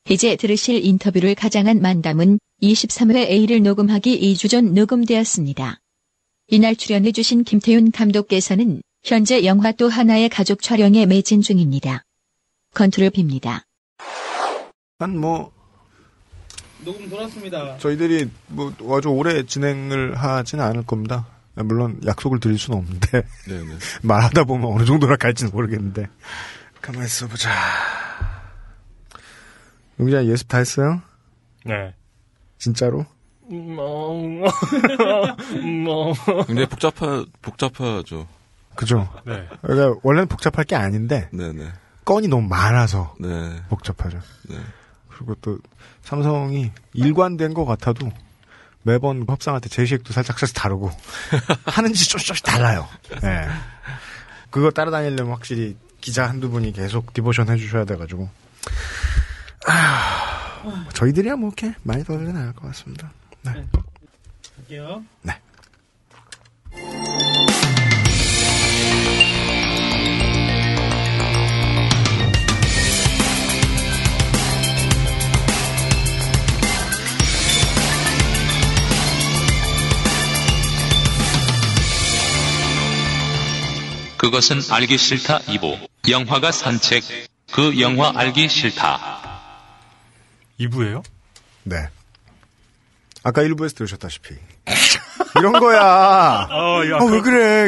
이제 들으실 인터뷰를 가장한 만담은 23회 A를 녹음하기 2주 전 녹음되었습니다. 이날 출연해주신 김태윤 감독께서는 현재 영화 또 하나의 가족 촬영에 매진 중입니다. 건투를 빕니다. 녹음 돌았습니다. 저희들이 아주 오래 진행을 하지는 않을 겁니다. 물론 약속을 드릴 수는 없는데 네네. 말하다 보면 어느 정도나 갈지는 모르겠는데 가만히 있어보자. 용기자 예습 다 했어요? 네. 진짜로? 근데 복잡하죠. 그죠? 네. 그러니까 원래는 복잡할 게 아닌데 네네. 건이 너무 많아서 네. 복잡하죠. 네. 그리고 또 삼성이 일관된 것 같아도 매번 협상할 때 제시액도 살짝 다르고 하는 짓이 조금씩 달라요. 네. 그거 따라다니려면 확실히 기자 한두 분이 계속 디보션 해주셔야 돼가지고 저희들이야 뭐 이렇게 많이 더 나을 것 같습니다. 네. 갈게요. 네. 그것은 알기 싫다 2부. 영화가 산책. 그 영화 알기 싫다. 2부예요? 네. 아까 1부에서 들으셨다시피 이런 거야. 왜 그래?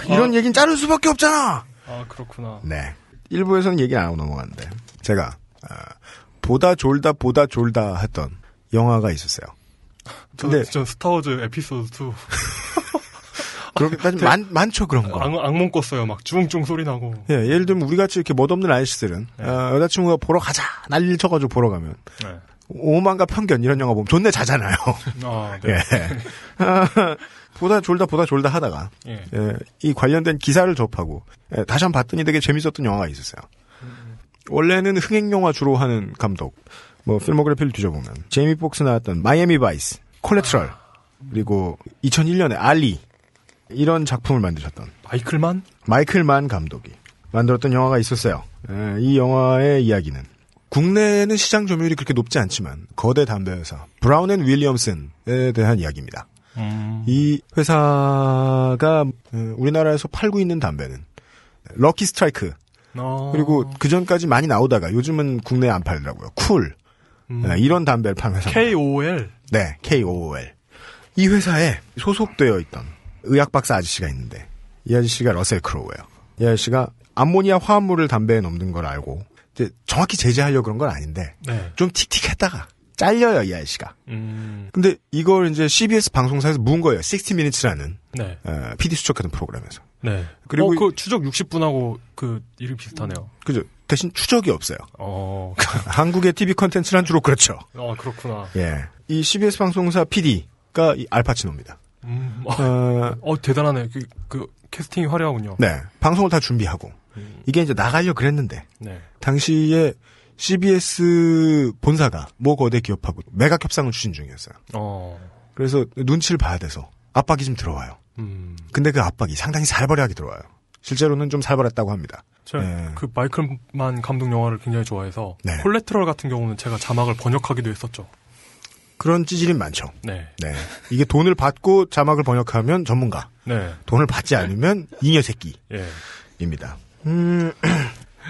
이런 얘기는 자를 수밖에 없잖아. 그렇구나. 네. 1부에서는 얘기를 안 하고 넘어갔는데 제가 보다 졸다 했던 영화가 있었어요. 근데 저 스타워즈 에피소드 2 그렇게 따지면 많죠 그런 거. 악몽 꿨어요. 막 쭝쭝 소리 나고. 예, 예를 들면 우리 같이 이렇게 멋없는 아저씨들은 네. 여자친구가 보러 가자 난리를 쳐가지고 보러 가면 네. 오만과 편견 이런 영화 보면 존내 자잖아요. 네. 예. 보다 졸다 하다가 예. 이 관련된 기사를 접하고 다시 한번 봤더니 되게 재밌었던 영화가 있었어요. 원래는 흥행 영화 주로 하는 감독. 필모그래피를 뒤져보면 제이미 폭스 나왔던 마이애미 바이스, 콜레트럴 그리고 2001년에 알리 이런 작품을 만드셨던 마이클 만 감독이 만들었던 영화가 있었어요. 이 영화의 이야기는 국내에는 시장 점유율이 그렇게 높지 않지만 거대 담배 회사 브라운 앤 윌리엄슨에 대한 이야기입니다. 이 회사가 우리나라에서 팔고 있는 담배는 럭키 스트라이크 그리고 그 전까지 많이 나오다가 요즘은 국내에 안 팔더라고요. 쿨 이런 담배를 파는 회사. KOL. 네, KOL. 이 회사에 소속되어 있던 의학 박사 아저씨가 있는데 이 아저씨가 러셀 크로우예요. 이 아저씨가 암모니아 화합물을 담배에 넣는 걸 알고 이제 정확히 제재하려고 그런 건 아닌데 네. 좀 틱틱했다가 잘려요 이 아저씨가. 근데 이걸 이제 CBS 방송사에서 문 거예요. 60minutes라는 네. PD 수첩하는 프로그램에서. 네. 그리고 그 추적 60분하고 그 이름 비슷하네요. 그죠. 대신 추적이 없어요. 한국의 TV 컨텐츠란 주로 그렇죠. 그렇구나. 예. 이 CBS 방송사 PD가 이 알파치노입니다. 대단하네. 그 캐스팅이 화려하군요. 네. 방송을 다 준비하고. 이게 이제 나가려고 그랬는데. 네. 당시에 CBS 본사가 거대 기업하고 매각 협상을 추진 중이었어요. 그래서 눈치를 봐야 돼서 압박이 좀 들어와요. 근데 그 압박이 상당히 살벌하게 들어와요. 실제로는 좀 살벌했다고 합니다. 제가 그 마이클만 감독 영화를 굉장히 좋아해서 네. 콜레트럴 같은 경우는 제가 자막을 번역하기도 했었죠. 그런 찌질이 많죠. 네. 네. 이게 돈을 받고 자막을 번역하면 전문가. 네. 돈을 받지 않으면 잉여 새끼입니다.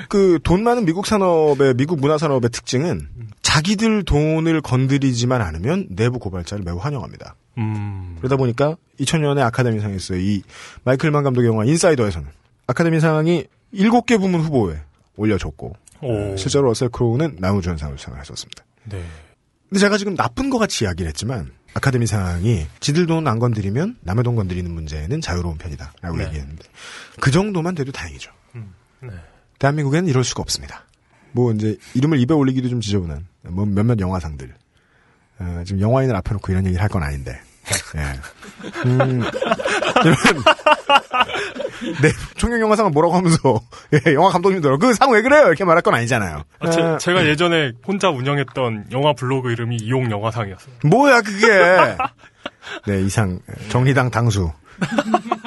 그 돈 많은 미국 산업의 미국 문화 산업의 특징은 자기들 돈을 건드리지만 않으면 내부 고발자를 매우 환영합니다. 그러다 보니까 2000년에 아카데미상에서 이 마이클만 감독의 영화 인사이더에서는 아카데미상이 7개 부문 후보에 올려줬고 실제로 러셀 크로우는 나무주연상을 수상을 했었습니다. 네. 근데 제가 지금 나쁜 것 같이 이야기를 했지만 아카데미상이 지들 돈 안 건드리면 남의 돈 건드리는 문제는 자유로운 편이다 라고 얘기했는데 그 정도만 돼도 다행이죠. 네. 대한민국에는 이럴 수가 없습니다. 이제 이름을 입에 올리기도 좀 지저분한 몇몇 영화상들 지금 영화인을 앞에 놓고 이런 얘기를 할 건 아닌데 이런 네, 청룡영화상을 뭐라고 하면서 영화 감독님들 그 상 왜 그래요 이렇게 말할 건 아니잖아요. 제가 예전에 혼자 운영했던 영화 블로그 이름이 이용영화상이었어요. 뭐야 그게. 네, 이상 정리당 당수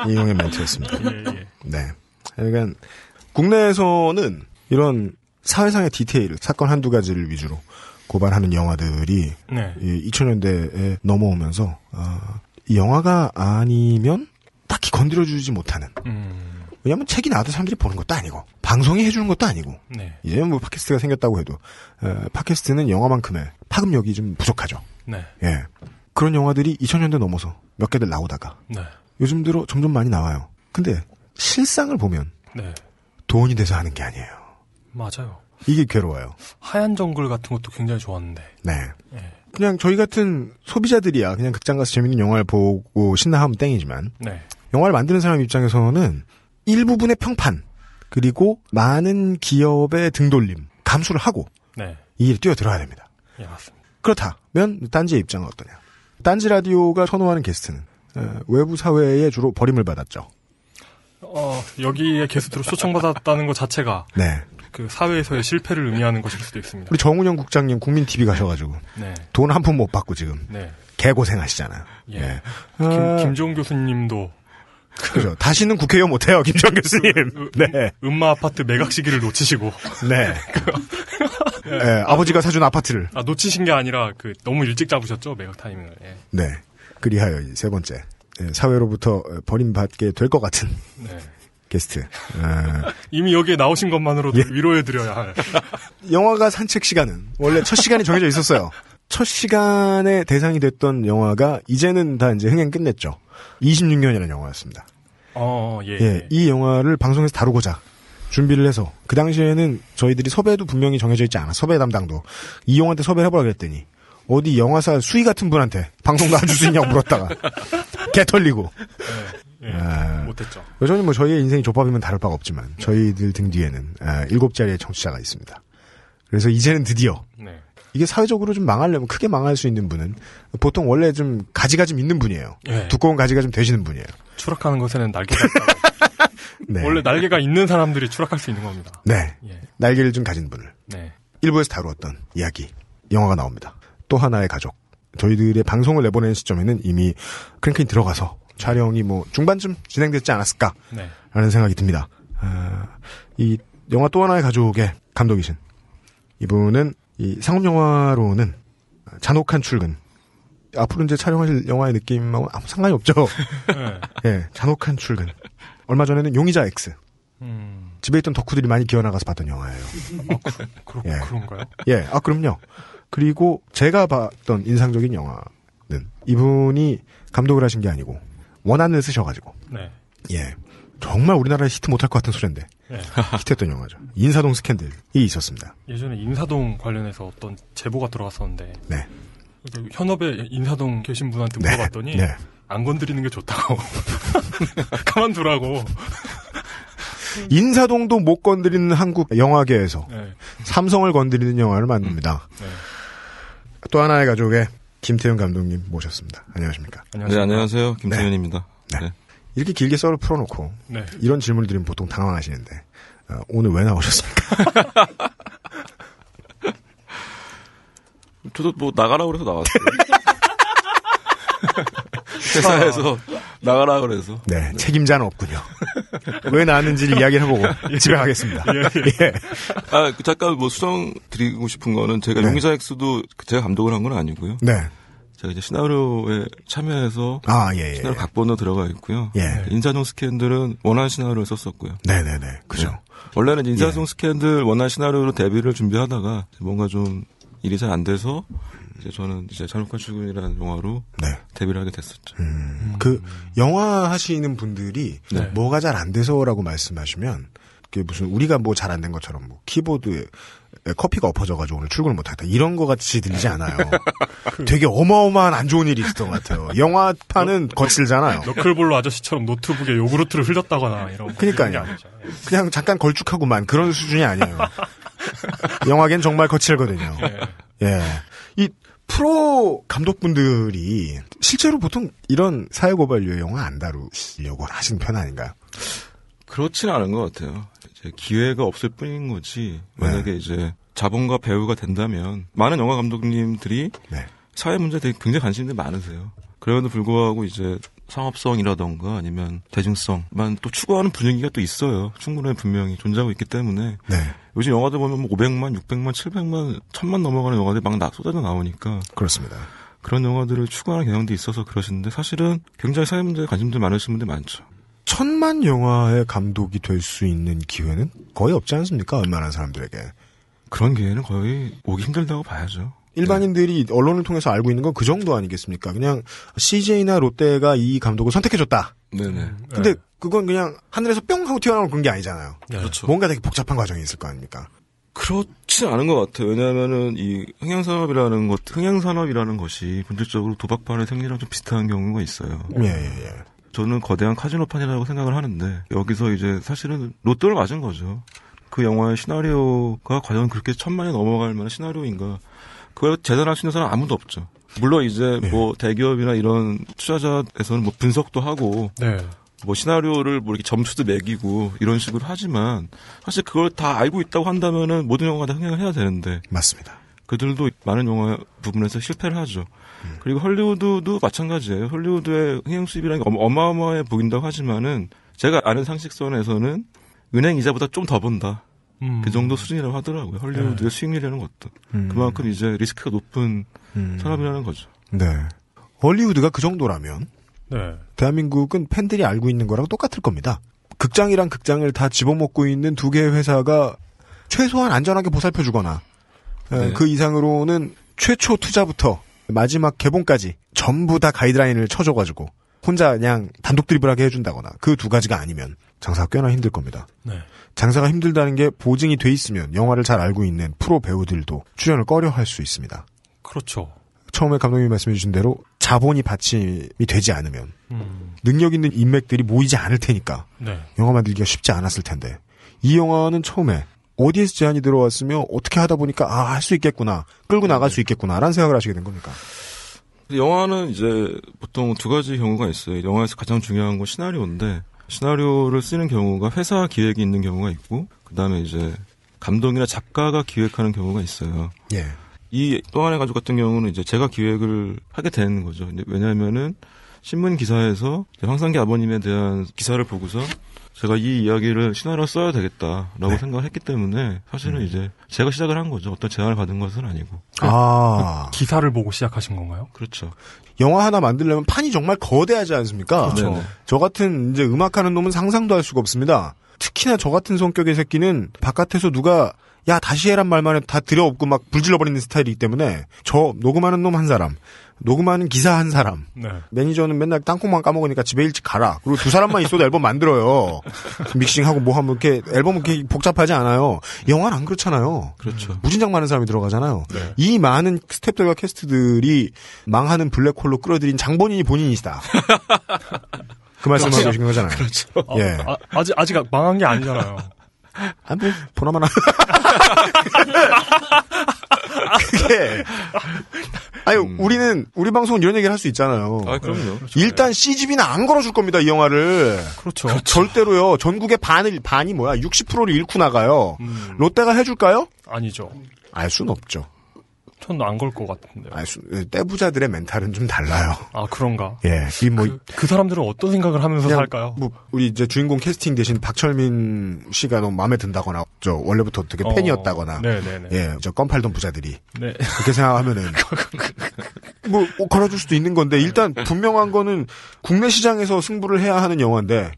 이용의 멘트였습니다. 예. 네, 그러니까 국내에서는 이런 사회상의 디테일, 사건 한두 가지를 위주로 고발하는 영화들이 네. 2000년대에 넘어오면서 이 영화가 아니면 딱히 건드려주지 못하는. 왜냐하면 책이 나와도 사람들이 보는 것도 아니고 방송이 해주는 것도 아니고 네. 이제 뭐 팟캐스트가 생겼다고 해도 팟캐스트는 영화만큼의 파급력이 좀 부족하죠. 네. 예. 그런 영화들이 2000년대 넘어서 몇 개들 나오다가 네. 요즘 들어 점점 많이 나와요. 근데 실상을 보면 네. 돈이 돼서 하는 게 아니에요. 맞아요. 이게 괴로워요. 하얀 정글 같은 것도 굉장히 좋았는데. 네. 네. 그냥 저희 같은 소비자들이야 그냥 극장 가서 재밌는 영화를 보고 신나하면 땡이지만 네. 영화를 만드는 사람 입장에서는 일부분의 평판 그리고 많은 기업의 등돌림 감수를 하고 네. 이 일에 뛰어들어야 됩니다. 예, 맞습니다. 그렇다면 딴지의 입장은 어떠냐. 딴지 라디오가 선호하는 게스트는 외부 사회에 주로 버림을 받았죠. 여기에 게스트로 초청받았다는 것 자체가 네. 그 사회에서의 실패를 의미하는 것일 수도 있습니다. 우리 정운영 국장님 국민TV 가셔가지고 네. 돈 한 푼 못 받고 지금 네. 개고생하시잖아요. 예. 예. 김종훈 교수님도 그죠. 다시는 국회의원 못해요, 김정 교수님. 네. 음마 아파트 매각 시기를 놓치시고. 네. 네. 아버지가 사준 아파트를. 놓치신 게 아니라 너무 일찍 잡으셨죠 매각 타이밍을. 예. 네. 그리하여 세 번째 사회로부터 버림받게 될 것 같은 네. 게스트. 이미 여기에 나오신 것만으로도 위로해드려야 할. 영화가 산책 시간은 원래 첫 시간이 정해져 있었어요. 첫 시간에 대상이 됐던 영화가 이제는 다 이제 흥행 끝냈죠. 26년이라는 영화였습니다. 예. 이 영화를 방송에서 다루고자 준비를 해서 그 당시에는 저희들이 섭외도 분명히 정해져 있지 않아. 섭외 담당도 이용한테 섭외를 해보라 그랬더니 어디 영화사 수위 같은 분한테 방송 나와줄 수 있냐고 물었다가 개 털리고. 네. 못했죠. 여전히 뭐 저희의 인생이 족밥이면 다를 바가 없지만 저희들 등 뒤에는 7자리의 청취자가 있습니다. 그래서 이제는 드디어 네. 이게 사회적으로 좀 망하려면 크게 망할 수 있는 분은 보통 원래 좀 가지가 좀 있는 분이에요. 네. 두꺼운 가지가 좀 되시는 분이에요. 추락하는 것에는 날개가 있다고. 네. 원래 날개가 있는 사람들이 추락할 수 있는 겁니다. 네. 예. 날개를 좀 가진 분을. 네. 일부에서 다루었던 이야기. 영화가 나옵니다. 또 하나의 가족. 저희들의 방송을 내보내는 시점에는 이미 크랭크인 들어가서 촬영이 뭐 중반쯤 진행됐지 않았을까. 네. 라는 생각이 듭니다. 이 영화 또 하나의 가족의 감독이신 이분은 이 상업영화로는 잔혹한 출근. 앞으로 이제 촬영하실 영화의 느낌하고 아무 상관이 없죠. 네. 예, 잔혹한 출근. 얼마 전에는 용의자 X. 집에 있던 덕후들이 많이 기어나가서 봤던 영화예요. 예. 그런가요? 예, 그럼요. 그리고 제가 봤던 인상적인 영화는 이분이 감독을 하신 게 아니고 원안을 쓰셔가지고. 네. 예. 정말 우리나라에 히트 못할 것 같은 소리인데. 네. 히트했던 영화죠. 인사동 스캔들이 있었습니다. 예전에 인사동 관련해서 어떤 제보가 들어갔었는데. 네. 현업에 인사동 계신 분한테 네. 물어봤더니. 네. 안 건드리는 게 좋다고. 가만두라고. 인사동도 못 건드리는 한국 영화계에서 네. 삼성을 건드리는 영화를 만듭니다. 네. 또 하나의 가족의 김태현 감독님 모셨습니다. 안녕하십니까? 네, 안녕하세요. 김태현입니다. 네. 네. 이렇게 길게 썰을 풀어놓고 네. 이런 질문을 드리면 보통 당황하시는데 오늘 왜 나오셨습니까? 저도 뭐 나가라고 그래서 나왔어요. 회사에서 나가라 그래서. 네, 책임자는 없군요. 왜 나왔는지를 이야기를 해보고 집에 가겠습니다. 예. 잠깐 뭐 수정 드리고 싶은 거는 제가 네. 용의자 X도 제가 감독을 한 건 아니고요. 네. 제가 이제 시나리오에 참여해서 예. 시나리오 각본도 들어가 있고요. 예. 인사동 스캔들은 원한 시나리오를 썼었고요. 네네네. 그죠. 네. 원래는 인사동 스캔들 원한 시나리오로 데뷔를 준비하다가 뭔가 좀 일이 잘 안 돼서 이제 저는 이제 잔혹한 출근이라는 영화로 네. 데뷔를 하게 됐었죠. 그 영화 하시는 분들이 네. 뭐가 잘 안 돼서라고 말씀하시면 그게 무슨 우리가 뭐 잘 안 된 것처럼 뭐 키보드에 커피가 엎어져가지고 오늘 출근을 못하겠다 이런 거 같이 들리지 않아요. 되게 어마어마한 안 좋은 일이 있었던 것 같아요. 영화판은 거칠잖아요. 너클볼로 아저씨처럼 노트북에 요구르트를 흘렸다거나 이런 그러니까요. 게 아니죠. 그냥 잠깐 걸쭉하고만 그런 수준이 아니에요. 영화계는 정말 거칠거든요. 예. 이 프로 감독분들이 실제로 보통 이런 사회고발류의 영화 안 다루시려고 하시는 편 아닌가요? 그렇지는 않은 것 같아요. 이제 기회가 없을 뿐인 거지. 만약에 이제 자본가 배우가 된다면 많은 영화 감독님들이 네. 사회 문제에 되게 굉장히 관심이 많으세요. 그럼에도 불구하고 이제 상업성이라던가 아니면 대중성만 또 추구하는 분위기가 또 있어요. 충분히 분명히 존재하고 있기 때문에 네. 요즘 영화들 보면 뭐 500만, 600만, 700만, 1000만 넘어가는 영화들이 막 쏟아져 나오니까 그렇습니다. 그런 영화들을 추구하는 경향도 있어서 그러시는데 사실은 굉장히 사람들 관심들 많으신 분들 많죠. 1000만 영화의 감독이 될 수 있는 기회는 거의 없지 않습니까? 웬만한 사람들에게. 그런 기회는 거의 오기 힘들다고 봐야죠. 일반인들이 언론을 통해서 알고 있는 건 그 정도 아니겠습니까? 그냥 CJ나 롯데가 이 감독을 선택해줬다. 네네. 근데 그건 그냥 하늘에서 뿅 하고 튀어나온 그런 게 아니잖아요. 그렇죠. 뭔가 되게 복잡한 과정이 있을 거 아닙니까? 그렇지 않은 것 같아요. 왜냐하면은 이 흥행산업이라는 것이 본질적으로 도박판의 생리랑 좀 비슷한 경우가 있어요. 예. 저는 거대한 카지노판이라고 생각을 하는데 여기서 이제 사실은 롯데를 맞은 거죠. 그 영화의 시나리오가 과연 그렇게 1000만이 넘어갈 만한 시나리오인가? 그걸 재단할 수 있는 사람 아무도 없죠. 물론 이제 뭐 대기업이나 이런 투자자에서는 뭐 분석도 하고 뭐 시나리오를 뭐 이렇게 점수도 매기고 이런 식으로 하지만 사실 그걸 다 알고 있다고 한다면은 모든 영화가 다 흥행을 해야 되는데 맞습니다. 그들도 많은 영화 부분에서 실패를 하죠. 그리고 헐리우드도 마찬가지예요. 헐리우드의 흥행 수입이라는 게 어마어마해 보인다고 하지만은 제가 아는 상식선에서는 은행 이자보다 좀 더 본다. 그 정도 수준이라고 하더라고요. 헐리우드의 수익률이라는 것도. 그만큼 이제 리스크가 높은 산업이라는 거죠. 네. 헐리우드가 그 정도라면 네. 대한민국은 팬들이 알고 있는 거랑 똑같을 겁니다. 극장이랑 극장을 다 집어먹고 있는 두 개의 회사가 최소한 안전하게 보살펴주거나 그 이상으로는 최초 투자부터 마지막 개봉까지 전부 다 가이드라인을 쳐줘가지고 혼자 그냥 단독 드리블하게 해준다거나 그 두 가지가 아니면 장사가 꽤나 힘들 겁니다. 네. 장사가 힘들다는 게 보증이 돼 있으면 영화를 잘 알고 있는 프로 배우들도 출연을 꺼려할 수 있습니다. 그렇죠. 처음에 감독님이 말씀해 주신 대로 자본이 받침이 되지 않으면 능력 있는 인맥들이 모이지 않을 테니까 영화 만들기가 쉽지 않았을 텐데 이 영화는 처음에 어디에서 제안이 들어왔으며 어떻게 하다 보니까 할 수 있겠구나 끌고 나갈 수 있겠구나라는 생각을 하시게 된 겁니까? 영화는 이제 보통 두 가지 경우가 있어요. 영화에서 가장 중요한 건 시나리오인데 시나리오를 쓰는 경우가 회사 기획이 있는 경우가 있고 그다음에 이제 감독이나 작가가 기획하는 경우가 있어요. 예. 이 또 하나의 가족 같은 경우는 이제 제가 기획을 하게 되는 거죠. 왜냐하면은 신문 기사에서 황상기 아버님에 대한 기사를 보고서 제가 이 이야기를 시나리오로 써야 되겠다라고 생각을 했기 때문에 사실은 이제 제가 시작을 한 거죠. 어떤 제안을 받은 것은 아니고. 기사를 보고 시작하신 건가요? 그렇죠. 영화 하나 만들려면 판이 정말 거대하지 않습니까? 그렇죠. 저 같은 이제 음악하는 놈은 상상도 할 수가 없습니다. 특히나 저 같은 성격의 새끼는 바깥에서 누가 야 다시 해란 말만 해도 다 들여엎고 막 불질러버리는 스타일이기 때문에 저 녹음하는 놈 한 사람 녹음하는 기사 한 사람 매니저는 맨날 땅콩만 까먹으니까 집에 일찍 가라 그리고 두 사람만 있어도 앨범 만들어요. 믹싱하고 뭐 하면 이렇게 앨범 이렇게 복잡하지 않아요. 영화는 안 그렇잖아요. 그렇죠. 무진장 많은 사람이 들어가잖아요. 이 많은 스태프들과 캐스트들이 망하는 블랙홀로 끌어들인 장본인이 본인이시다. 그 말씀을 하고 계신 거잖아요. 그렇죠. 예. 아직 망한 게 아니잖아요. 뭐 보나마나 그게 우리는 우리 방송은 이런 얘기를 할 수 있잖아요. 그럼요. 일단 CGV는 안 걸어줄 겁니다 이 영화를. 그렇죠. 절대로요. 전국의 반이 뭐야 60%를 잃고 나가요. 롯데가 해줄까요? 아니죠. 알 수는 없죠. 전 안 걸 것 같은데요. 떼부자들의 멘탈은 좀 달라요. 아 그런가? 예, 그 사람들은 어떤 생각을 하면서 살까요? 뭐 우리 이제 주인공 캐스팅 대신 박철민 씨가 너무 마음에 든다거나, 저 원래부터 되게 팬이었다거나, 네네네. 예, 저 껌 팔던 부자들이 네. 그렇게 생각하면은 뭐 걸어줄 수도 있는 건데 일단 분명한 거는 국내 시장에서 승부를 해야 하는 영화인데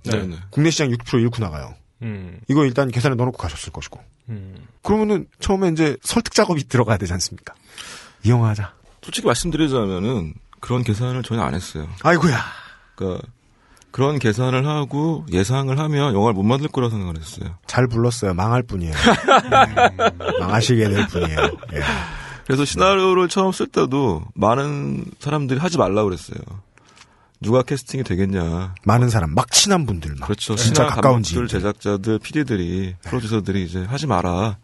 국내 시장 60% 잃고 나가요. 이거 일단 계산에 넣어놓고 가셨을 것이고. 그러면은 처음에 이제 설득 작업이 들어가야 되지 않습니까? 이 영화 하자. 솔직히 말씀드리자면은 그런 계산을 전혀 안 했어요. 아이고야. 그러니까 그런 계산을 하고 예상을 하면 영화를 못 만들 거라고 생각을 했어요. 잘 불렀어요. 망할 뿐이에요. 망하시게 될 뿐이에요. 예. 그래서 시나리오를 처음 쓸 때도 많은 사람들이 하지 말라고 그랬어요. 누가 캐스팅이 되겠냐. 많은 사람, 막 친한 분들. 막. 그렇죠. 진짜 가까운 감독들, 제작자들, PD들이, 프로듀서들이 이제 하지 마라.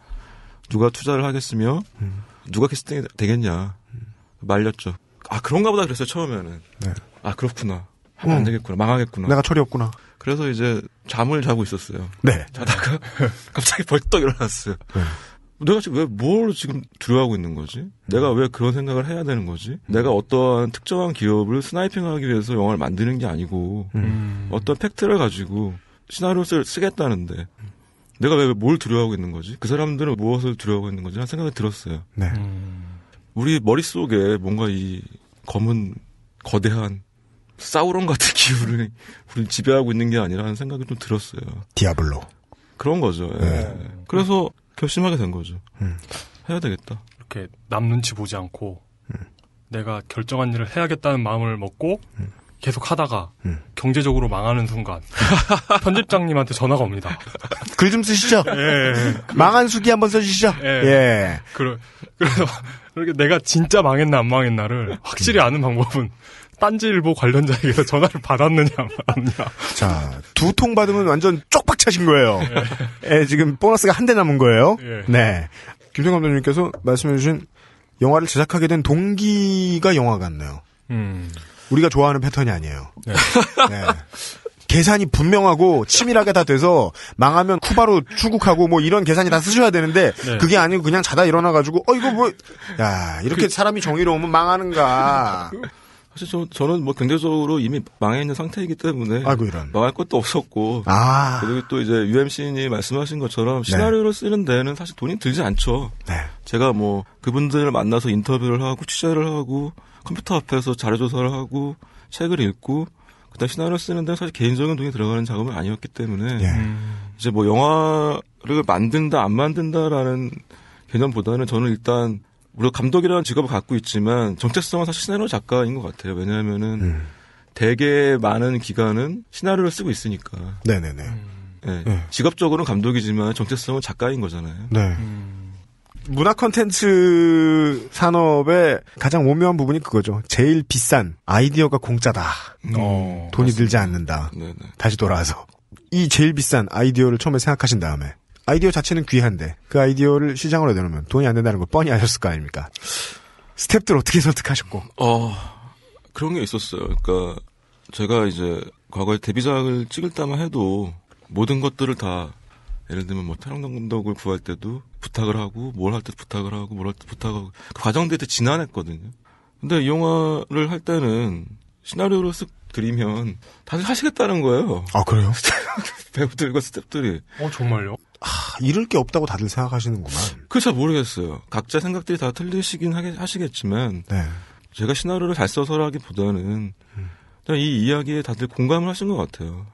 누가 투자를 하겠으며, 누가 캐스팅이 되겠냐. 말렸죠. 아, 그런가 보다 그랬어요, 처음에는. 네. 아, 그렇구나. 하면 안 되겠구나. 망하겠구나. 내가 철이 없구나. 그래서 이제 잠을 자고 있었어요. 네. 자다가 갑자기 벌떡 일어났어요. 네. 내가 지금 왜 뭘 지금 두려워하고 있는 거지? 내가 왜 그런 생각을 해야 되는 거지? 내가 어떠한 특정한 기업을 스나이핑하기 위해서 영화를 만드는 게 아니고 어떤 팩트를 가지고 시나리오를 쓰겠다는데 내가 왜 뭘 두려워하고 있는 거지? 그 사람들은 무엇을 두려워하고 있는 거지? 하는 생각이 들었어요. 네. 우리 머릿속에 뭔가 이 검은 거대한 사우론 같은 기운을 우리 지배하고 있는 게 아니라 하는 생각이 좀 들었어요. 디아블로. 그런 거죠. 예. 네. 그래서 결심하게 된 거죠. 해야 되겠다. 이렇게 남 눈치 보지 않고 내가 결정한 일을 해야겠다는 마음을 먹고 계속 하다가 경제적으로 망하는 순간 편집장님한테 전화가 옵니다. 글 좀 쓰시죠. 예. 망한 수기 한번 써주시죠. 예. 예. 그래서 그렇게 내가 진짜 망했나 안 망했나를 확실히 아는 방법은 딴지일보 관련자에게서 전화를 받았느냐 안 받았느냐. 자, 2통 받으면 완전 쪽박 차신 거예요. 예, 지금 보너스가 한 대 남은 거예요. 예. 네. 김성 감독님께서 말씀해주신 영화를 제작하게 된 동기가 영화 같네요. 우리가 좋아하는 패턴이 아니에요. 네. 네. 계산이 분명하고 치밀하게 다 돼서 망하면 쿠바로 출국하고 뭐 이런 계산이 다 쓰셔야 되는데 네. 그게 아니고 그냥 자다 일어나가지고 이거 뭐 야 이렇게 사람이 정의로우면 망하는가. 사실 저는 뭐 경제적으로 이미 망해 있는 상태이기 때문에 아이고 이런. 망할 것도 없었고 그리고 또 이제 UMC님이 말씀하신 것처럼 시나리오를 쓰는 데는 사실 돈이 들지 않죠. 네. 제가 뭐 그분들을 만나서 인터뷰를 하고 취재를 하고 컴퓨터 앞에서 자료조사를 하고 책을 읽고 그다음 시나리오 쓰는 데는 사실 개인적인 돈이 들어가는 작업은 아니었기 때문에 이제 뭐 영화를 만든다 안 만든다라는 개념보다는 저는 일단 우리가 감독이라는 직업을 갖고 있지만 정체성은 사실 시나리오 작가인 것 같아요. 왜냐하면은 되게 많은 기간은 시나리오를 쓰고 있으니까. 네네네. 네. 직업적으로는 감독이지만 정체성은 작가인 거잖아요. 네. 문화 콘텐츠 산업의 가장 오묘한 부분이 그거죠. 제일 비싼 아이디어가 공짜다. 돈이 맞습니다. 들지 않는다. 네네. 다시 돌아와서. 이 제일 비싼 아이디어를 처음에 생각하신 다음에 아이디어 자체는 귀한데 그 아이디어를 시장으로 내놓으면 돈이 안 된다는 걸 뻔히 아셨을 거 아닙니까? 스태프들 어떻게 설득하셨고? 그런 게 있었어요. 그러니까 제가 이제 과거에 데뷔작을 찍을 때만 해도 모든 것들을 다 예를 들면 뭐 촬영 감독을 구할 때도 부탁을 하고 뭘 할 때 부탁을 하고 뭘 할 때 부탁하고 그 과정들이 되게 지난했거든요. 근데 이 영화를 할 때는 시나리오를 쓱 드리면 다들 하시겠다는 거예요. 아 그래요? 배우들과 스태프들이. 정말요? 잃을 게 없다고 다들 생각하시는구만. 그거 잘 모르겠어요. 각자 생각들이 다 틀리시긴 하시겠지만 네. 제가 시나리오를 잘 써서라기보다는 그냥 이 이야기에 다들 공감을 하신 것 같아요.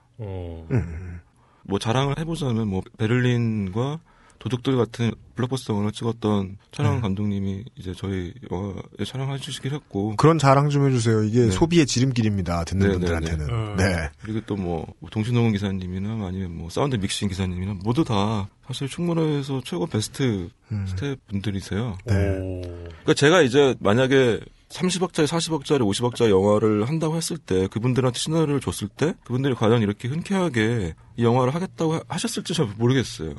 뭐 자랑을 해보자면 뭐 베를린과 도둑들 같은 블록버스터 영화를 찍었던 촬영 감독님이 이제 저희 영화에 촬영해 주시긴 했고 그런 자랑 좀 해주세요. 이게 네. 소비의 지름길입니다. 듣는 네, 분들한테는. 네. 네. 그리고 또 뭐 동신호은 기사님이나 아니면 뭐 사운드 믹싱 기사님이나 모두 다 사실 충무로에서 최고 베스트 스태프분들이세요. 네. 그러니까 제가 이제 만약에 30억짜리, 40억짜리, 50억짜리 영화를 한다고 했을 때 그분들한테 시나리오를 줬을 때 그분들이 과연 이렇게 흔쾌하게 이 영화를 하겠다고 하셨을지 잘 모르겠어요.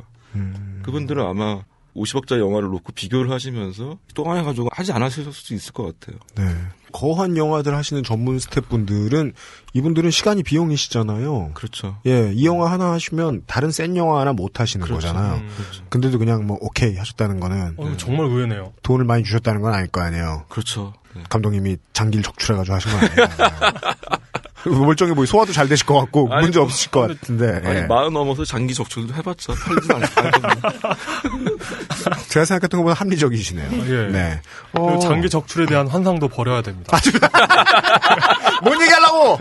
그분들은 아마 50억짜리 영화를 놓고 비교를 하시면서 똥하해가지고 하지 않으실 수도 있을 것 같아요. 네. 거한 영화들 하시는 전문 스태프분들은 이분들은 시간이 비용이시잖아요. 그렇죠. 예, 이 영화 하나 하시면 다른 센 영화 하나 못 하시는 그렇죠. 거잖아요. 근데도 그냥 뭐 오케이 하셨다는 거는 정말 의외네요. 돈을 많이 주셨다는 건 아닐 거 아니에요. 그렇죠. 네. 감독님이 장기를 적출해가지고 하신 거 아니에요. 멀쩡해 보이 소화도 잘 되실 것 같고 아니, 문제 없으실 것 같은데. 아니, 예. 40 넘어서 장기 적출도 해봤자 팔지도 않거든요. 제가 생각했던 것보다 합리적이시네요. 예. 네. 그리고 장기 적출에 대한 환상도 버려야 됩니다. 뭔 얘기하려고?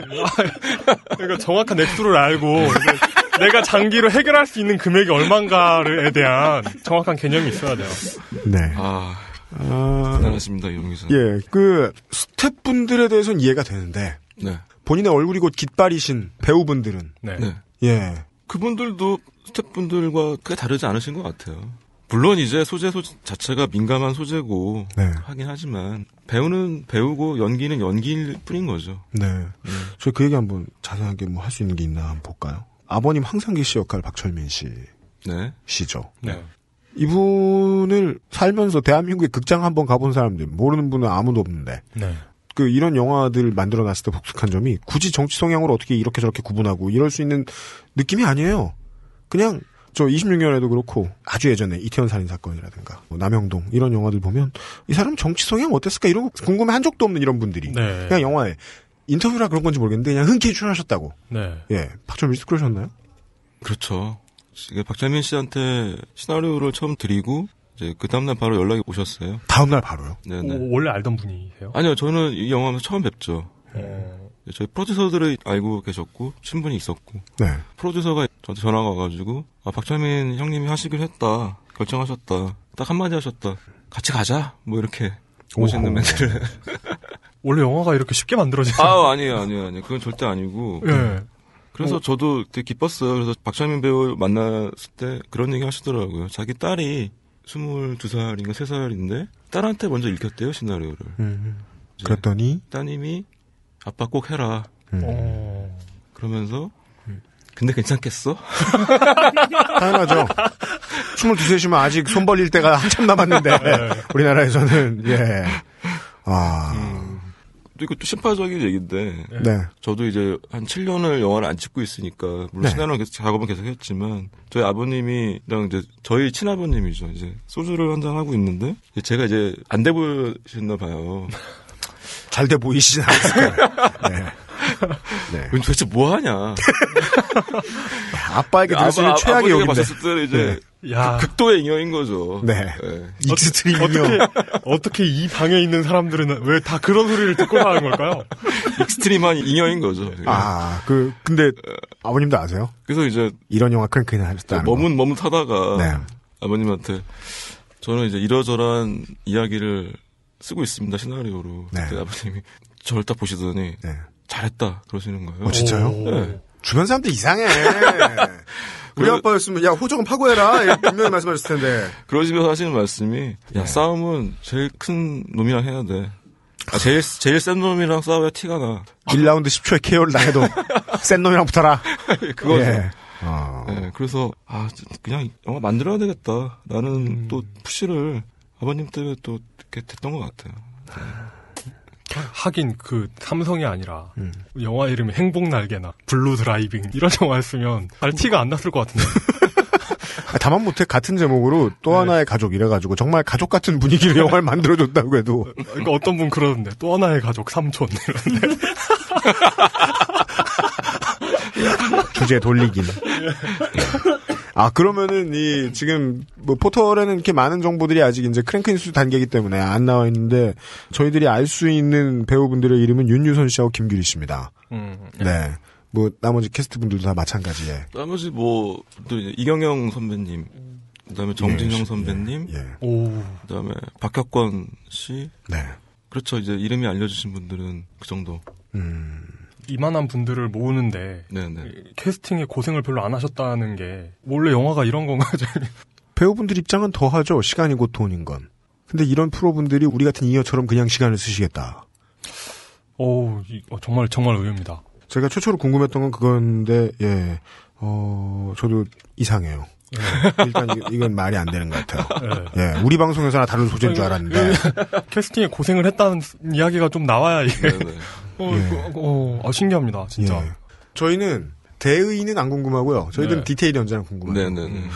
그러니까 정확한 액수를 알고 내가 장기로 해결할 수 있는 금액이 얼마인가에 대한 정확한 개념이 있어야 돼요. 네. 대단하십니다, 이용 기사. 예, 그 스태프분들에 대해서는 이해가 되는데 네. 본인의 얼굴이 곧 깃발이신 배우분들은 네. 네. 예. 그분들도 스태프분들과 크게 다르지 않으신 것 같아요. 물론 이제 소재 자체가 민감한 소재고 네. 하긴 하지만 배우는 배우고 연기는 연기일 뿐인 거죠. 네. 저 그 얘기 한번 자세하게 뭐 할 수 있는 게 있나 한번 볼까요? 아버님 황상기 씨 역할 박철민 씨시죠. 네. 이분을 살면서 대한민국의 극장 한번 가본 사람들 모르는 분은 아무도 없는데 네. 그 이런 영화들 만들어놨을 때 독특한 점이 굳이 정치 성향으로 어떻게 이렇게 저렇게 구분하고 이럴 수 있는 느낌이 아니에요. 그냥 저 26년에도 그렇고 아주 예전에 이태원 살인 사건이라든가 뭐 남영동 이런 영화들 보면 이 사람 정치 성향 어땠을까 이런 거 궁금해한 적도 없는 이런 분들이 네. 그냥 영화에 인터뷰라 그런 건지 모르겠는데 그냥 흔쾌히 출연하셨다고. 네. 예, 박철민 씨도 그러셨나요? 그렇죠. 박철민 씨한테 시나리오를 처음 드리고 이제 그 다음날 바로 연락이 오셨어요. 다음날 바로요? 네네. 원래 알던 분이세요? 아니요, 저는 이 영화에서 처음 뵙죠. 저희 프로듀서들을 알고 계셨고 친분이 있었고 네. 프로듀서가 저한테 전화가 와가지고 박철민 형님이 하시기로 했다, 결정하셨다, 딱 한마디 하셨다, 같이 가자 뭐 이렇게 멋있는 멘트를. 원래 영화가 이렇게 쉽게 만들어지나요? 아니에요. 그건 절대 아니고. 네. 그래서 저도 되게 기뻤어요. 그래서 박철민 배우 만났을 때 그런 얘기 하시더라고요. 자기 딸이 22살인가 3살인데 딸한테 먼저 읽혔대요, 시나리오를. 그랬더니 따님이 아빠 꼭 해라. 어. 그러면서 근데 괜찮겠어? 당연하죠. 22, 3시면 아직 손 벌릴 때가 한참 남았는데 우리나라에서는 예. 또 이것도 심파적인 얘기인데 네. 저도 이제 한 7년을 영화를 안 찍고 있으니까 물론 네. 시나리오 계속 작업은 계속 했지만 저희 아버님이랑 이제 저희 친아버님이죠. 이제 소주를 한잔 하고 있는데 제가 이제 안 돼 보이셨나 봐요. 잘 돼 보이시지 않았을까요? 네. 네. 도대체 뭐 하냐? 아빠에게 들 수 있는 최악의 아버지가 욕인데. 봤을 때는 이제 야. 극도의 잉여인 거죠. 네. 익스트림이요. 어떻게 이 방에 있는 사람들은 왜 다 그런 소리를 듣고 사는 걸까요? 익스트림한 잉여인 거죠. 근데 아버님도 아세요? 그래서 이제 이런 영화 크랭크는 하셨다는 거. 머뭇하다가 네. 아버님한테 저는 이제 이러저러한 이야기를 쓰고 있습니다, 시나리오로. 네. 그때 아버님이 저를 딱 보시더니 네. 잘했다 그러시는 거예요. 진짜요? 네. 주변 사람들 이상해. 우리 아빠였으면 야 호적은 파고해라 이렇게 분명히 말씀하셨을 텐데. 그러시면서 하시는 말씀이 야 싸움은 제일 큰 놈이랑 해야 돼. 제일 센 놈이랑 싸워야 티가 나. 1라운드 10초에 KO를 당해도 센 놈이랑 붙어라. 그거죠. 예. 네, 그래서 그냥 영화 만들어야 되겠다. 나는 또 푸시를 아버님 때문에 또 이렇게 됐던 것 같아요. 하긴 그 삼성이 아니라 영화 이름이 행복날개나 블루 드라이빙 이런 영화였으면 잘 티가 안 났을 것 같은데. 다만 못해 같은 제목으로 또 하나의 가족 이래가지고 정말 가족 같은 분위기를 영화를 만들어줬다고 해도. 그러니까 어떤 분 그러던데 또 하나의 가족 삼촌 이런데. 주제 돌리긴. 그러면은 지금 뭐 포털에는 이렇게 많은 정보들이 아직 이제 크랭크 인수 단계이기 때문에 안 나와 있는데 저희들이 알 수 있는 배우분들의 이름은 윤유선 씨하고 김규리 씨입니다. 네. 뭐 나머지 캐스트 분들도 다 마찬가지에. 나머지 또 이경영 선배님, 그다음에 정진영 선배님, 그다음에 박혁권 씨. 네. 그렇죠. 이제 이름이 알려주신 분들은 그 정도. 이만한 분들을 모으는데 네네. 캐스팅에 고생을 별로 안 하셨다는 게 원래 영화가 이런 건가요? 배우분들 입장은 더 하죠. 시간이 곧 돈인 건. 근데 이런 프로분들이 우리 같은 잉여처럼 그냥 시간을 쓰시겠다. 정말 의외입니다. 제가 최초로 궁금했던 건 그건데, 저도 이상해요. 일단 이건 말이 안 되는 것 같아요. 예, 우리 방송에서나 다른 소재인 줄 알았는데. 캐스팅에 고생을 했다는 이야기가 좀 나와야 이게. 신기합니다, 진짜. 예. 저희는 대의는 안 궁금하고요. 저희들은 디테일이 언제나 궁금해요. 네네.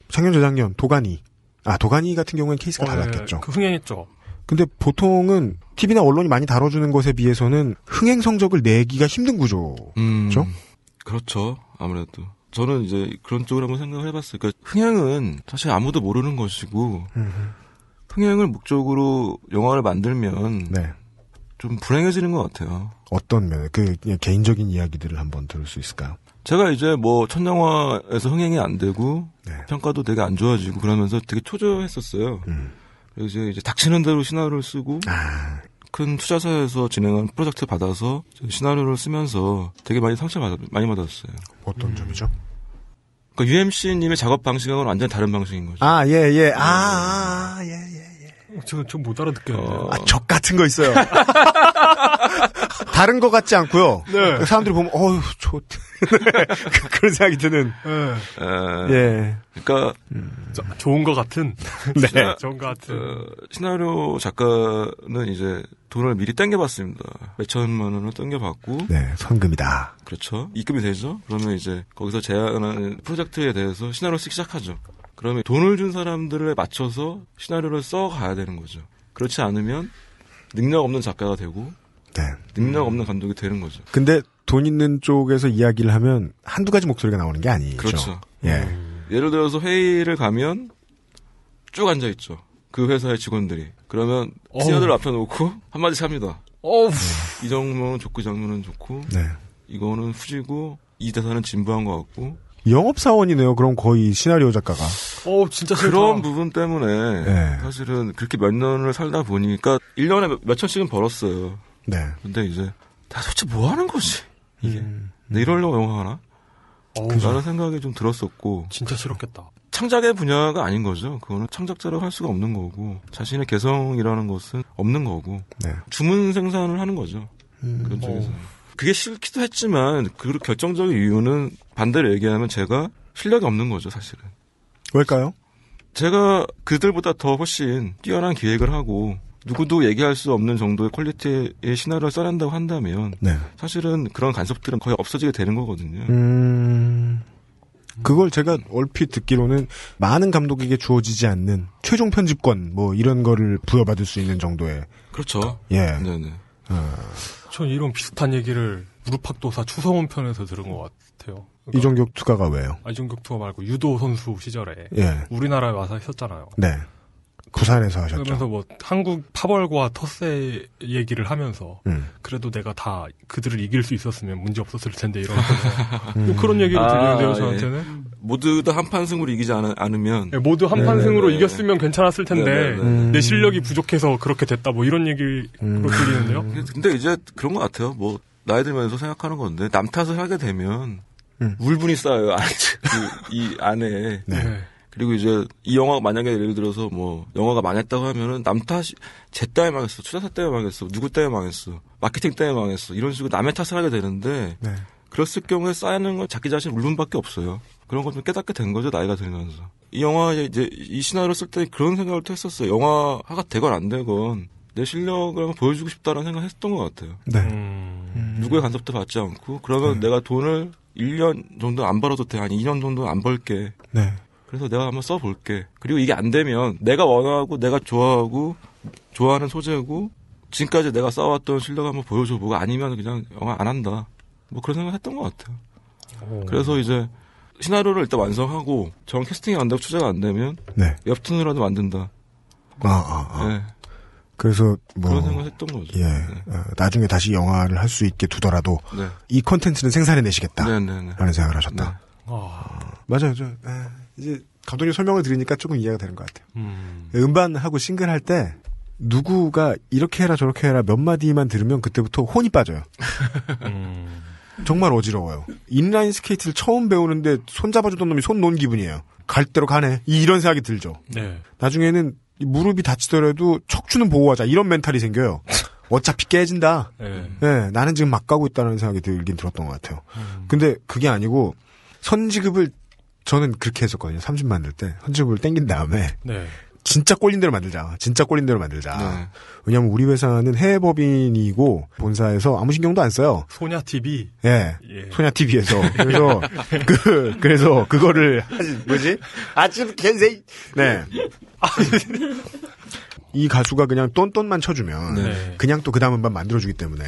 작년, 재작년, 도가니 같은 경우에는 케이스가 달랐겠죠. 흥행했죠. 근데 보통은 TV나 언론이 많이 다뤄주는 것에 비해서는 흥행 성적을 내기가 힘든 구조죠? 그렇죠. 아무래도. 저는 이제 그런 쪽으로 한번 생각을 해봤어요. 그러니까 흥행은 사실 아무도 모르는 것이고, 흥행을 목적으로 영화를 만들면, 좀 불행해지는 것 같아요. 어떤 면에, 개인적인 이야기들을 한번 들을 수 있을까요? 제가 이제 첫 영화에서 흥행이 안 되고, 평가도 되게 안 좋아지고 그러면서 되게 초조했었어요. 그래서 이제 닥치는 대로 시나리오를 쓰고, 큰 투자사에서 진행한 프로젝트 받아서 시나리오를 쓰면서 되게 많이 상처를 많이 받았어요. 어떤 점이죠? 그러니까 UMC님의 작업 방식하고는 완전히 다른 방식인 거죠. 예. 저 못 알아듣겠는데. 적 같은 거 있어요. 다른 것 같지 않고요. 네. 사람들이 보면 어휴 그런 생각이 드는. 예. 그러니까 좋은 것 같은. 네. 좋은 것 같은. 시나리오 작가는 이제 돈을 미리 땡겨봤습니다. 몇천만 원을 땡겨봤고. 네, 선금이다. 그렇죠. 입금이 되죠. 그러면 이제 거기서 제안하는 프로젝트에 대해서 시나리오를 쓰기 시작하죠. 그러면 돈을 준 사람들에 맞춰서 시나리오를 써가야 되는 거죠. 그렇지 않으면 능력 없는 작가가 되고 네. 능력 없는 감독이 되는 거죠. 근데 돈 있는 쪽에서 이야기를 하면 한두 가지 목소리가 나오는 게 아니죠. 그렇죠. 예. 예를 들어서 회의를 가면 쭉 앉아있죠. 그 회사의 직원들이. 그러면 시나리오를 앞에 놓고 한마디씩 합니다. 이 장면은 좋고 이 장면은 좋고 네. 이거는 후지고 이 대사는 진부한 것 같고. 영업사원이네요. 그럼 거의 시나리오 작가가. 진짜 싫다. 그런 부분 때문에 네. 사실은 그렇게 몇 년을 살다 보니까 1년에 몇 천씩은 벌었어요. 네. 근데 이제 나 도대체 뭐 하는 거지? 이게. 내 이러려고 영화 하나? 라는 생각이 좀 들었었고. 진짜 싫었겠다. 창작의 분야가 아닌 거죠. 그거는 창작자로 할 수가 없는 거고 자신의 개성이라는 것은 없는 거고 네. 주문 생산을 하는 거죠. 그런 쪽에서. 그게 싫기도 했지만 그 결정적인 이유는 반대로 얘기하면 제가 실력이 없는 거죠. 사실은. 왜일까요? 제가 그들보다 더 훨씬 뛰어난 기획을 하고 누구도 얘기할 수 없는 정도의 퀄리티의 시나리오를 써낸다고 한다면 네. 사실은 그런 간섭들은 거의 없어지게 되는 거거든요. 그걸 제가 얼핏 듣기로는 많은 감독에게 주어지지 않는 최종 편집권 뭐 이런 거를 부여받을 수 있는 정도의. 그렇죠. 예. 네네. 전 이런 비슷한 얘기를 무릎팍도사 추성훈 편에서 들은 것 같아요. 그러니까 이종격 투가가 왜요? 이종격 투가 말고 유도 선수 시절에 예. 우리나라에 와서 했었잖아요. 네. 부산에서 하셨죠. 그러면서 뭐 한국 파벌과 텃세 얘기를 하면서 그래도 내가 다 그들을 이길 수 있었으면 문제 없었을 텐데 이러면서 그런 얘기를 들리는데요 저한테는. 예. 모두 다 한판 승으로 이기지 않으면 네, 모두 한판 승으로 이겼으면 괜찮았을 텐데 내 실력이 부족해서 그렇게 됐다 뭐 이런 얘기로 들리는데요. 근데 이제 그런 것 같아요. 뭐 나이 들면서 생각하는 건데 남 탓을 하게 되면 울분이 쌓여요. 이 안에. 네. 그리고 이제 이 영화가 만약에 예를 들어서 뭐 영화가 망했다고 하면은 남 탓이 쟤 때문에 망했어, 투자사 때문에 망했어, 누구 때문에 망했어, 마케팅 때문에 망했어 이런 식으로 남의 탓을 하게 되는데 네. 그랬을 경우에 쌓이는 건 자기 자신 울분밖에 없어요. 그런 걸 좀 깨닫게 된 거죠 나이가 들면서. 이 영화에 이제 이 시나리오를 쓸 때 그런 생각을 또 했었어요. 영화가 되건 안 되건 내 실력을 한번 보여주고 싶다는 생각을 했던 것 같아요. 네. 누구의 간섭도 받지 않고 그러면 내가 돈을 1년 정도 안 벌어도 돼. 아니 2년 정도 안 벌게. 네. 그래서 내가 한번 써볼게. 그리고 이게 안 되면 내가 원하고 내가 좋아하고 좋아하는 소재고 지금까지 내가 쌓아왔던 실력 한번 보여줘보고 아니면 그냥 영화 안 한다. 뭐 그런 생각 했던 것 같아요. 그래서 이제 시나리오를 일단 완성하고 정 캐스팅이 안 되고 투자가 안 되면 네. 웹툰이라도 만든다. 네. 그래서 뭐 그런 생각 했던 거죠. 예. 네. 나중에 다시 영화를 할 수 있게 두더라도 네. 이 콘텐츠는 생산해내시겠다. 네네네. 라는 생각을 하셨다. 네. 맞아요. 이제 감독님 설명을 들으니까 조금 이해가 되는 것 같아요. 음반하고 싱글 할 때 누구가 이렇게 해라 저렇게 해라 몇 마디만 들으면 그때부터 혼이 빠져요. 정말 어지러워요. 인라인 스케이트를 처음 배우는데 손 잡아주던 놈이 손 놓은 기분이에요. 갈 대로 가네. 이런 생각이 들죠. 네. 나중에는 무릎이 다치더라도 척추는 보호하자. 이런 멘탈이 생겨요. 어차피 깨진다. 네, 나는 지금 막 가고 있다는 생각이 들긴 들었던 것 같아요. 근데 그게 아니고 선지급을 저는 그렇게 했었거든요. 30 만들 때 선지급을 땡긴 다음에 네. 진짜 꼴린 대로 만들자. 진짜 꼴린 대로 만들자. 네. 왜냐하면 우리 회사는 해외 법인이고 본사에서 아무 신경도 안 써요. 소냐 TV. 예. 예. 소냐 TV에서. 그래서 그거를 뭐지? 아침 겐세이. 네. 이 가수가 그냥 똔똔만 쳐주면 네. 그냥 또 그 다음 음반 만들어주기 때문에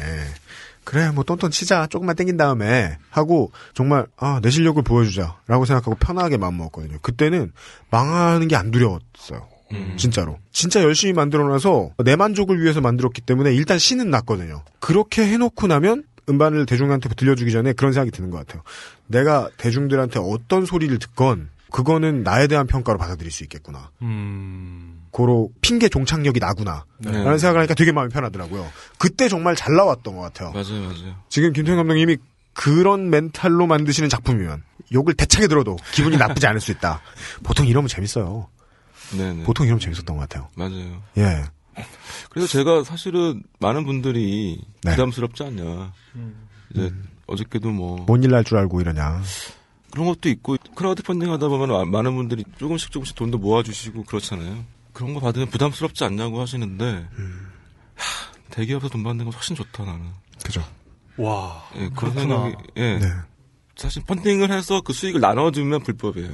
그래 뭐 똔똔 치자 조금만 땡긴 다음에 하고 정말 내 실력을 보여주자라고 생각하고 편하게 마음먹었거든요. 그때는 망하는 게 안 두려웠어요. 진짜로. 진짜 열심히 만들어놔서 내 만족을 위해서 만들었기 때문에 일단 신은 났거든요. 그렇게 해놓고 나면 음반을 대중한테 들려주기 전에 그런 생각이 드는 것 같아요. 내가 대중들한테 어떤 소리를 듣건 그거는 나에 대한 평가로 받아들일 수 있겠구나. 고로 핑계 종착역이 나구나. 네. 라는 생각을 하니까 되게 마음이 편하더라고요. 그때 정말 잘 나왔던 것 같아요. 맞아요. 지금 김태형 감독님이 그런 멘탈로 만드시는 작품이면 욕을 대차게 들어도 기분이 나쁘지 않을 수 있다. 보통 이러면 재밌어요. 네네. 보통 이러면 재밌었던 것 같아요. 맞아요. 예. 그래서 제가 사실은 많은 분들이 네. 부담스럽지 않냐. 이제 어저께도 뭐 뭔 일 날 줄 알고 이러냐. 그런 것도 있고 크라우드 펀딩 하다 보면 많은 분들이 조금씩 돈도 모아주시고 그렇잖아요. 그런 거 받으면 부담스럽지 않냐고 하시는데 대기업에서 돈 받는 건 훨씬 좋다 나는. 그죠. 와, 예, 그런 그렇구나. 생각이 예. 네. 사실 펀딩을 해서 그 수익을 나눠주면 불법이에요.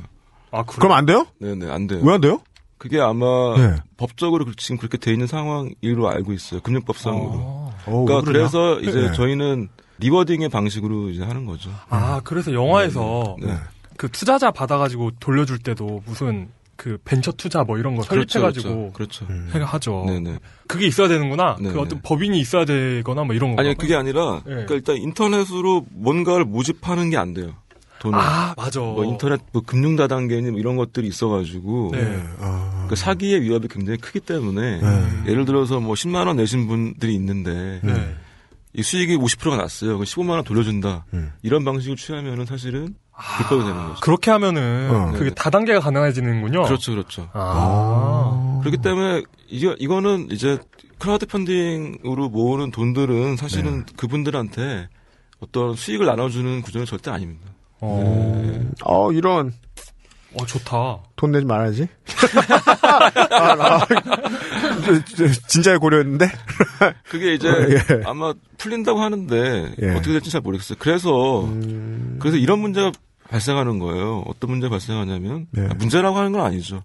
아, 그래? 그럼 안 돼요? 네네 안 돼요. 왜 안 돼요? 그게 아마 네. 법적으로 지금 그렇게 돼 있는 상황으로 알고 있어요. 금융법상으로. 왜 그러냐? 그래서 이제 네. 저희는 리워딩의 방식으로 이제 하는 거죠. 아, 그래서 영화에서 네. 그 투자자 받아가지고 돌려줄 때도 무슨 그 벤처 투자 뭐 이런 거 설립해가지고 그렇죠. 하죠. 네네. 그게 있어야 되는구나. 네네. 그 어떤 법인이 있어야 되거나 뭐 이런 거. 아니 그게 아니라 네. 그러니까 일단 인터넷으로 뭔가를 모집하는 게 안 돼요. 돈을. 아, 맞아. 뭐 인터넷 뭐 금융 다단계니 뭐 이런 것들이 있어가지고 네. 그 사기의 위협이 굉장히 크기 때문에 예를 들어서 뭐 10만 원 내신 분들이 있는데 네. 이 수익이 50%가 났어요. 그럼 15만 원 돌려준다. 이런 방식을 취하면은 사실은 불법이 되는 거죠. 그렇게 하면은 그게 네네. 다단계가 가능해지는군요. 그렇죠. 아. 그렇기 때문에 이거는 이제 크라우드 펀딩으로 모으는 돈들은 사실은 그분들한테 어떤 수익을 나눠주는 구조는 절대 아닙니다. 이런. 좋다. 돈 내지 말아야지. 진짜에 고려했는데? 그게 이제 예. 아마 풀린다고 하는데 예. 어떻게 될지 잘 모르겠어요. 그래서 이런 문제가 발생하는 거예요. 어떤 문제가 발생하냐면 네. 문제라고 하는 건 아니죠.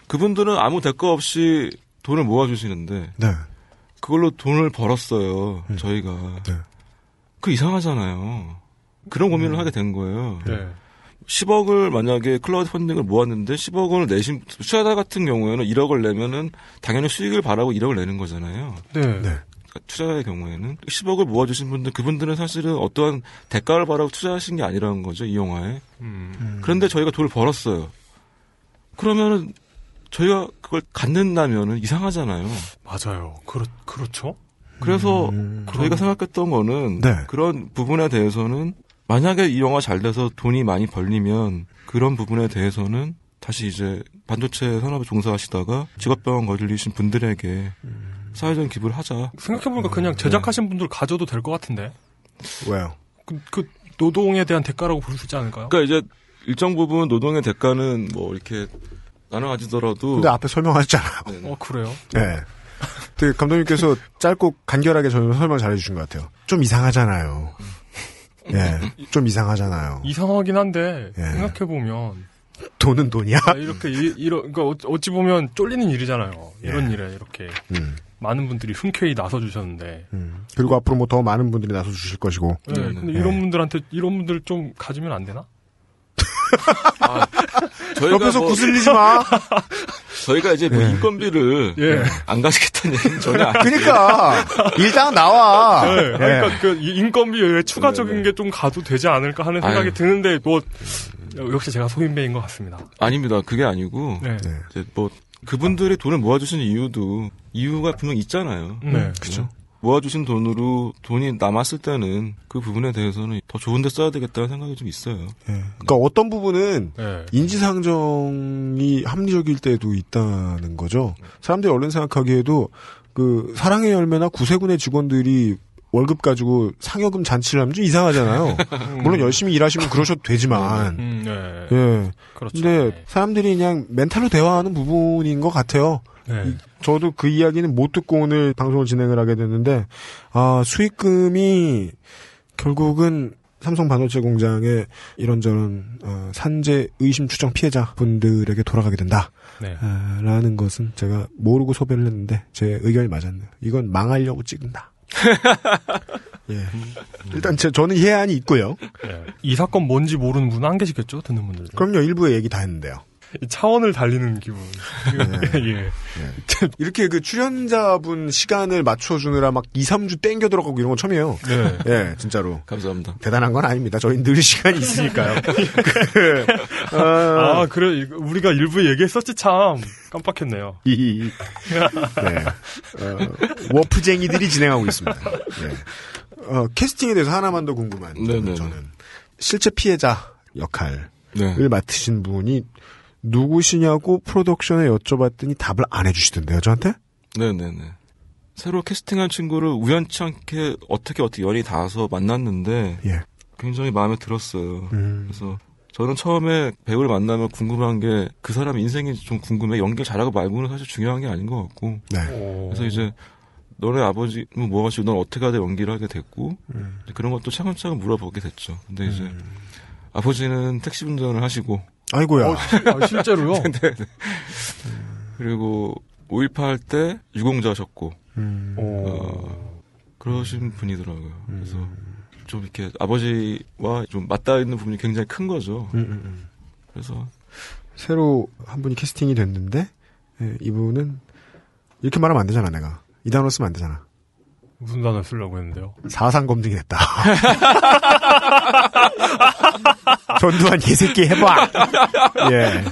그분들은 아무 대가 없이 돈을 모아주시는데 네. 그걸로 돈을 벌었어요. 저희가. 네. 그 이상하잖아요. 그런 고민을 하게 된 거예요. 네. 10억을 만약에 클라우드 펀딩을 모았는데 10억을 내신 투자자 같은 경우에는 1억을 내면은 당연히 수익을 바라고 1억을 내는 거잖아요. 네. 네. 투자자의 경우에는 10억을 모아주신 분들 그분들은 사실은 어떠한 대가를 바라고 투자하신 게 아니라는 거죠, 이 영화에. 그런데 저희가 돈을 벌었어요. 그러면은 저희가 그걸 갖는다면은 이상하잖아요. 맞아요. 그렇죠. 그래서 저희가 생각했던 거는 네. 그런 부분에 대해서는 만약에 이 영화 잘 돼서 돈이 많이 벌리면 그런 부분에 대해서는 다시 이제 반도체 산업에 종사하시다가 직업병원 걸리신 분들에게 사회적인 기부를 하자. 생각해보니까 그냥 제작하신 분들 가져도 될 것 같은데. 왜요? 그 노동에 대한 대가라고 볼 수 있지 않을까요? 그러니까 이제 일정 부분 노동의 대가는 뭐 이렇게 나눠 가지더라도. 근데 앞에 설명하셨잖아요. 그래요? 네. 되게 감독님께서 짧고 간결하게 저는 설명 잘해주신 것 같아요. 좀 이상하잖아요. 예, 좀 이상하잖아요. 이상하긴 한데 예. 생각해보면 돈은 돈이야. 그러니까 어찌 보면 쫄리는 일이잖아요. 이런 일에 이렇게 많은 분들이 흔쾌히 나서주셨는데. 그리고 앞으로 뭐 더 많은 분들이 나서 주실 것이고. 네, 근데 이런 분들 좀 가지면 안 되나? 저희가 옆에서 구슬리지 마. 저희가 이제 뭐 인건비를 안 가지겠다는 얘기는 전혀 아니에요. 그러니까 일당 나와. 네, 그러니까 그 인건비 외에 추가적인 게 좀 가도 되지 않을까 하는 생각이 드는데 뭐 역시 제가 소인배인 것 같습니다. 아닙니다. 그게 아니고 네. 이제 뭐 그분들이 돈을 모아주시는 이유가 분명 있잖아요. 네. 그죠. 모아주신 돈으로 돈이 남았을 때는 그 부분에 대해서는 더 좋은 데 써야 되겠다는 생각이 좀 있어요. 그러니까 어떤 부분은 네. 인지상정이 합리적일 때도 있다는 거죠. 사람들이 얼른 생각하기에도 그 사랑의 열매나 구세군의 직원들이 월급 가지고 상여금 잔치를 하면 좀 이상하잖아요. 물론 열심히 일하시면 그러셔도 되지만. 네. 예. 그렇죠. 근데 사람들이 그냥 멘탈로 대화하는 부분인 것 같아요. 네. 저도 그 이야기는 못 듣고 오늘 방송을 진행을 하게 됐는데, 수익금이 결국은 삼성 반도체 공장의 이런저런 산재 의심 추정 피해자 분들에게 돌아가게 된다. 네. 라는 것은 제가 모르고 소배를 했는데 제 의견이 맞았네요. 이건 망하려고 찍는다. 예. 일단 저는 해안이 있고요. 네. 이 사건 뭔지 모르는 분 안 계시겠죠? 듣는 분들. 그럼요. 일부의 얘기 다 했는데요. 차원을 달리는 기분. 예. 이렇게 그 출연자분 시간을 맞춰주느라 막 2, 3주 땡겨 들어가고 이런 건 처음이에요. 네. 예, 진짜로. 감사합니다. 대단한 건 아닙니다. 저희 늘 시간이 있으니까요. 그래. 우리가 일부 얘기했었지 참. 깜빡했네요. 네. 워프쟁이들이 진행하고 있습니다. 네. 캐스팅에 대해서 하나만 더 궁금한 점은 저는 실제 피해자 역할을 맡으신 분이 누구시냐고 프로덕션에 여쭤봤더니 답을 안 해주시던데요, 저한테? 네네네. 새로 캐스팅한 친구를 우연치 않게 어떻게 연이 닿아서 만났는데 예. 굉장히 마음에 들었어요. 그래서 저는 처음에 배우를 만나면 궁금한 게 그 사람 인생이 좀 궁금해. 연기를 잘하고 말고는 사실 중요한 게 아닌 것 같고. 네. 그래서 이제 너네 아버지는 뭐 하시고 넌 어떻게 하다 연기를 하게 됐고 그런 것도 차근차근 물어보게 됐죠. 근데 이제 아버지는 택시 운전을 하시고 아이고야. 실제로요? 네. 그리고 5.18 할 때 유공자셨고 그러신 분이더라고요. 그래서 좀 이렇게 아버지와 좀 맞닿아 있는 부분이 굉장히 큰 거죠. 그래서 새로 한 분이 캐스팅이 됐는데 이분은 이렇게 말하면 안 되잖아. 내가 이 단어 쓰면 안 되잖아. 무슨 단어 쓰려고 했는데요? 사상 검증이 됐다. 전두환 개새끼 해봐. 예.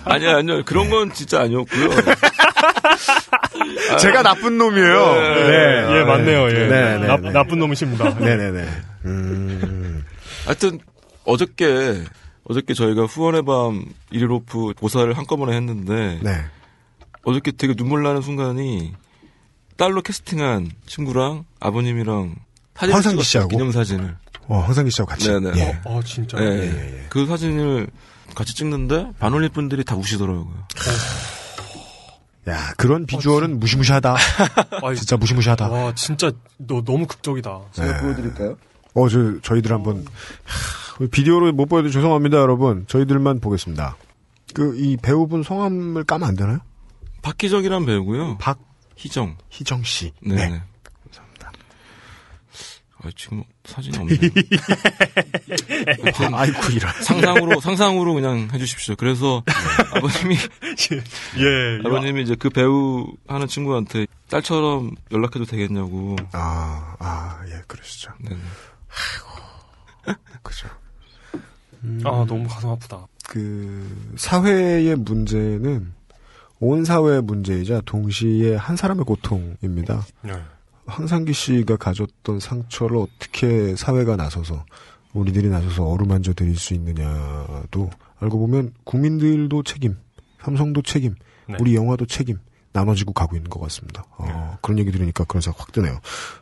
아니요. 그런 건 진짜 아니었고요. 제가 나쁜 놈이에요. 네. 예, 맞네요. 예. 네. 나쁜 놈이십니다. 네네네. 하여튼, 어저께 저희가 후원의 밤 1일 오프 보사를 한꺼번에 했는데, 네. 어저께 되게 눈물 나는 순간이, 딸로 캐스팅한 친구랑 아버님이랑 사진을 황상기 찍었어요. 씨하고? 기념사진을. 황상기 씨하고 같이. 네네. 예. 진짜. 네. 그 사진을 같이 찍는데 반올림 분들이 다 우시더라고요. 야, 그런 비주얼은 무시무시하다. 진짜 무시무시하다. 와, 진짜 너무 극적이다. 제가 보여드릴까요? 저희들 한번 비디오로 못 보여도 죄송합니다, 여러분. 저희들만 보겠습니다. 이 배우분 성함을 까면 안 되나요? 박희정이란 배우고요. 희정 씨. 네. 감사합니다. 지금 사진이 없네요. 아이고, 이런. 상상으로 그냥 해주십시오. 그래서 아버님이 아버님이 이제 그 배우 하는 친구한테 딸처럼 연락해도 되겠냐고. 예, 그러시죠. 네네. 아이고, 그죠. 너무 가슴 아프다. 사회의 문제는 온 사회의 문제이자 동시에 한 사람의 고통입니다. 네. 황상기 씨가 가졌던 상처를 어떻게 사회가 나서서 우리들이 나서서 어루만져 드릴 수 있느냐도 알고 보면 국민들도 책임, 삼성도 책임, 네. 우리 영화도 책임 나눠지고 가고 있는 것 같습니다. 그런 얘기 들으니까 그런 생각 확 드네요.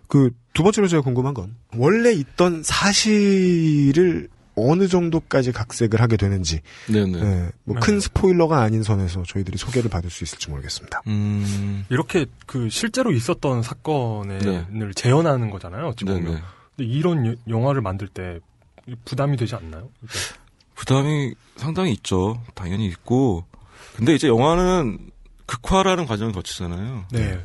두 번째로 제가 궁금한 건 원래 있던 사실을 어느 정도까지 각색을 하게 되는지. 네네. 큰 스포일러가 아닌 선에서 저희들이 소개를 받을 수 있을지 모르겠습니다. 이렇게 실제로 있었던 사건을 재현하는 거잖아요. 어찌 보면. 네네. 근데 이런 영화를 만들 때 부담이 되지 않나요? 부담이 상당히 있죠. 당연히 있고. 근데 이제 영화는 극화라는 과정을 거치잖아요. 네.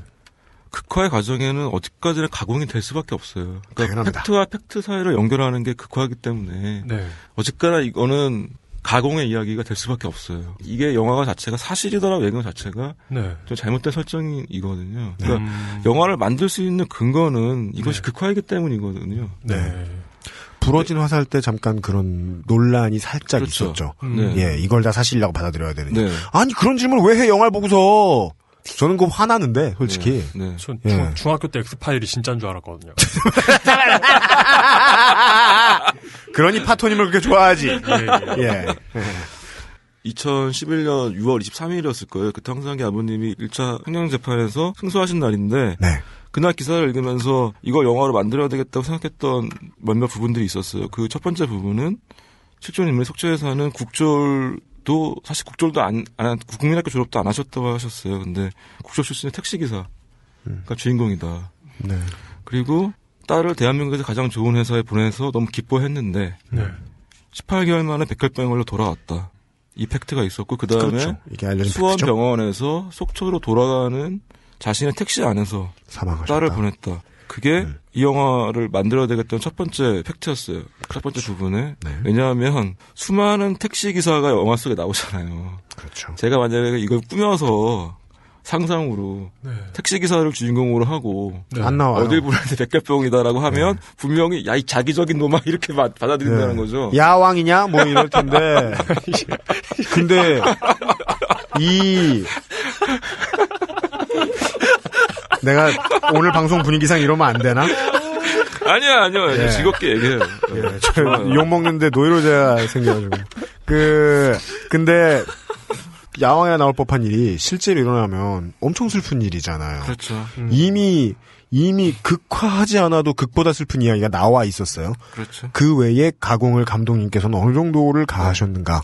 극화의 과정에는 어디까지나 가공이 될 수밖에 없어요. 그러니까 당연합니다. 팩트와 팩트 사이를 연결하는 게 극화이기 때문에 네. 어쨌거나 이거는 가공의 이야기가 될 수밖에 없어요. 이게 영화가 자체가 사실이다라고 얘기하는 자체가 네. 좀 잘못된 설정이거든요. 그러니까 영화를 만들 수 있는 근거는 이것이 극화이기 때문이거든요. 네. 부러진 화살 때 잠깐 그런 논란이 살짝 그렇죠. 있었죠. 네. 예, 이걸 다 사실이라고 받아들여야 되는데. 네. 아니 그런 질문을 왜 해 영화를 보고서. 저는 그거 화나는데 솔직히. 네. 전 예. 중학교 때 엑스파일이 진짜인 줄 알았거든요. 그러니 파토님을 그렇게 좋아하지. 예. 2011년 6월 23일이었을 거예요. 그때 황상기 아버님이 1차 행정재판에서 승소하신 날인데 네. 그날 기사를 읽으면서 이걸 영화로 만들어야 되겠다고 생각했던 몇몇 부분들이 있었어요. 그 첫 번째 부분은 실존인물 속죄회사는 국졸도 사실 국졸도 국민학교 졸업도 안 하셨다고 하셨어요. 근데 국졸 출신의 택시기사가 주인공이다. 네. 그리고 딸을 대한민국에서 가장 좋은 회사에 보내서 너무 기뻐했는데 18개월 만에 백혈병에 걸려 돌아왔다. 이 팩트가 있었고 그 다음에 그렇죠. 이게 알려진 수원병원에서 속초로 돌아가는 자신의 택시 안에서 사망하셨다. 딸을 보냈다. 그게 이 영화를 만들어야 되겠다는 첫 번째 팩트였어요. 첫 번째 부분에. 네. 왜냐하면 수많은 택시기사가 영화 속에 나오잖아요. 그렇죠. 제가 만약에 이걸 꾸며서 상상으로 네. 택시기사를 주인공으로 하고 안 나와요. 어딜 보는데 백혈병이다라고 하면 분명히 야 이 자기적인 놈아 이렇게 받아들인다는 거죠. 야왕이냐 뭐 이럴 텐데. 근데 내가 오늘 방송 분위기상 이러면 안 되나? 아니요. 예. 즐겁게 얘기해요. 예, 저 욕먹는데 노이로제가 생겨가지고. 근데 야화에 나올 법한 일이 실제로 일어나면 엄청 슬픈 일이잖아요. 그렇죠. 이미 극화하지 않아도 극보다 슬픈 이야기가 나와 있었어요. 그렇죠. 그 외에 가공을 감독님께서는 어느 정도를 가하셨는가.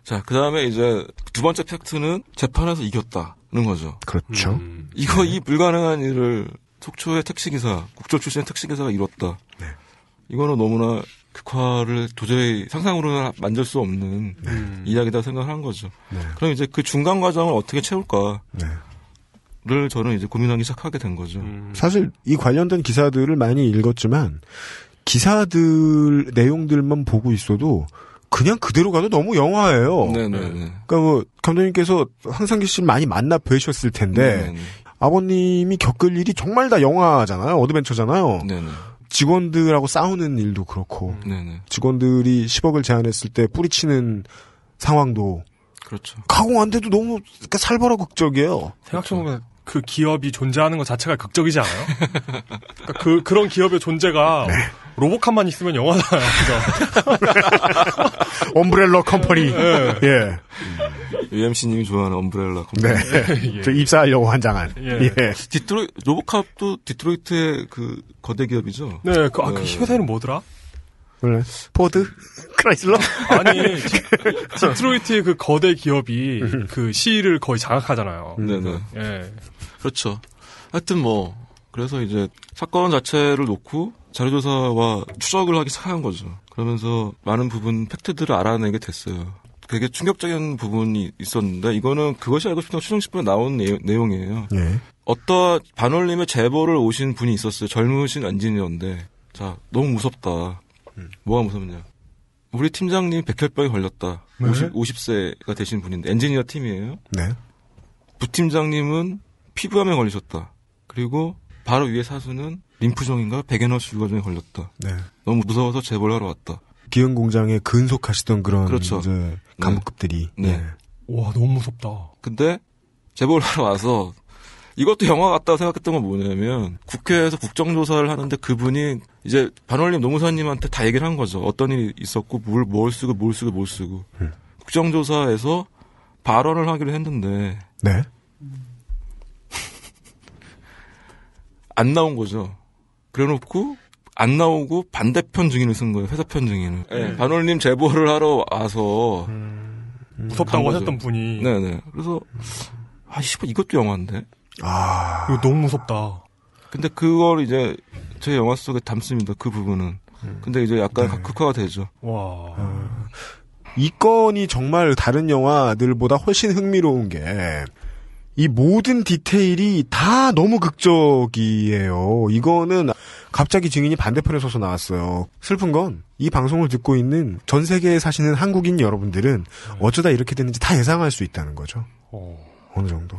자, 그 다음에 이제 두 번째 팩트는 재판에서 이겼다는 거죠. 그렇죠. 이 불가능한 일을 속초의 택시기사, 국조 출신의 택시기사가 이뤘다. 네. 이거는 너무나 극화를 도저히 상상으로는 만들 수 없는 이야기다 생각한 거죠. 네. 그럼 이제 그 중간 과정을 어떻게 채울까? 네. 를 저는 이제 고민하기 시작하게 된 거죠. 사실 이 관련된 기사들을 많이 읽었지만 기사들 내용들만 보고 있어도 그냥 그대로 가도 너무 영화예요. 네네네. 그러니까 뭐 감독님께서 황상기 씨를 많이 만나 뵈셨을 텐데 네네. 아버님이 겪을 일이 정말 다 영화잖아요. 어드벤처잖아요. 네네. 직원들하고 싸우는 일도 그렇고 네네. 직원들이 10억을 제안했을 때 뿌리치는 상황도 그렇죠. 가공 안 돼도 너무 그러니까 살벌하고 극적이에요. 생각해보면 그 기업이 존재하는 것 자체가 극적이지 않아요? 그러니까 그런 기업의 존재가 로보캅만 있으면 영화잖아요. 그죠? 엄브렐러 컴퍼니. 네. 예. UMC님이 좋아하는 엄브렐라 컴퍼니. 네. 예. 저 입사하려고 환장한. 예. 예. 로보캅도 디트로이트의 그 거대 기업이죠. 네, 그 회사는 뭐더라? 몰라요. 포드? 크라이슬러? 아니, 디트로이트의 그 거대 기업이 그 시를 거의 장악하잖아요. 네네. 예. 그렇죠. 하여튼 뭐, 그래서 이제 사건 자체를 놓고 자료조사와 추적을 하기 시작한 거죠. 그러면서 많은 부분, 팩트들을 알아내게 됐어요. 되게 충격적인 부분이 있었는데, 이거는 그것이 알고 싶다 추정 10분에 나온 내용이에요. 예. 어떤 반올림의 제보를 오신 분이 있었어요. 젊으신 엔지니어인데, 자, 너무 무섭다. 뭐가 무섭냐. 우리 팀장님이 백혈병에 걸렸다. 네? 50세가 되신 분인데, 엔지니어 팀이에요. 네. 부팀장님은 피부암에 걸리셨다. 그리고 바로 위에 사수는 림프종인가 백에너스 유가종에 걸렸다. 네. 너무 무서워서 제보를 하러 왔다. 기흥 공장에 근속하시던 그런 그렇죠. 이제 간부급들이. 네. 와, 너무 무섭다. 근데 제보를 하러 와서 이것도 영화 같다고 생각했던 건 뭐냐면 국회에서 국정조사를 하는데 그분이 이제 반올림 노무사님한테 다 얘기를 한 거죠. 어떤 일이 있었고 뭘 쓰고 국정조사에서 발언을 하기로 했는데 네. 안 나온 거죠. 그래놓고 안 나오고 반대편 증인을 쓴 거예요. 회사편 증인을. 네. 반올림 제보를 하러 와서 무섭다고 하셨던 분이. 네네. 그래서 이것도 영화인데. 이거 너무 무섭다. 근데 그걸 이제 제 영화 속에 담습니다. 그 부분은. 근데 이제 약간 극화가 되죠. 와. 이 건이 정말 다른 영화들보다 훨씬 흥미로운 게 이 모든 디테일이 다 너무 극적이에요. 이거는 갑자기 증인이 반대편에 서서 나왔어요. 슬픈 건 이 방송을 듣고 있는 전 세계에 사시는 한국인 여러분들은 어쩌다 이렇게 됐는지 다 예상할 수 있다는 거죠. 어느 정도.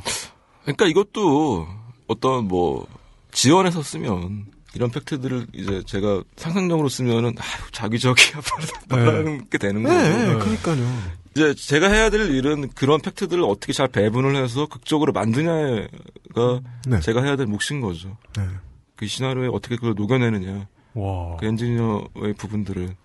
그러니까 이것도 어떤 뭐 지원해서 쓰면 이런 팩트들을 이제 제가 상상력으로 쓰면은 자기적이야 말하는 게 되는 거예요. 네, 그러니까요. 이제 제가 해야 될 일은 그런 팩트들을 어떻게 잘 배분을 해서 극적으로 만드냐가 네. 제가 해야 될 몫인 거죠. 네. 그 시나리오에 어떻게 그걸 녹여내느냐. 와. 그 엔지니어의 부분들을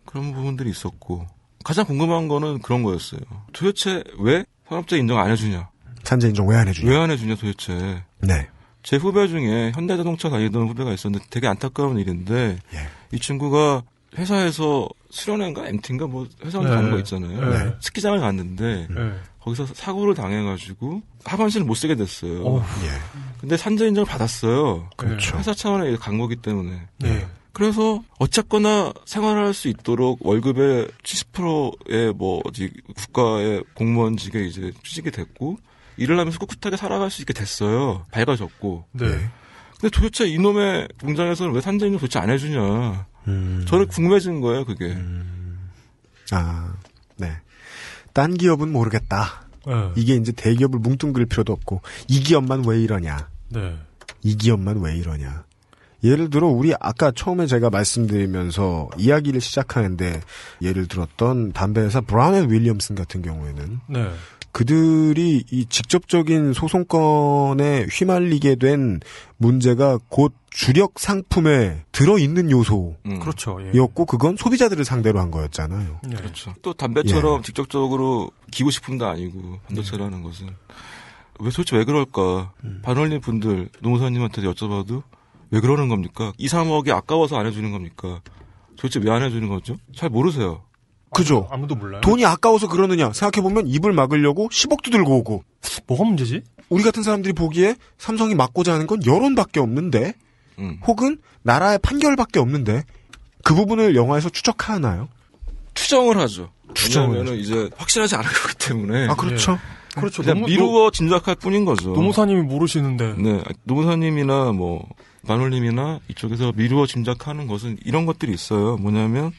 그런 부분들이 있었고 가장 궁금한 거는 그런 거였어요. 도대체 왜 산업재 인정 안 해주냐? 산재 인정 왜 안 해주냐? 왜 안 해주냐 도대체? 네. 제 후배 중에 현대자동차 다니던 후배가 있었는데 되게 안타까운 일인데 이 친구가 회사에서 수련회인가 MT인가 뭐 회사원 가는 거 있잖아요. 네. 스키장을 갔는데 거기서 사고를 당해가지고 하반신을 못 쓰게 됐어요. 근데 산재 인정을 받았어요. 그렇죠. 회사 차원에 간 거기 때문에. 네. 그래서 어쨌거나 생활을 할 수 있도록 월급의 70%의 국가의 공무원직에 이제 취직이 됐고 일을 하면서 꿋꿋하게 살아갈 수 있게 됐어요. 밝아졌고. 네. 근데 도대체 이놈의 공장에서는 왜 산재 인정 도대체 안 해주냐. 저는 궁금해진 거예요, 그게. 네. 딴 기업은 모르겠다. 네. 이게 이제 대기업을 뭉뚱그릴 필요도 없고 이 기업만 왜 이러냐. 네. 이 기업만 왜 이러냐. 예를 들어 우리 아까 처음에 제가 말씀드리면서 이야기를 시작하는데 예를 들었던 담배 회사 브라운 앤 윌리엄슨 같은 경우에는 네. 그들이 이 직접적인 소송권에 휘말리게 된 문제가 곧 주력 상품에 들어있는 요소였고 그렇죠. 예. 그건 소비자들을 상대로 한 거였잖아요. 예. 그렇죠. 또 담배처럼 직접적으로 기부식품도 아니고 반도체라는 것은 왜 솔직히 왜 그럴까? 반올림 분들 노무사님한테 여쭤봐도 왜 그러는 겁니까? 2, 3억이 아까워서 안 해주는 겁니까? 도대체 왜 안 해주는 거죠? 잘 모르세요. 그죠? 아무도 몰라요. 돈이 아까워서 그러느냐 생각해보면 입을 막으려고 10억도 들고 오고 뭐가 문제지? 우리 같은 사람들이 보기에 삼성이 막고자 하는 건 여론밖에 없는데 혹은 나라의 판결밖에 없는데 그 부분을 영화에서 추적하나요? 추정을 하죠. 추정을 왜냐하면 이제 확실하지 않은 거기 때문에. 아 그렇죠. 예. 그렇죠. 그냥 미루어 짐작할 뿐인 거죠. 노무사님이 모르시는데. 네, 노무사님이나 뭐 반올림이나 이쪽에서 미루어 짐작하는 것은 이런 것들이 있어요. 뭐냐면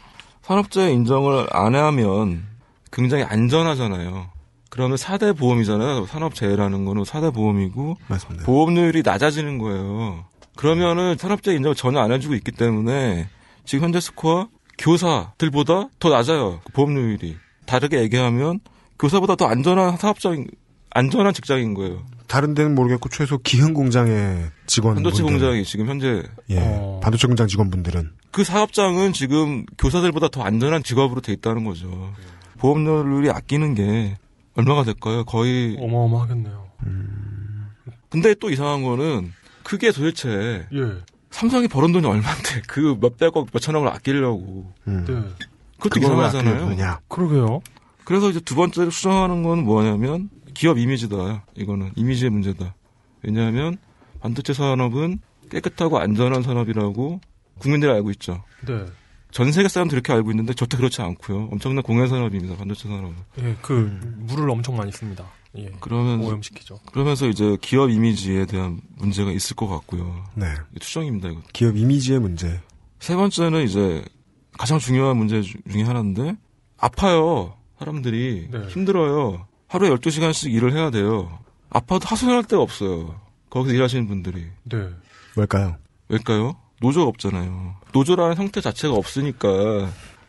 산업재해 인정을 안 하면 굉장히 안전하잖아요. 그러면 4대 보험이잖아요. 산업재해라는 거는 4대 보험이고 맞습니다. 보험료율이 낮아지는 거예요. 그러면은 산업재해 인정을 전혀 안 해주고 있기 때문에 지금 현재 스코어 교사들보다 더 낮아요. 보험료율이. 다르게 얘기하면 교사보다 더 안전한 안전한 직장인 거예요. 다른 데는 모르겠고 최소 기흥 공장의 직원분들. 반도체 공장이 지금 현재. 반도체 공장 직원분들은. 그 사업장은 지금 교사들보다 더 안전한 직업으로 돼 있다는 거죠. 보험료율이 아끼는 게 얼마가 될까요? 거의. 어마어마하겠네요. 근데 또 이상한 거는 그게 도대체. 예. 삼성이 벌은 돈이 얼만데 그 몇백억 몇천억을 아끼려고. 네. 그것도 이상하잖아요. 그러게요. 그래서 이제 두 번째로 수정하는 건 뭐냐면 기업 이미지다. 이거는 이미지의 문제다. 왜냐하면 반도체 산업은 깨끗하고 안전한 산업이라고 국민들이 알고 있죠. 네. 전 세계 사람들이 이렇게 알고 있는데 절대 그렇지 않고요. 엄청난 공해 산업입니다. 반도체 산업은. 예, 물을 엄청 많이 씁니다. 예. 오염시키죠. 그러면서 이제 기업 이미지에 대한 문제가 있을 것 같고요. 네. 추정입니다. 이거. 기업 이미지의 문제. 세 번째는 이제 가장 중요한 문제 중에 하나인데 아파요. 사람들이 네. 힘들어요. 하루에 12시간씩 일을 해야 돼요. 아파도 하소연할 데가 없어요. 거기서 일하시는 분들이. 네. 왜일까요? 왜일까요? 노조가 없잖아요. 노조라는 형태 자체가 없으니까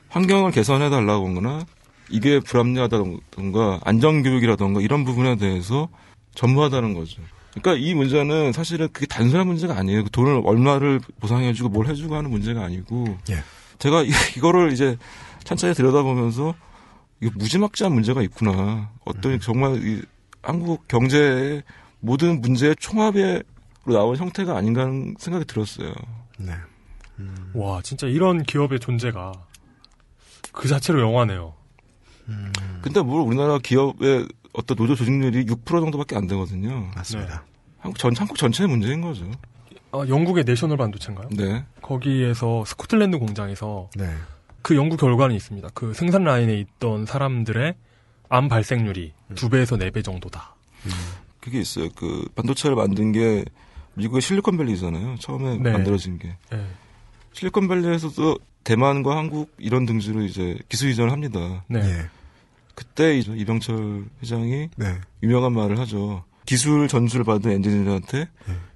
환경을 개선해달라고 하거나 이게 불합리하다던가 안전교육이라던가 이런 부분에 대해서 전무하다는 거죠. 그러니까 이 문제는 사실은 그게 단순한 문제가 아니에요. 돈을 얼마를 보상해주고 뭘 해주고 하는 문제가 아니고 제가 이거를 이제 천천히 들여다보면서 이거 무지막지한 문제가 있구나. 어떤 정말 이 한국 경제의 모든 문제의 총합으로 나온 형태가 아닌가 하는 생각이 들었어요. 네. 와, 진짜 이런 기업의 존재가 그 자체로 영화네요. 근데 뭐 우리나라 기업의 어떤 노조 조직률이 6% 정도밖에 안 되거든요. 맞습니다. 한국 전체의 문제인 거죠. 영국의 내셔널 반도체인가요? 네. 거기에서 스코틀랜드 공장에서 네. 그 연구 결과는 있습니다. 그 생산 라인에 있던 사람들의 암 발생률이 2배에서 4배 정도다. 그게 있어요. 그 반도체를 만든 게 미국의 실리콘밸리잖아요. 처음에 만들어진 게. 네. 실리콘밸리에서도 대만과 한국 이런 등지로 이제 기술 이전을 합니다. 네. 예. 그때 이병철 회장이 네. 유명한 말을 하죠. 기술 전수를 받은 엔지니어한테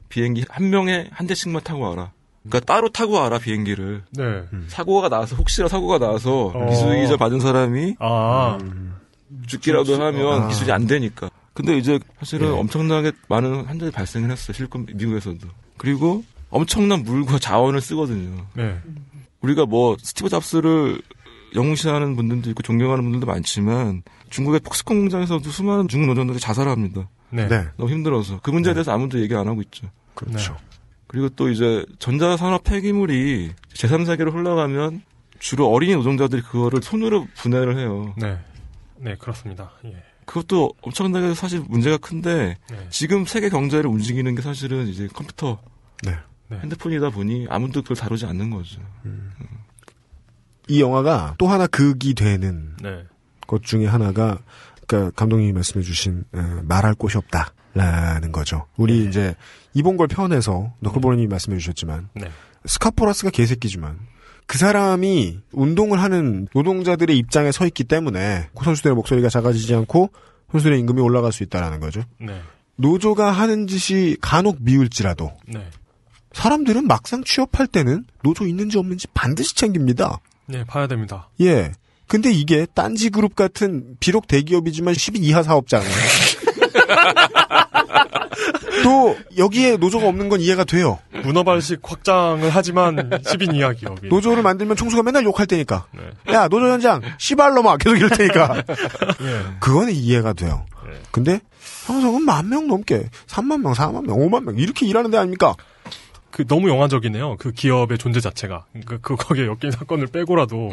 비행기 한 명에 한 대씩만 타고 와라. 그러니까 따로 타고 와라 비행기를. 네. 사고가 나서 혹시나 사고가 나서 기술 이전 받은 사람이 죽기라도 하면 기술이 안 되니까. 근데 이제 사실은 엄청나게 많은 환자들이 발생을 했어요. 미국에서도. 그리고 엄청난 물과 자원을 쓰거든요. 네. 우리가 뭐 스티브 잡스를 영웅시하는 분들도 있고 존경하는 분들도 많지만 중국의 폭스콘 공장에서도 수많은 중국 노동자들이 자살합니다. 네. 네. 너무 힘들어서. 그 문제에 대해서 아무도 얘기 안 하고 있죠. 그렇죠. 네. 그리고 또 이제 전자산업 폐기물이 제3세계로 흘러가면 주로 어린이 노동자들이 그거를 손으로 분해를 해요. 네. 네, 그렇습니다. 예. 그것도 엄청나게 사실 문제가 큰데 지금 세계 경제를 움직이는 게 사실은 이제 컴퓨터, 핸드폰이다 보니 아무도 그걸 다루지 않는 거죠. 이 영화가 또 하나 극이 되는 것 중에 하나가 그러니까 감독님이 말씀해주신 말할 곳이 없다라는 거죠. 우리 이제 이봉걸 편에서 너클보르님이 말씀해주셨지만 스카포라스가 개새끼지만 그 사람이 운동을 하는 노동자들의 입장에 서 있기 때문에 선수들의 목소리가 작아지지 않고 선수들의 임금이 올라갈 수 있다라는 거죠. 네. 노조가 하는 짓이 간혹 미울지라도 사람들은 막상 취업할 때는 노조 있는지 없는지 반드시 챙깁니다. 네, 봐야 됩니다. 예. 근데 이게 딴지그룹 같은 비록 대기업이지만 10인 이하 사업장은 또 여기에 노조가 없는 건 이해가 돼요. 문어발식 확장을 하지만 10인 이하 기업이. 노조를 만들면 총수가 맨날 욕할 테니까. 네. 야 노조 현장 씨발놈아 계속 이럴 테니까. 예. 그거는 이해가 돼요. 예. 근데 삼성은 10,000명 넘게 30,000명, 40,000명, 50,000명 이렇게 일하는 데 아닙니까? 그 너무 영화적이네요. 그 기업의 존재 자체가. 그러니까 거기에 엮인 사건을 빼고라도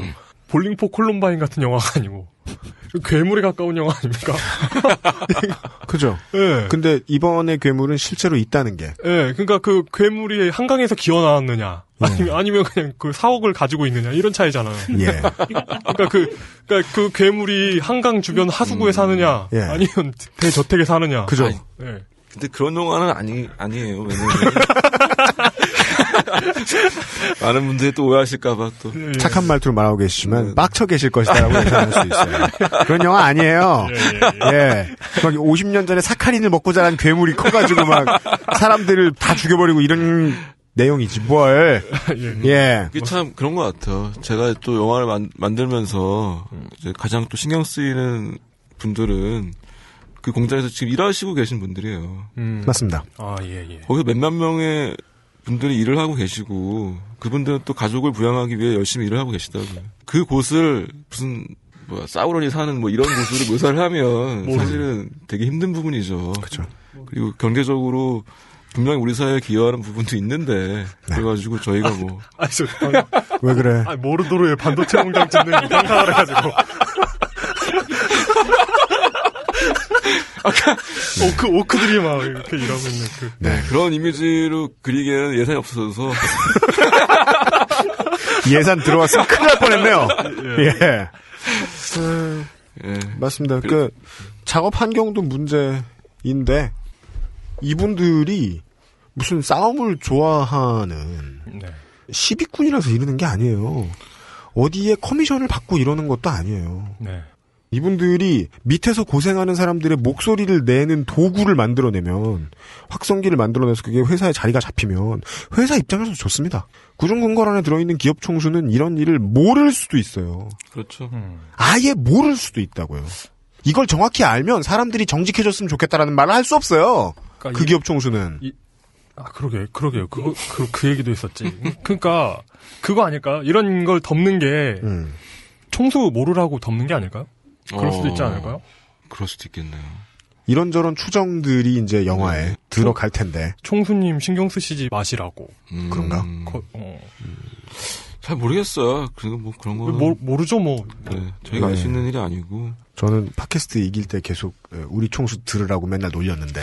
볼링포 콜럼바인 같은 영화가 아니고 괴물에 가까운 영화 아닙니까? 그죠? 예. 근데 이번에 괴물은 실제로 있다는 게. 예. 그러니까 그 괴물이 한강에서 기어 나왔느냐, 아니면 그냥 그 사옥을 가지고 있느냐 이런 차이잖아요. 예. 그러니까 그 괴물이 한강 주변 하수구에 사느냐, 예. 아니면 대저택에 사느냐. 그죠? 예. 근데 그런 영화는 아니에요. 왜냐면 많은 분들이 또 오해하실까봐 또. 예. 착한 말투로 말하고 계시지만 빡쳐 계실 것이다라고 예상할 수 있어요. 그런 영화 아니에요. 예. 막 50년 전에 사카린을 먹고 자란 괴물이 커가지고 막 사람들을 다 죽여버리고 이런 내용이지 뭘. 예. 이게 참 그런 것 같아요. 제가 또 영화를 만들면서 이제 가장 또 신경 쓰이는 분들은 그 공장에서 지금 일하시고 계신 분들이에요. 맞습니다. 아, 예. 거기서 몇만 명의 분들이 일을 하고 계시고 그분들은 또 가족을 부양하기 위해 열심히 일을 하고 계시다고요. 그 곳을 무슨 사우런이 사는 이런 곳으로 묘사를 하면 사실은 되게 힘든 부분이죠. 그렇죠. 그리고 경제적으로 분명히 우리 사회에 기여하는 부분도 있는데 그래가지고 저희가 왜 그래? 모르도로에 반도체 공장 짓는 상상을 해가지고. 아까 오크들이 막 이렇게 일하고 있는 네. 그런 이미지로 그리기에는 예산이 없어서 예산 들어왔으면 큰일 날 뻔했네요. 예. 예. 맞습니다. 그 작업 환경도 문제인데 이분들이 무슨 싸움을 좋아하는 시비꾼이라서 이러는 게 아니에요. 어디에 커미션을 받고 이러는 것도 아니에요. 네. 이분들이 밑에서 고생하는 사람들의 목소리를 내는 도구를 만들어내면 확성기를 만들어내서 그게 회사에 자리가 잡히면 회사 입장에서 좋습니다. 구중궁궐 안에 들어있는 기업 총수는 이런 일을 모를 수도 있어요. 그렇죠. 아예 모를 수도 있다고요. 이걸 정확히 알면 사람들이 정직해졌으면 좋겠다라는 말을 할 수 없어요. 그러니까 그 기업 총수는. 그러게요. 그 얘기도 있었지. 그러니까 그거 아닐까요? 이런 걸 덮는 게 총수 모르라고 덮는 게 아닐까요? 그럴 수도 있지 않을까요? 그럴 수도 있겠네요. 이런저런 추정들이 이제 영화에 들어갈 텐데. 총수님 신경 쓰시지 마시라고. 그런가? 잘 모르겠어요. 그리고 그런 거. 모르죠, 네, 저희가 알 수 있는 일이 아니고. 저는 팟캐스트 이길 때 계속 우리 총수 들으라고 맨날 놀렸는데.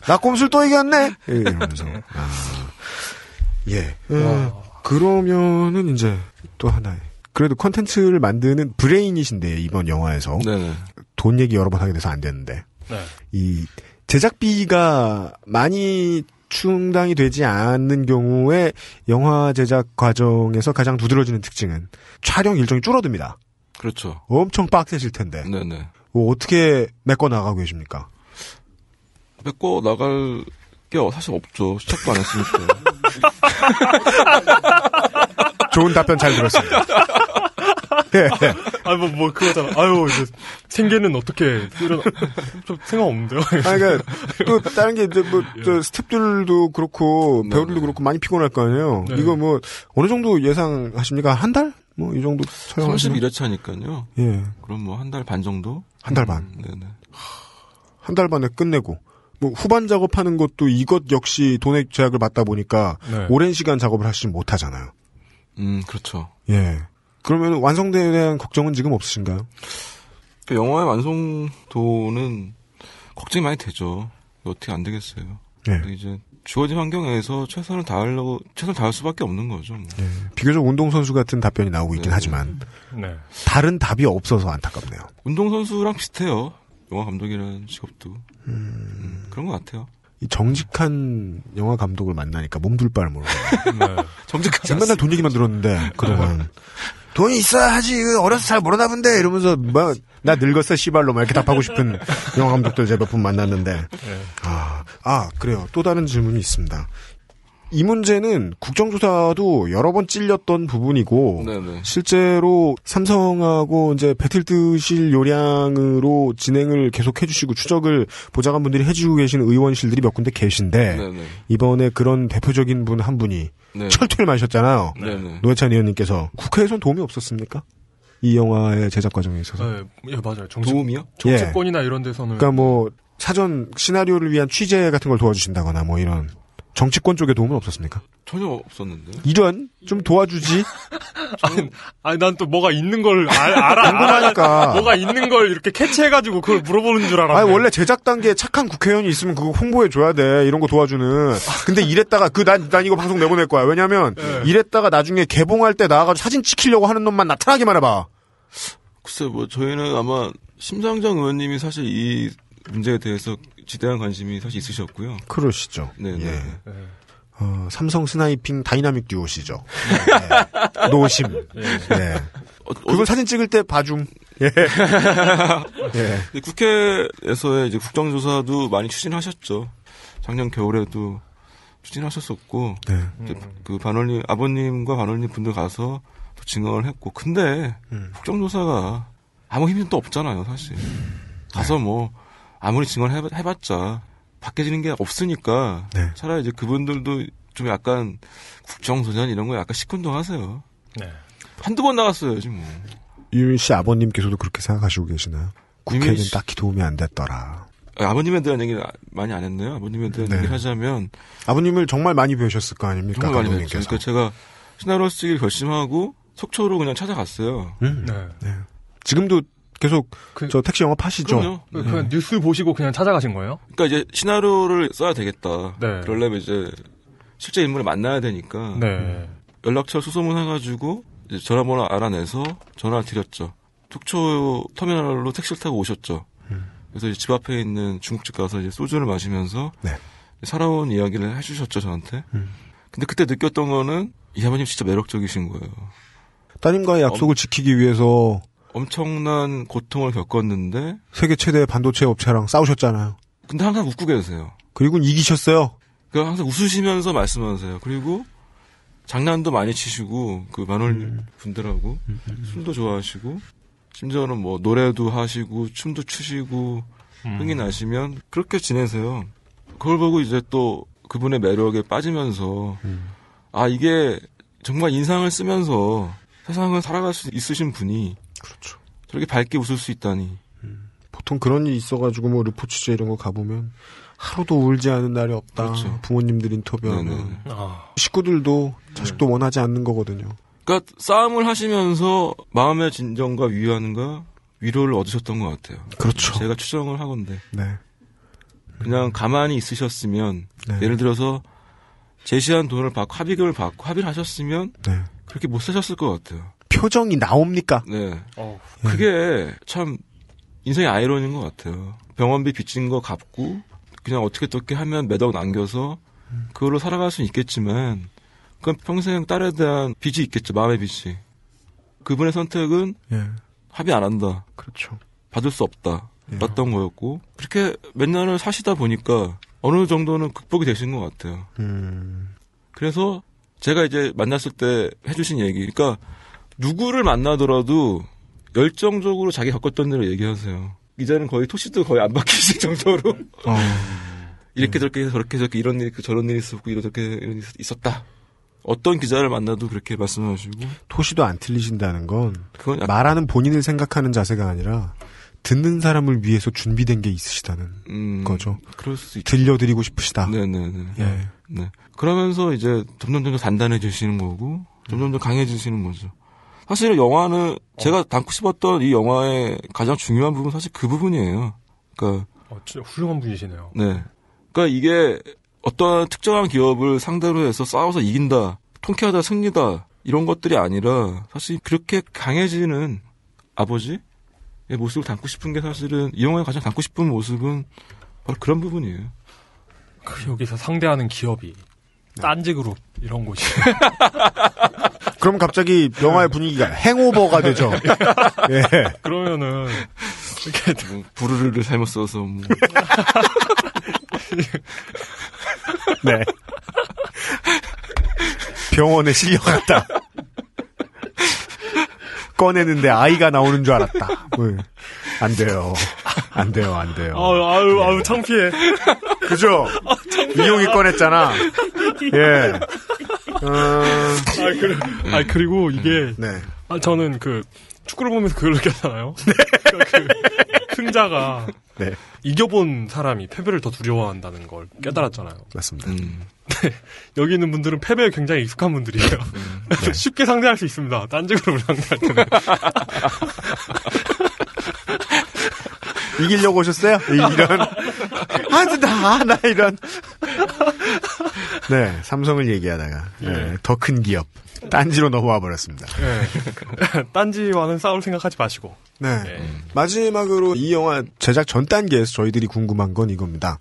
나 꼼수를 또 이겼네? 이러면서. 예. 그러면은 이제 또 하나의. 그래도 콘텐츠를 만드는 브레인이신데 이번 영화에서 네네. 돈 얘기 여러 번 하게 돼서 안 되는데 네. 이 제작비가 많이 충당이 되지 않는 경우에 영화 제작 과정에서 가장 두드러지는 특징은 촬영 일정이 줄어듭니다. 그렇죠. 엄청 빡세실 텐데. 네네. 어떻게 메꿔 나가고 계십니까? 메꿔 나갈 게 사실 없죠. 시작도 안 했으니까. 좋은 답변 잘 들었습니다. 예. 그거잖아. 이제 생계는 어떻게 좀 생각 없는데요. 그러니까 또 다른 게 이제 저 스태프들도 그렇고 배우들도 그렇고 많이 피곤할 거 아니에요. 네. 이거 어느 정도 예상하십니까? 한 달? 이 정도 촬영. 31회차니까요. 예. 그럼 한 달 반 정도? 한 달 반. 네네. 한 달 반에 끝내고. 후반 작업하는 것도 이것 역시 돈의 제약을 받다 보니까 오랜 시간 작업을 하시지 못하잖아요. 그렇죠. 예. 그러면 완성도에 대한 걱정은 지금 없으신가요? 영화의 완성도는 걱정이 많이 되죠. 어떻게 안 되겠어요. 예. 이제 주어진 환경에서 최선을 다할 수밖에 없는 거죠. 예. 비교적 운동선수 같은 답변이 나오고 있긴 하지만 다른 답이 없어서 안타깝네요. 운동선수랑 비슷해요. 영화 감독이라는 직업도. 그런 것 같아요. 이 정직한 영화 감독을 만나니까 몸둘 바를 모르겠네요. 정직하지 맨날 돈 얘기만 들었는데 그동안 돈이 있어야 하지 어려서 잘 모르나 본데 이러면서 나 늙었어 씨발로 막 이렇게 답하고 싶은 영화 감독들 제가 몇 분 만났는데 그래요. 또 다른 질문이 있습니다. 이 문제는 국정조사도 여러 번 찔렸던 부분이고 네네. 실제로 삼성하고 이제 배틀뜨실 요량으로 진행을 계속 해주시고 추적을 보좌관분들이 해주고 계신 의원실들이 몇 군데 계신데 네네. 이번에 그런 대표적인 분 한 분이 네. 철퇴를 마셨잖아요. 네네. 노회찬 의원님께서 국회에선 도움이 없었습니까? 이 영화의 제작 과정에 있어서. 네, 예, 맞아요. 도움이요? 정치권이나 이런 데서는. 그러니까 뭐 사전 시나리오를 위한 취재 같은 걸 도와주신다거나 뭐 이런 정치권 쪽에 도움은 없었습니까? 전혀 없었는데. 이런 좀 도와주지. 아니 난 또 뭐가 있는 걸 알아. 궁금하니까. 뭐가 있는 걸 이렇게 캐치해가지고 그걸 물어보는 줄 알았네. 아니 원래 제작 단계에 착한 국회의원이 있으면 그거 홍보해 줘야 돼. 이런 거 도와주는. 근데 이랬다가 난 이거 방송 내보낼 거야. 왜냐면 이랬다가 나중에 개봉할 때 나와가지고 사진 찍히려고 하는 놈만 나타나기만 해봐. 글쎄 뭐 저희는 아마 심상정 의원님이 사실 이 문제에 대해서 지대한 관심이 사실 있으셨고요. 그러시죠. 네. 예. 네. 삼성 스나이핑 다이나믹 듀오시죠. 네. 노심. 네. 그걸 사진 찍을 때 봐줌. 예. 예. 국회에서의 이제 국정조사도 많이 추진하셨죠. 작년 겨울에도 추진하셨었고, 네. 그 반올림, 아버님과 반올림 분들 가서 또 증언을 했고, 근데 국정조사가 아무 힘이 또 없잖아요, 사실. 가서 뭐, 아무리 증언을 해봤자, 바뀌어지는 게 없으니까, 네. 차라리 이제 그분들도 좀 약간 국정소년 이런 거 약간 시큰둥하세요. 네. 한두 번 나갔어야지 뭐. 유민 씨 아버님께서도 그렇게 생각하시고 계시나요? 국회는 유민 씨- 딱히 도움이 안 됐더라. 아버님에 대한 얘기를 많이 안 했네요. 아버님에 대한 네. 얘기를 하자면, 아버님을 정말 많이 배우셨을 거 아닙니까? 정말 많이 감독님께서. 했죠. 그러니까 제가 시나리오 쓰기를 결심하고 속초로 그냥 찾아갔어요. 네. 네. 지금도 계속 저 택시 영업하시죠? 그럼요. 그냥 뉴스 보시고 그냥 찾아가신 거예요? 그러니까 이제 시나리오를 써야 되겠다. 네. 그러려면 이제 실제 인물을 만나야 되니까 네. 연락처 수소문 해가지고 이제 전화번호 알아내서 전화를 드렸죠. 속초 터미널로 택시를 타고 오셨죠. 그래서 이제 집 앞에 있는 중국집 가서 이제 소주를 마시면서 네. 살아온 이야기를 해주셨죠 저한테. 근데 그때 느꼈던 거는 이 아버님 진짜 매력적이신 거예요. 따님과의 약속을 지키기 위해서 엄청난 고통을 겪었는데 세계 최대 반도체 업체랑 싸우셨잖아요. 근데 항상 웃고 계세요. 그리고 이기셨어요. 그러니까 항상 웃으시면서 말씀하세요. 그리고 장난도 많이 치시고 그 만월 분들하고 술도 좋아하시고 심지어는 뭐 노래도 하시고 춤도 추시고 흥이 나시면 그렇게 지내세요. 그걸 보고 이제 또 그분의 매력에 빠지면서 아 이게 정말 인상을 쓰면서 세상을 살아갈 수 있으신 분이 그렇죠. 저렇게 밝게 웃을 수 있다니. 보통 그런 일이 있어가지고 뭐 르포 취재 이런 거 가보면 하루도 울지 않은 날이 없다. 그렇죠. 부모님들 인터뷰하면 네네. 식구들도 자식도 원하지 않는 거거든요. 그러니까 싸움을 하시면서 마음의 진정과 위안과 위로를 얻으셨던 것 같아요. 그렇죠. 제가 추정을 하건데 네. 그냥 가만히 있으셨으면 네. 예를 들어서 제시한 돈을 받고 합의금을 받고 합의를 하셨으면 네. 그렇게 못 사셨을 것 같아요. 표정이 나옵니까? 네. 어우. 그게 참 인생의 아이러니인 것 같아요. 병원비 빚진 거 갚고 그냥 어떻게 어떻게 하면 몇 억 남겨서 그걸로 살아갈 수는 있겠지만 그건 평생 딸에 대한 빚이 있겠죠. 마음의 빚이. 그분의 선택은 예. 합의 안 한다. 그렇죠. 받을 수 없다. 예. 랐던 거였고 그렇게 몇 년을 사시다 보니까 어느 정도는 극복이 되신 것 같아요. 그래서 제가 이제 만났을 때 해주신 얘기 그러니까 누구를 만나더라도 열정적으로 자기 겪었던 일을 얘기하세요. 기자는 거의 토시도 거의 안 바뀌실 정도로 이렇게 저렇게 해서 저렇게 저렇게 이런 일 저런 일이 있었고 이렇게 이런 일이 있었다. 어떤 기자를 만나도 그렇게 말씀하시고 토시도 안 틀리신다는 건 그건 약간 말하는 본인을 생각하는 자세가 아니라 듣는 사람을 위해서 준비된 게 있으시다는 거죠. 그럴 수 있죠. 들려드리고 싶으시다. 네네네. 예. 네. 그러면서 이제 점점 단단해지시는 거고, 점점 더 강해지시는 거죠. 사실 영화는 제가 담고 싶었던 이 영화의 가장 중요한 부분 사실 그 부분이에요. 그러니까, 진짜 훌륭한 분이시네요. 네. 그러니까 이게 어떤 특정한 기업을 상대로 해서 싸워서 이긴다, 통쾌하다, 승리다, 이런 것들이 아니라 사실 그렇게 강해지는 아버지의 모습을 담고 싶은 게 사실은 이 영화에 가장 담고 싶은 모습은 바로 그런 부분이에요. 여기서 상대하는 기업이 딴지그룹 이런 곳이. 그럼 갑자기 영화의 분위기가 행오버가 되죠. 예. 그러면은 이렇게 뭐 부르르를 잘못 써서 뭐. 네. 병원에 실려갔다. 꺼내는데 아이가 나오는 줄 알았다. 안 돼요. 안 돼요. 안 돼요. 아유, 창피해. 그죠? 이용이 꺼냈잖아. 예. 그리고 이게. 네. 저는 축구를 보면서 그걸 느꼈잖아요. 네. 승자가. 네. 이겨본 사람이 패배를 더 두려워한다는 걸 깨달았잖아요. 맞습니다. 네. 여기 있는 분들은 패배에 굉장히 익숙한 분들이에요. 네. 쉽게 상대할 수 있습니다. 딴지그룹을 상대할 때는. 이기려고 오셨어요? 이런. 나 이런. 네, 삼성을 얘기하다가 네, 더 큰 기업 딴지로 넘어와 버렸습니다. 네. 딴지와는 싸울 생각하지 마시고. 네. 마지막으로 이 영화 제작 전 단계에서 저희들이 궁금한 건 이겁니다.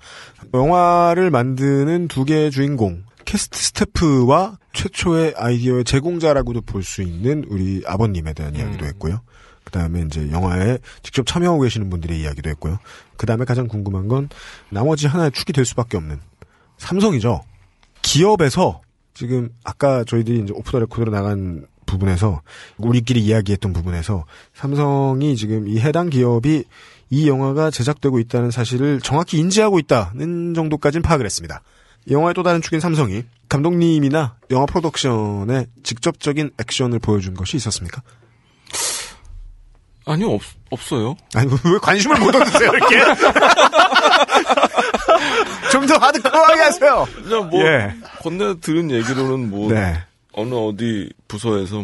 영화를 만드는 두 개의 주인공, 캐스트 스태프와 최초의 아이디어의 제공자라고도 볼 수 있는 우리 아버님에 대한 이야기도 했고요. 그 다음에 이제 영화에 직접 참여하고 계시는 분들의 이야기도 했고요. 그 다음에 가장 궁금한 건 나머지 하나의 축이 될 수밖에 없는 삼성이죠. 기업에서 지금 아까 저희들이 이제 오프 더 레코드로 나간 부분에서 우리끼리 이야기했던 부분에서 삼성이 지금 이 해당 기업이 이 영화가 제작되고 있다는 사실을 정확히 인지하고 있다는 정도까지는 파악을 했습니다. 영화의 또 다른 축인 삼성이 감독님이나 영화 프로덕션에 직접적인 액션을 보여준 것이 있었습니까? 아니요, 없어요. 아니, 왜 관심을 못 얻으세요, 이렇게? 좀 더 하드코어하게 하세요. 그냥 건네 들은 얘기로는 네. 어느 어디 부서에서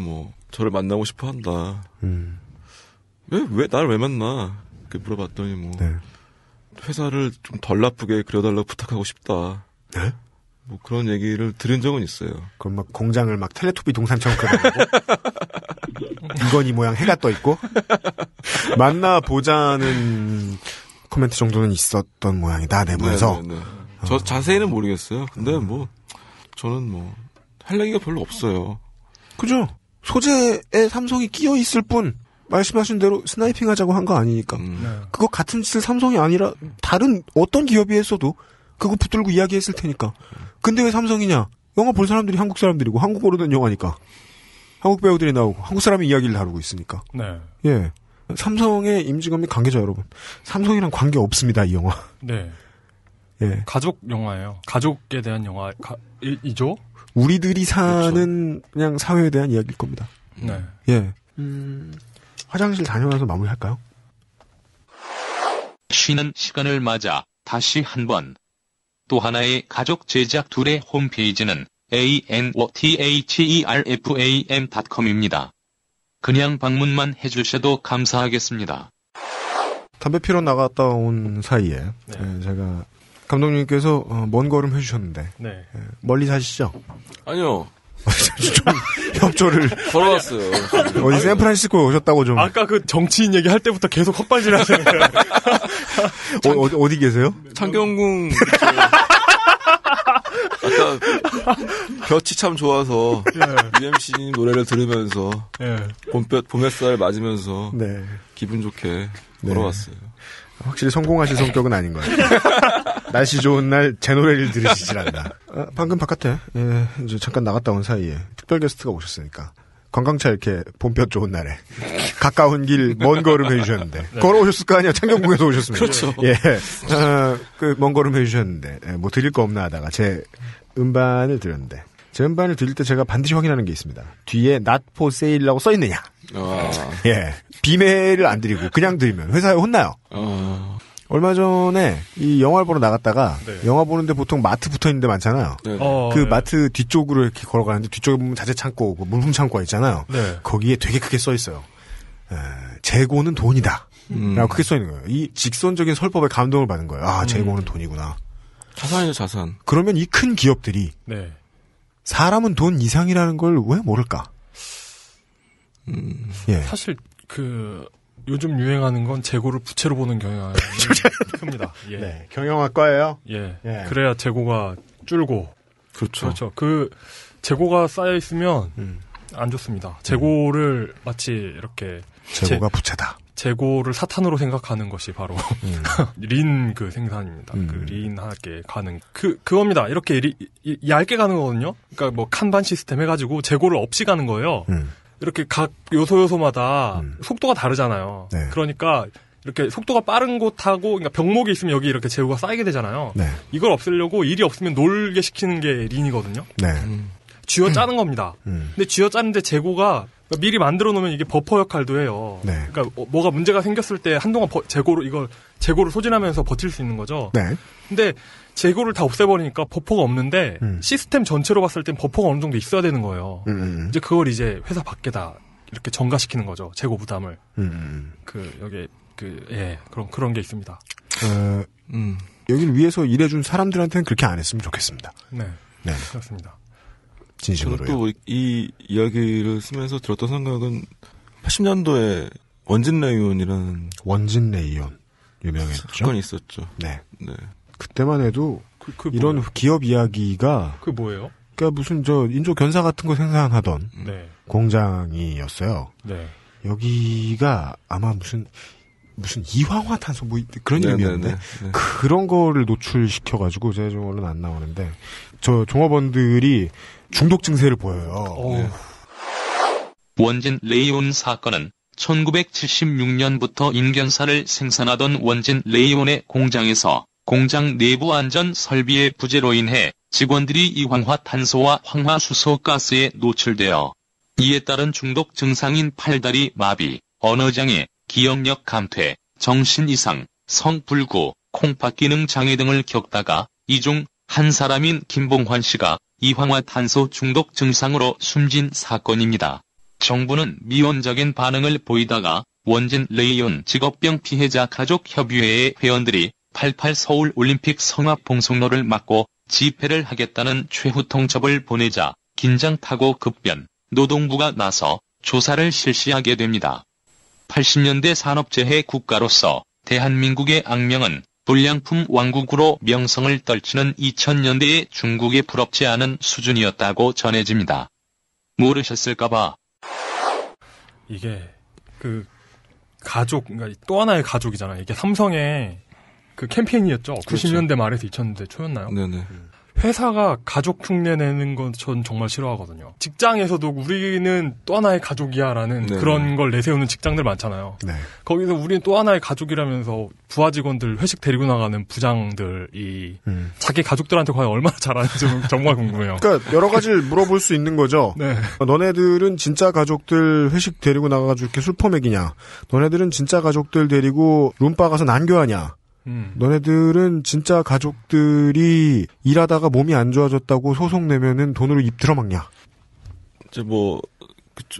저를 만나고 싶어 한다. 왜 나를 왜 만나? 이렇게 물어봤더니 네. 회사를 좀 덜 나쁘게 그려달라고 부탁하고 싶다. 네? 그런 얘기를 들은 적은 있어요. 그럼 막 공장을 막 텔레토비 동산처럼 그려놓고 이건희 모양 해가 떠 있고 만나보자는 코멘트 정도는 있었던 모양이다 내부에서. 네. 저 자세히는 모르겠어요. 근데 저는 할 얘기가 별로 없어요. 그죠? 소재에 삼성이 끼어 있을 뿐 말씀하신 대로 스나이핑 하자고 한 거 아니니까. 그거 같은 짓을 삼성이 아니라 다른 어떤 기업이 했어도 그거 붙들고 이야기했을 테니까. 근데 왜 삼성이냐? 영화 볼 사람들이 한국 사람들이고 한국어로 된 영화니까. 한국 배우들이 나오고 한국 사람이 이야기를 다루고 있으니까. 네. 예. 삼성의 임직원 및 관계자 여러분. 삼성이랑 관계 없습니다, 이 영화. 네. 예. 가족 영화예요. 가족에 대한 영화이죠? 우리들이 사는 그렇죠. 그냥 사회에 대한 이야기일 겁니다. 네. 예. 화장실 다녀와서 마무리할까요? 쉬는 시간을 맞아 다시 한번. 또 하나의 가족 제작 둘의 홈페이지는 anotherfam.com입니다. 그냥 방문만 해주셔도 감사하겠습니다. 담배 피러 나갔다 온 사이에 제가 감독님께서 먼 걸음 해주셨는데 멀리 사시죠? 아니요. 좀 협조를 걸어왔어요. 어디 샌프란시스코에 오셨다고 좀. 아까 그 정치인 얘기 할 때부터 계속 헛발질 하시는 거예요. 어디 계세요? 창경궁. 아까 볕이 참 좋아서 UMC 노래를 들으면서 봄 햇살 맞으면서 기분 좋게 걸어왔어요. 확실히 성공하실 성격은 아닌 것 같아요. 날씨 좋은 날 제 노래를 들으시질 않나. 방금 바깥에 이제 잠깐 나갔다 온 사이에 특별 게스트가 오셨으니까 관광차 이렇게 봄볕 좋은 날에 가까운 길 먼 걸음 해주셨는데 걸어오셨을 거 아니야. 창경궁에서 오셨습니다. 그렇죠. 그 먼 걸음 해주셨는데 뭐 드릴 거 없나 하다가 제 음반을 드렸는데 제 음반을 드릴 때 제가 반드시 확인하는 게 있습니다. 뒤에 not for sale이라고 써 있느냐. 비매를 안 드리고 그냥 드리면 회사에 혼나요. 얼마 전에 이 영화를 보러 나갔다가 영화 보는데 보통 마트 붙어 있는 데 많잖아요. 마트 뒤쪽으로 이렇게 걸어가는데 뒤쪽에 보면 자재 창고, 물품 창고가 있잖아요. 거기에 되게 크게 써 있어요. 재고는 돈이다. 라고 크게 써 있는 거예요. 이 직선적인 설법에 감동을 받은 거예요. 아, 재고는 돈이구나. 자산이죠, 자산. 그러면 이 큰 기업들이 사람은 돈 이상이라는 걸 왜 모를까? 사실 요즘 유행하는 건 재고를 부채로 보는 경향이 큽니다. 경영학과예요. 그래야 재고가 줄고. 그렇죠. 그 재고가 쌓여 있으면 안 좋습니다. 재고를 마치 이렇게 재고가 부채다. 재고를 사탄으로 생각하는 것이 바로 린 그 생산입니다. 그 린하게 가는 그겁니다. 이렇게 얇게 가는 거거든요. 그러니까 뭐 칸반 시스템 해가지고 재고를 없이 가는 거예요. 이렇게 각 요소마다 속도가 다르잖아요. 네. 그러니까 이렇게 속도가 빠른 곳하고 그러니까 병목이 있으면 여기 이렇게 재고가 쌓이게 되잖아요. 네. 이걸 없애려고 일이 없으면 놀게 시키는 게 린이거든요. 네. 쥐어 짜는 겁니다. 근데 쥐어 짜는데 재고가 미리 만들어 놓으면 이게 버퍼 역할도 해요. 네. 그러니까 뭐가 문제가 생겼을 때 한동안 재고를 소진하면서 버틸 수 있는 거죠. 네. 근데 재고를 다 없애버리니까 버퍼가 없는데 시스템 전체로 봤을 땐 버퍼가 어느 정도 있어야 되는 거예요. 이제 그걸 이제 회사 밖에다 이렇게 전가시키는 거죠. 재고 부담을. 그런 게 있습니다. 여기를 위해서 일해준 사람들한테는 그렇게 안 했으면 좋겠습니다. 네. 네. 그렇습니다. 진심으로요. 저는 또 이 이야기를 쓰면서 들었던 생각은 80년도에 원진 레이온이라는 원진 레이온 유명했죠. 사건이 있었죠. 네. 네. 그때만 해도 이런 뭐예요? 기업 이야기가 그 뭐예요? 그러니까 무슨 인조 견사 같은 거 생산하던 네. 공장이었어요. 네. 여기가 아마 무슨 이황화탄소 뭐 그런 이름이었는데 네. 그런 거를 노출시켜가지고 제 종어는 안 나오는데 저 종업원들이 중독 증세를 보여요. 네. 원진 레이온 사건은 1976년부터 인견사를 생산하던 원진 레이온의 공장에서 공장 내부 안전 설비의 부재로 인해 직원들이 이황화탄소와 황화수소가스에 노출되어 이에 따른 중독 증상인 팔다리 마비, 언어장애, 기억력 감퇴, 정신 이상, 성불구, 콩팥 기능 장애 등을 겪다가 이 중 한 사람인 김봉환 씨가 이황화탄소 중독 증상으로 숨진 사건입니다. 정부는 미온적인 반응을 보이다가 원진 레이온 직업병 피해자 가족협의회의 회원들이 88 서울 올림픽 성화봉송로를 막고 집회를 하겠다는 최후 통첩을 보내자 긴장타고 급변, 노동부가 나서 조사를 실시하게 됩니다. 80년대 산업재해 국가로서 대한민국의 악명은 불량품 왕국으로 명성을 떨치는 2000년대의 중국에 부럽지 않은 수준이었다고 전해집니다. 모르셨을까봐. 이게 그러니까 또 하나의 가족이잖아요. 이게 삼성의 그 캠페인이었죠. 그렇죠. 90년대 말에서 2000년대 초였나요? 네네. 회사가 가족 흉내 내는 건 전 정말 싫어하거든요. 직장에서도 우리는 또 하나의 가족이야라는 네네. 그런 걸 내세우는 직장들 많잖아요. 네. 거기서 우리는 또 하나의 가족이라면서 부하 직원들 회식 데리고 나가는 부장들이 자기 가족들한테 과연 얼마나 잘하는지 정말 궁금해요. 그러니까 여러 가지를 물어볼 수 있는 거죠. 네. 너네들은 진짜 가족들 회식 데리고 나가가지고 이렇게 술 퍼먹이냐? 너네들은 진짜 가족들 데리고 룸바 가서 난교하냐? 너네들은 진짜 가족들이 일하다가 몸이 안 좋아졌다고 소송 내면은 돈으로 입 들어막냐? 이제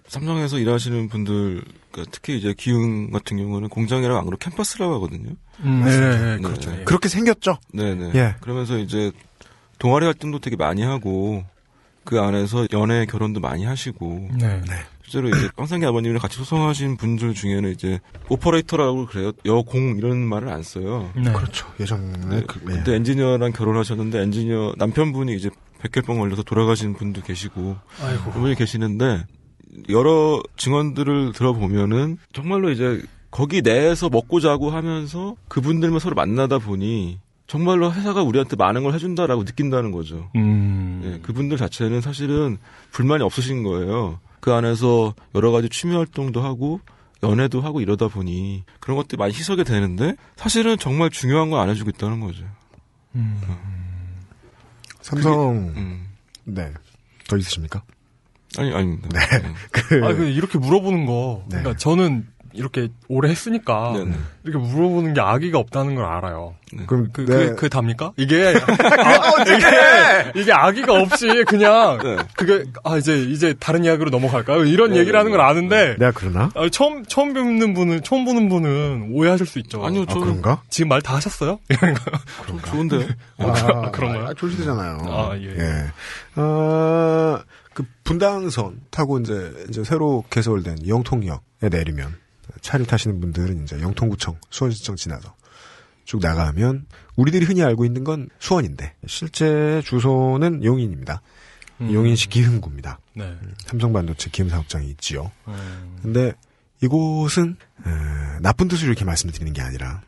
삼성에서 일하시는 분들, 그러니까 특히 이제 기흥 같은 경우는 공장이랑 안 그래도 캠퍼스라고 하거든요. 네, 그렇죠. 네. 그렇게 생겼죠? 네네. 예. 그러면서 이제 동아리 활동도 되게 많이 하고 그 안에서 연애 결혼도 많이 하시고. 네. 실제로 이제 황상기 아버님이랑 같이 소송하신 분들 중에는 이제 오퍼레이터라고 그래요. 여공 이런 말을 안 써요. 네. 그렇죠. 예전에 네. 근데 엔지니어랑 결혼하셨는데 엔지니어 남편분이 이제 백혈병 걸려서 돌아가신 분도 계시고 아이고. 그분이 계시는데 여러 증언들을 들어보면은 정말로 이제 거기 내에서 먹고 자고 하면서 그분들만 서로 만나다 보니 정말로 회사가 우리한테 많은 걸 해준다라고 느낀다는 거죠. 네, 그분들 자체는 사실은 불만이 없으신 거예요. 그 안에서 여러 가지 취미 활동도 하고 연애도 하고 이러다 보니 그런 것들이 많이 희석이 되는데 사실은 정말 중요한 건 안 해주고 있다는 거죠. 삼성 네. 더 있으십니까? 아닙니다. 네. 이렇게 물어보는 거. 네. 그러니까 저는 이렇게 오래 했으니까 네네. 이렇게 물어보는 게 악의가 없다는 걸 알아요. 그럼 그 답니까? 이게 이게 악의가 없이 그냥 네. 그게 이제 다른 이야기로 넘어갈까요? 이런 얘기를 하는 걸 아는데 내가 그러나? 처음 보는 분은 오해하실 수 있죠. 아니요, 아, 저는 그런가? 지금 말 다 하셨어요? 좋은데요. 그런가요? 졸시대잖아요. 예. 그 분당선 타고 이제 새로 개설된 영통역에 내리면 차를 타시는 분들은 이제 영통구청, 수원시청 지나서 쭉 나가면 우리들이 흔히 알고 있는 건 수원인데 실제 주소는 용인입니다. 용인시 기흥구입니다. 네. 삼성반도체 기흥 사업장이 있지요. 근데 이곳은 나쁜 뜻으로 이렇게 말씀드리는 게 아니라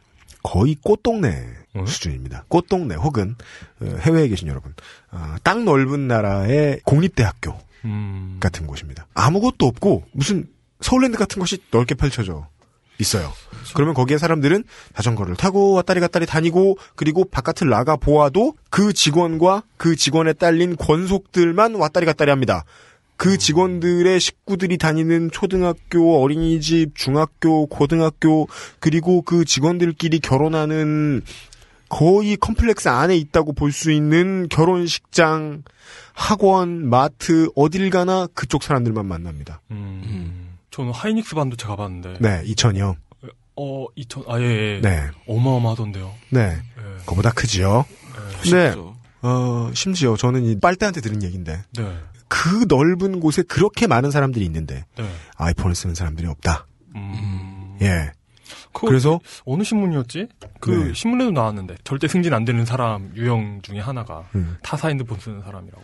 거의 꽃동네 수준입니다. 꽃동네 혹은 해외에 계신 여러분, 땅 넓은 나라의 공립대학교 같은 곳입니다. 아무것도 없고 무슨 서울랜드 같은 것이 넓게 펼쳐져 있어요. 그러면 거기에 사람들은 자전거를 타고 왔다리 갔다리 다니고 그리고 바깥을 나가 보아도 그 직원과 그 직원에 딸린 권속들만 왔다리 갔다리 합니다. 그 직원들의 식구들이 다니는 초등학교, 어린이집, 중학교, 고등학교, 그리고 그 직원들끼리 결혼하는 거의 컴플렉스 안에 있다고 볼 수 있는 결혼식장, 학원, 마트, 어딜 가나 그쪽 사람들만 만납니다. 저는 하이닉스 반도체 가봤는데. 네, 2000이요. 2000, 예. 네. 어마어마하던데요. 네. 그거보다 크지요. 네. 쉽죠. 심지어 저는 이 빨대한테 들은 얘기인데. 네. 그 넓은 곳에 그렇게 많은 사람들이 있는데. 네. 아이폰을 쓰는 사람들이 없다. 예. 그래서 어느 신문이었지? 네. 신문에도 나왔는데 절대 승진 안 되는 사람 유형 중에 하나가 타사 핸드폰 쓰는 사람이라고.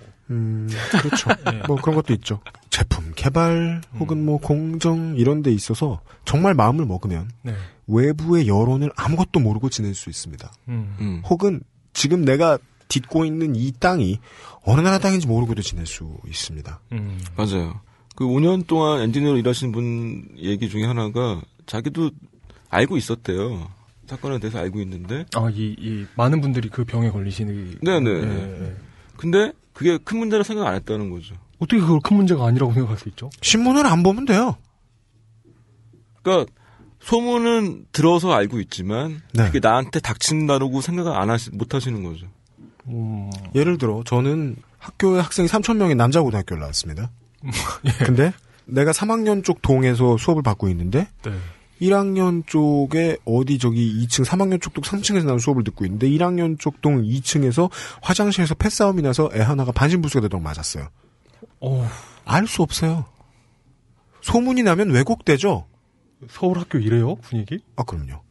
그렇죠. 네. 뭐 그런 것도 있죠. 제품 개발 혹은 뭐 공정 이런 데 있어서 정말 마음을 먹으면 네. 외부의 여론을 아무것도 모르고 지낼 수 있습니다. 혹은 지금 내가 딛고 있는 이 땅이 어느 나라 땅인지 모르고도 지낼 수 있습니다. 맞아요. 그 5년 동안 엔지니어로 일하신 분 얘기 중에 하나가 자기도 알고 있었대요. 사건에 대해서 알고 있는데. 이 많은 분들이 그 병에 걸리시는. 네네. 근데 그게 큰 문제라 생각 안 했다는 거죠. 어떻게 그걸 큰 문제가 아니라고 생각할 수 있죠? 신문을 안 보면 돼요. 그러니까 소문은 들어서 알고 있지만 네. 그게 나한테 닥친다고 생각을 못 하시는 거죠. 예를 들어 저는 학교에 학생이 3,000명의 남자 고등학교를 나왔습니다. 근데 내가 3학년 쪽 동에서 수업을 받고 있는데 네. 1학년 쪽에 어디 저기 2층 3학년 쪽도 3층에서 나는 수업을 듣고 있는데 1학년 쪽 동 2층에서 화장실에서 패싸움이 나서 애 하나가 반신불수가 되도록 맞았어요. 알 수 없어요. 소문이 나면 왜곡되죠. 서울 학교 이래요? 분위기? 그럼요.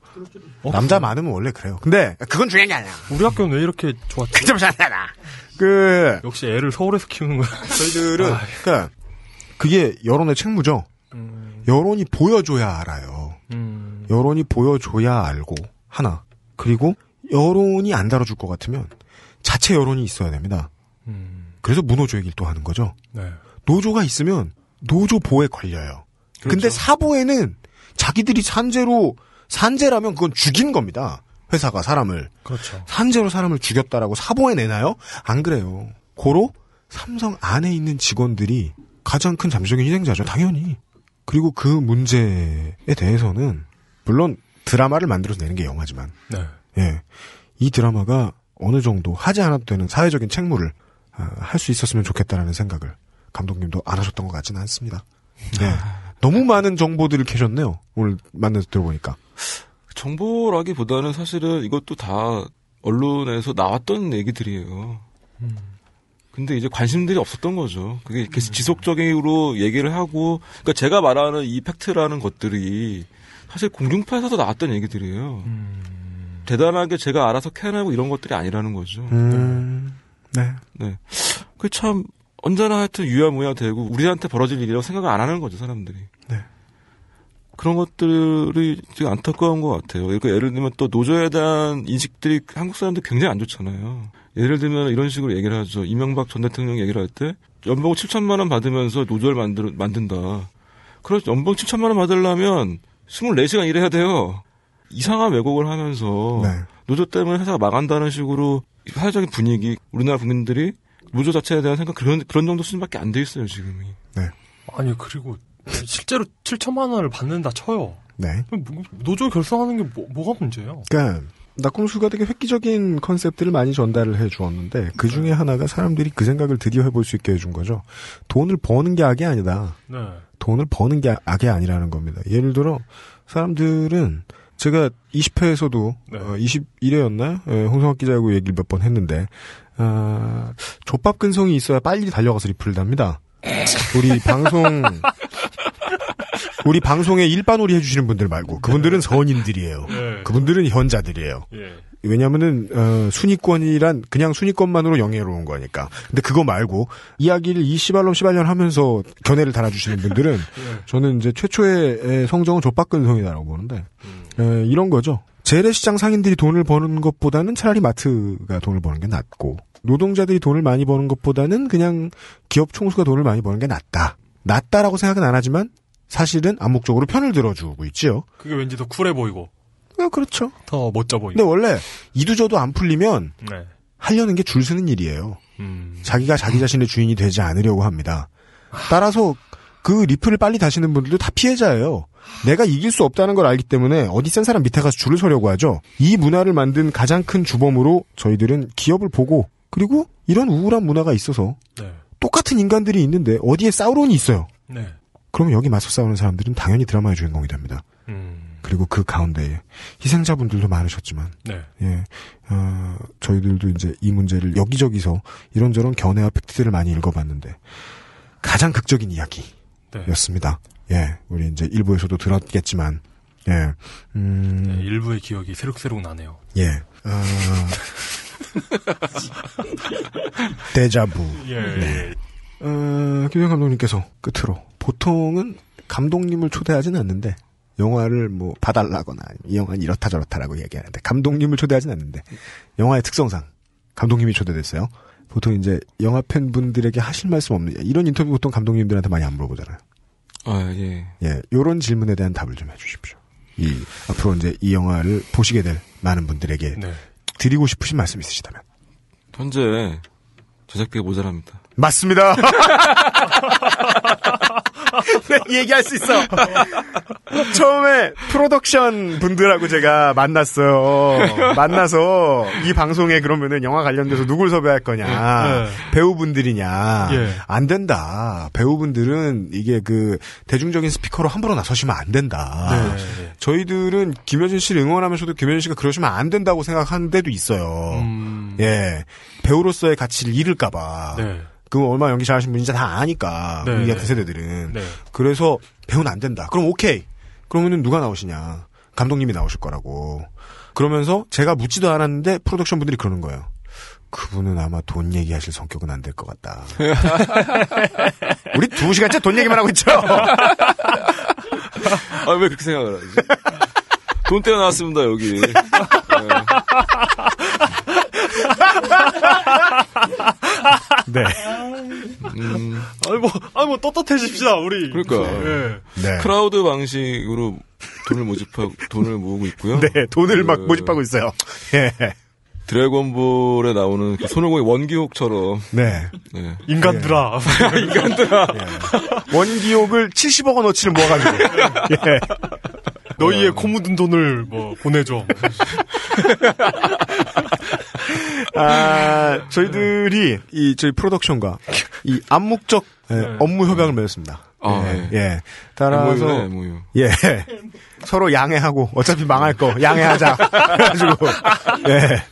남자 많으면 원래 그래요. 근데 그건 중요한 게 아니야. 우리 학교는 왜 이렇게 좋았지? 그점 잘하나. 역시 애를 서울에서 키우는 거야. 저희들은 그러니까 그게 여론의 책무죠. 여론이 보여줘야 알아요. 여론이 보여줘야 알고 하나. 그리고 여론이 안 다뤄줄 것 같으면 자체 여론이 있어야 됩니다. 그래서 무노조 얘기를 또 하는 거죠. 네. 노조가 있으면 노조 보에 걸려요. 그렇죠. 근데 사보에는 자기들이 산재라면 그건 죽인 겁니다. 회사가 사람을. 그렇죠. 산재로 사람을 죽였다라고 사보에 내나요? 안 그래요. 고로 삼성 안에 있는 직원들이 가장 큰 잠재적인 희생자죠. 당연히. 그리고 그 문제에 대해서는 물론 드라마를 만들어서 내는 게 영화지만 네. 예, 이 드라마가 어느 정도 하지 않아도 되는 사회적인 책무를 할 수 있었으면 좋겠다라는 생각을 감독님도 안 하셨던 것 같지는 않습니다. 네. 너무 많은 정보들을 캐셨네요. 오늘 만나서 들어보니까. 정보라기보다는 사실은 이것도 다 언론에서 나왔던 얘기들이에요. 근데 이제 관심들이 없었던 거죠. 그게 이렇게 지속적으로 얘기를 하고, 그러니까 제가 말하는 이 팩트라는 것들이 사실 공중파에서도 나왔던 얘기들이에요. 대단하게 제가 알아서 캐내고 이런 것들이 아니라는 거죠. 네. 네. 그 참 언제나 하여튼 유야무야 되고 우리한테 벌어질 일이라고 생각을 안 하는 거죠, 사람들이. 네. 그런 것들이 지금 안타까운 것 같아요. 그러니까 예를 들면 또 노조에 대한 인식들이 한국 사람들 굉장히 안 좋잖아요. 예를 들면 이런 식으로 얘기를 하죠. 이명박 전 대통령 얘기를 할 때 연봉 7천만 원 받으면서 노조를 만든다. 그래서 연봉 7천만 원 받으려면 24시간 일해야 돼요. 이상한 왜곡을 하면서 네. 노조 때문에 회사가 망한다는 식으로 사회적인 분위기, 우리나라 국민들이 노조 자체에 대한 생각 그런 정도 수준밖에 안 돼 있어요, 지금이. 네. 아니 그리고 실제로 7천만 원을 받는다 쳐요. 네. 노조 결성하는 게 뭐가 문제예요? 그러니까 낙곰수가 되게 획기적인 컨셉들을 많이 전달을 해 주었는데 그 중에 하나가 사람들이 그 생각을 드디어 해볼 수 있게 해준 거죠. 돈을 버는 게 악이 아니다. 네. 돈을 버는 게 악이 아니라는 겁니다. 예를 들어 사람들은 제가 20회에서도 네. 21회였나요? 홍성학 기자하고 얘기를 몇 번 했는데 족밥 근성이 있어야 빨리 달려가서 리플을 답니다. 우리 방송 우리 방송에 일반놀이 해주시는 분들 말고 그분들은 선인들이에요. 네. 그분들은 현자들이에요. 예. 왜냐면은 순위권이란 그냥 순위권만으로 영예로운 거니까. 근데 그거 말고 이야기를 이 씨발년 하면서 견해를 달아주시는 분들은 저는 이제 최초의 성정은 족박근성이다라고 보는데 이런 거죠. 재래시장 상인들이 돈을 버는 것보다는 차라리 마트가 돈을 버는 게 낫고 노동자들이 돈을 많이 버는 것보다는 그냥 기업 총수가 돈을 많이 버는 게 낫다라고 생각은 안 하지만 사실은 암묵적으로 편을 들어주고 있지요. 그게 왠지 더 쿨해 보이고. 그렇죠. 더 멋져 보이고. 근데 원래 이두저도 안 풀리면 네. 하려는 게 줄 서는 일이에요. 자기가 자기 자신의 주인이 되지 않으려고 합니다. 따라서 그 리플을 빨리 다시는 분들도 다 피해자예요. 내가 이길 수 없다는 걸 알기 때문에 어디 센 사람 밑에 가서 줄을 서려고 하죠. 이 문화를 만든 가장 큰 주범으로 저희들은 기업을 보고 그리고 이런 우울한 문화가 있어서 네. 똑같은 인간들이 있는데 어디에 사우론이 있어요. 네. 그러면 여기 맞서 싸우는 사람들은 당연히 드라마의 주인공이 됩니다. 그리고 그 가운데에 희생자분들도 많으셨지만, 네. 예, 저희들도 이제 이 문제를 여기저기서 이런저런 견해와 팩트들을 많이 읽어봤는데 가장 극적인 이야기였습니다. 네. 예, 우리 이제 일부에서도 들었겠지만, 예, 네, 일부의 기억이 새록새록 나네요. 예, 데자부. 예. 네. 김영 감독님께서 끝으로 보통은 감독님을 초대하진 않는데. 영화를 뭐 봐달라거나 이 영화는 이렇다 저렇다라고 얘기하는데 감독님을 초대하진 않는데 영화의 특성상 감독님이 초대됐어요. 보통 이제 영화 팬분들에게 하실 말씀 없는 이런 인터뷰 보통 감독님들한테 많이 안 물어보잖아요. 예. 예, 요런 질문에 대한 답을 좀 해주십시오. 앞으로 이제 이 영화를 보시게 될 많은 분들에게 네. 드리고 싶으신 말씀 있으시다면. 현재 제작비가 모자랍니다. 맞습니다. 네, 얘기할 수 있어. 처음에 프로덕션 분들하고 제가 만나서 이 방송에 그러면은 영화 관련돼서 누굴 섭외할 거냐. 네. 배우분들이냐. 예. 안 된다. 배우분들은 이게 그 대중적인 스피커로 함부로 나서시면 안 된다. 네. 저희들은 김효진 씨를 응원하면서도 김효진 씨가 그러시면 안 된다고 생각하는 데도 있어요. 예. 배우로서의 가치를 잃을까봐. 네. 그 얼마나 연기 잘하시는 분인지 다 아니까. 네. 우리 같은 세대들은. 네. 그래서 배우는 안 된다. 그럼 오케이. 그러면은 누가 나오시냐. 감독님이 나오실 거라고. 그러면서 제가 묻지도 않았는데 프로덕션 분들이 그러는 거예요. 그분은 아마 돈 얘기하실 성격은 안 될 것 같다. 우리 2시간째 돈 얘기만 하고 있죠? 왜 그렇게 생각을 하지? 돈 떼어 나왔습니다, 여기. 네. 뭐 떳떳해집시다, 우리. 그러니까. 예. 네. 크라우드 방식으로 돈을 모으고 있고요. 네, 돈을 막 모집하고 있어요. 예. 드래곤볼에 나오는 그 손오공의 원기옥처럼. 네. 네. 인간들아. 예. 원기옥을 70억 원어치를 모아가지고. 예. 너희의 코 묻은 돈을 뭐 보내줘. 저희들이 저희 프로덕션과 이 암묵적 업무 협약을 맺었습니다. 예. 따라서 MOU. 예. 서로 양해하고 어차피 망할 거 양해하자. 그래가지고 예.